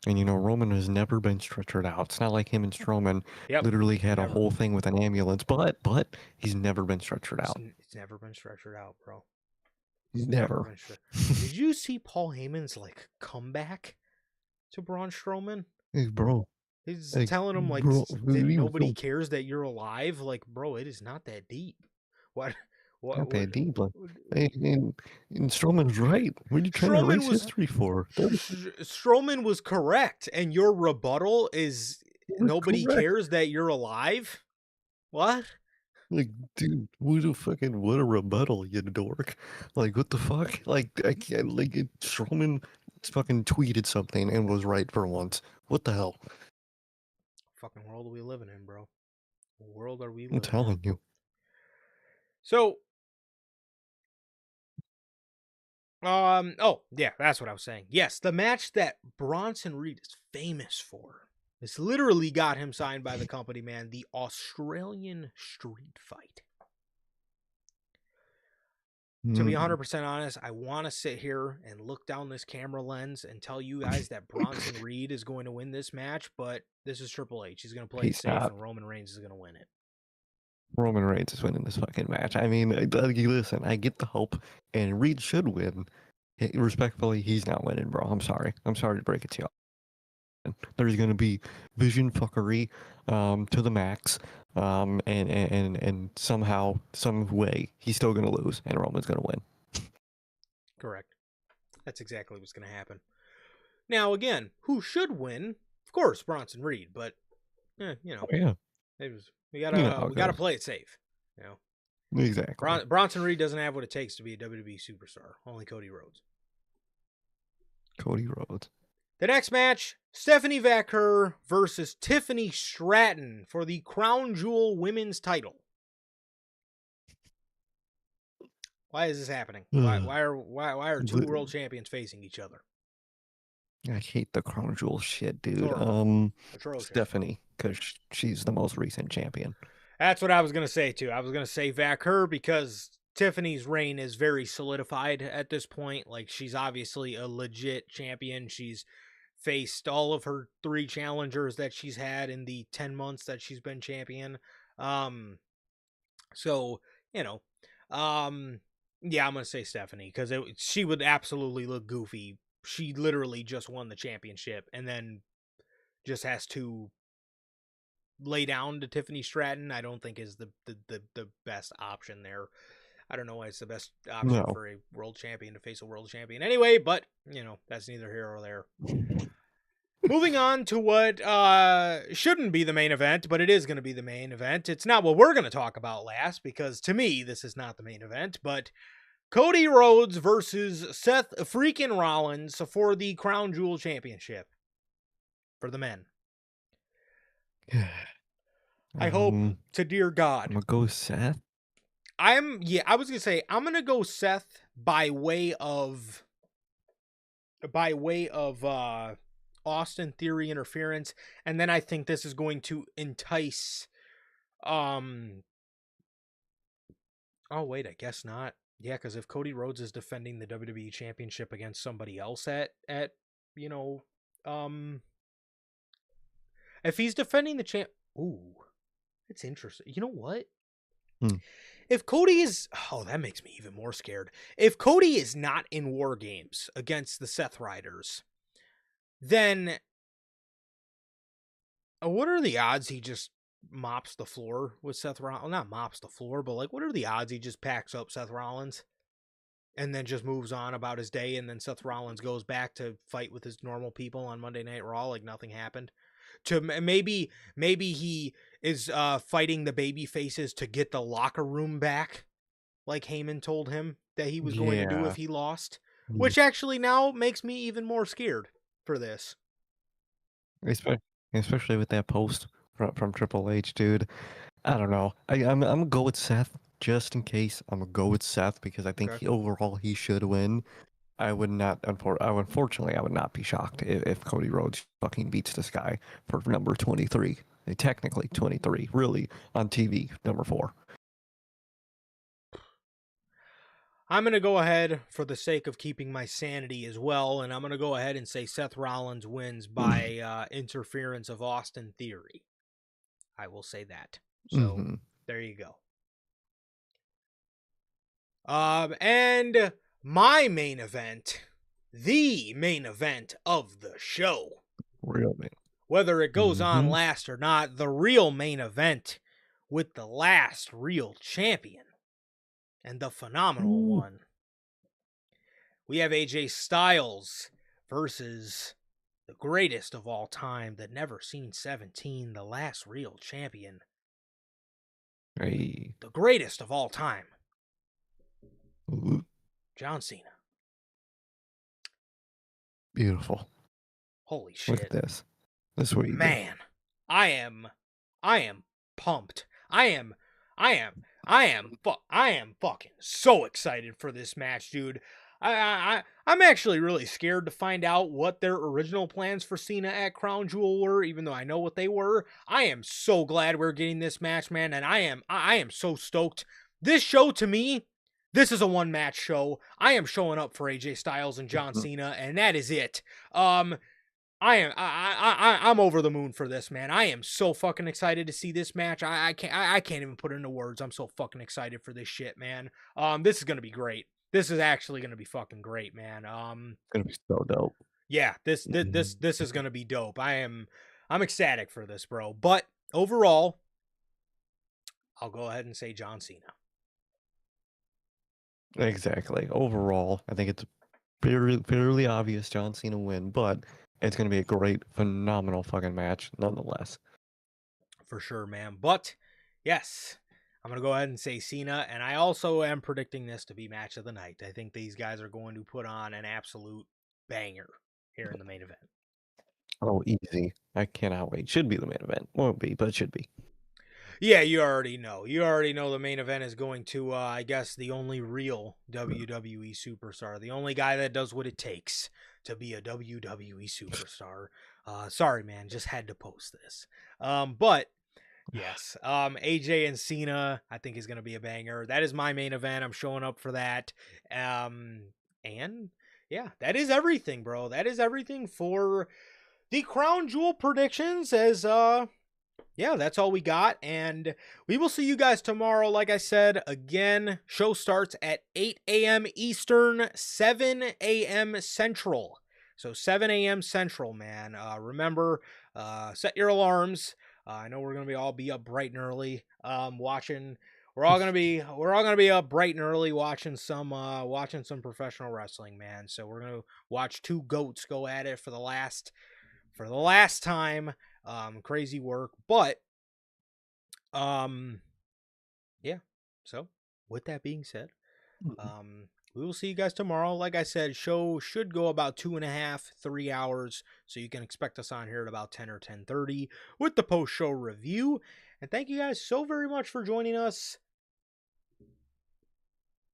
S1: And, Roman has never been stretchered out. It's not like him and Strowman literally had a whole thing with an ambulance, but he's never been stretchered out.
S2: He's never been stretchered out, bro.
S1: He's never.
S2: Did you see Paul Heyman's, comeback to Braun Strowman?
S1: Hey, bro.
S2: He's telling him, that nobody cares that you're alive. Like, bro, it is not that deep. What?
S1: Not that deep. And Strowman's right. What are you trying to erase history for?
S2: Strowman was correct, and your rebuttal is nobody cares that you're alive? What?
S1: Dude, what a rebuttal, you dork. What the fuck? I can't, Strowman fucking tweeted something and was right for once. What the hell?
S2: Fucking world are we living in, bro? What world are we living in?
S1: I'm telling you.
S2: So, oh, yeah, that's what I was saying. Yes, the match that Bronson Reed is famous for. This literally got him signed by the company, man. The Australian Street Fight. To be 100% honest, I want to sit here and look down this camera lens and tell you guys that Bronson Reed is going to win this match, but this is Triple H. He's going to play it safe, and Roman Reigns is going to win it.
S1: Roman Reigns is winning this fucking match. I mean, listen, I get the hope, and Reed should win. Respectfully, he's not winning, bro. I'm sorry. I'm sorry to break it to you. There's going to be vision fuckery to the max, and somehow, some way, he's still going to lose, and Roman's going to win.
S2: Correct. That's exactly what's going to happen. Now, again, who should win? Of course, Bronson Reed, but,
S1: yeah.
S2: We gotta play it safe.
S1: Exactly.
S2: Bronson Reed doesn't have what it takes to be a WWE superstar. Only Cody Rhodes. The next match, Stephanie Vaquer versus Tiffany Stratton for the Crown Jewel Women's title. Why is this happening? Why are two world champions facing each other?
S1: I hate the Crown Jewel shit, dude. Stephanie, because she's the most recent champion.
S2: That's what I was going to say, too. I was going to say Vaquer because Tiffany's reign is very solidified at this point. She's obviously a legit champion. She's faced all of her 3 challengers that she's had in the 10 months that she's been champion. Yeah, I'm going to say Stephanie because she would absolutely look goofy. She literally just won the championship and then just has to lay down to Tiffany Stratton. I don't think is the best option there. I don't know why it's the best option for a world champion to face a world champion anyway, but, that's neither here or there. Moving on to what shouldn't be the main event, but it is going to be the main event. It's not what we're going to talk about last, because to me, this is not the main event, but Cody Rhodes versus Seth freaking Rollins for the Crown Jewel Championship for the men. I hope to dear God.
S1: I'm going to go Seth.
S2: I was going to say, I'm going to go Seth by way of Austin Theory interference, and then I think this is going to entice oh wait, I guess not. Yeah, because if Cody Rhodes is defending the WWE Championship against somebody else at if he's defending the champ, ooh, it's interesting. You know what? If Cody is, that makes me even more scared. If Cody is not in War Games against the Seth Riders, then What are the odds he just mops the floor with Seth Rollins? Well, not mops the floor, but like, what are the odds he just packs up Seth Rollins and then just moves on about his day, and then Seth Rollins goes back to fight with his normal people on Monday Night Raw like nothing happened? To maybe he is fighting the baby faces to get the locker room back, like Heyman told him that he was going to do
S1: Yeah.
S2: if he lost,
S1: Mm.
S2: which actually now makes me even more scared for this.
S1: Especially with that post from Triple H, dude. I don't know. I'm gonna go with Seth just in case. I'm gonna go with Seth because I think
S2: Okay.
S1: overall he should win. I would not, unfortunately, I would not be shocked if Cody Rhodes fucking beats this guy for number 23. Technically 23, really, on TV, number 4.
S2: I'm going to go ahead for the sake of keeping my sanity as well, and I'm going to go ahead and say Seth Rollins wins by interference of Austin Theory. I will say that. So
S1: Mm-hmm.
S2: there you go. And my main event, the main event of the show,
S1: Real man.
S2: whether it goes on
S1: Mm-hmm.
S2: last or not, the real main event with the last real champion and the phenomenal
S1: Ooh.
S2: one. We have AJ Styles versus the greatest of all time, the never seen 17, the last real champion,
S1: Hey.
S2: the greatest of all time,
S1: Ooh.
S2: John Cena.
S1: Beautiful.
S2: Holy
S1: Look at
S2: shit.
S1: this. This is what you get.
S2: Man, I am pumped. I am fucking so excited for this match, dude. I'm actually really scared to find out what their original plans for Cena at Crown Jewel were, even though I know what they were. I am so glad we're getting this match, man, and I am so stoked. This show, to me, this is a one match show. I am showing up for AJ Styles and John Cena, and that is it. I'm over the moon for this, man. I am so fucking excited to see this match. I can't even put it into words. I'm so fucking excited for this shit, man. This is gonna be great. This is actually gonna be fucking great, man.
S1: It's gonna be so dope.
S2: Yeah, this is gonna be dope. I'm ecstatic for this, bro. But overall, I'll go ahead and say John Cena.
S1: Exactly. Overall, I think it's fairly obvious John Cena win, but it's gonna be a great, phenomenal fucking match nonetheless.
S2: For sure, man. But yes, I'm going to go ahead and say Cena, and I also am predicting this to be match of the night. I think these guys are going to put on an absolute banger here in the main event.
S1: Oh, easy. I cannot wait. Should be the main event. Won't be, but it should be.
S2: Yeah, you already know. You already know the main event is going to, I guess, the only real WWE superstar. The only guy that does what it takes to be a WWE superstar. Sorry, man. Just had to post this. But yes, AJ and Cena, I think is going to be a banger. That is my main event. I'm showing up for that. And yeah, that is everything, bro. That is everything for the Crown Jewel predictions. As yeah, that's all we got, and we will see you guys tomorrow. Like I said, again, show starts at 8 a.m. Eastern, 7 a.m. Central. So 7 a.m. Central, man. Remember, set your alarms. I know we're gonna be all be up bright and early, watching. We're all gonna be up bright and early watching some professional wrestling, man. So we're gonna watch two goats go at it for the last time. Crazy work, but yeah. So with that being said, we will see you guys tomorrow. Like I said, show should go about 2.5, 3 hours, so you can expect us on here at about 10 or 10:30 with the post-show review. And thank you guys so very much for joining us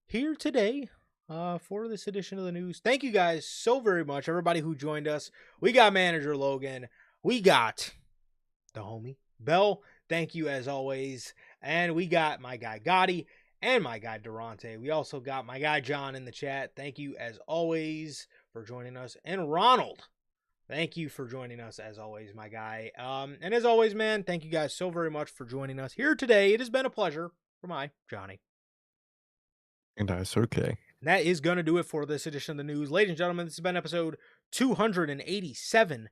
S2: here today for this edition of the news. Thank you guys so very much, everybody who joined us. We got Manager Logan. We got the homie Bell. Thank you as always. And we got my guy Gotti and my guy Durante. We also got my guy John in the chat. Thank you as always for joining us. And Ronald, thank you for joining us as always, my guy. And as always, man, thank you guys so very much for joining us here today. It has been a pleasure for my Johnny.
S1: And that's okay.
S2: And that is going to do it for this edition of the news. Ladies and gentlemen, this has been episode 287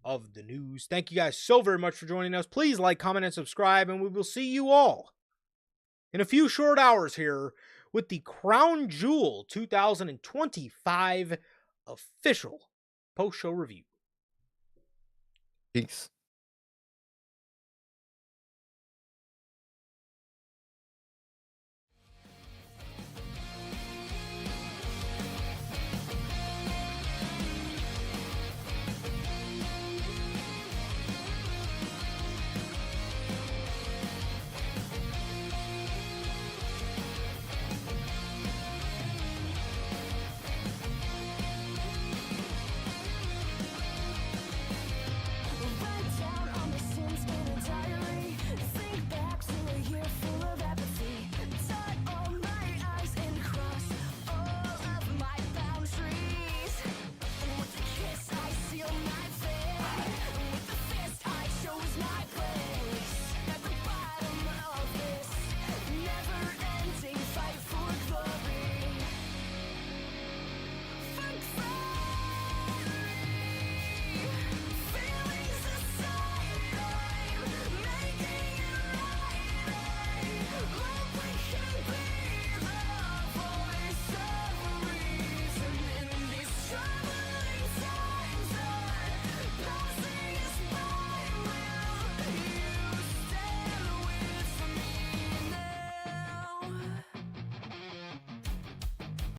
S2: of the news. Thank you guys so very much for joining us. Please like, comment, and subscribe, and we will see you all in a few short hours here with the Crown Jewel 2025 official post-show review.
S1: Peace.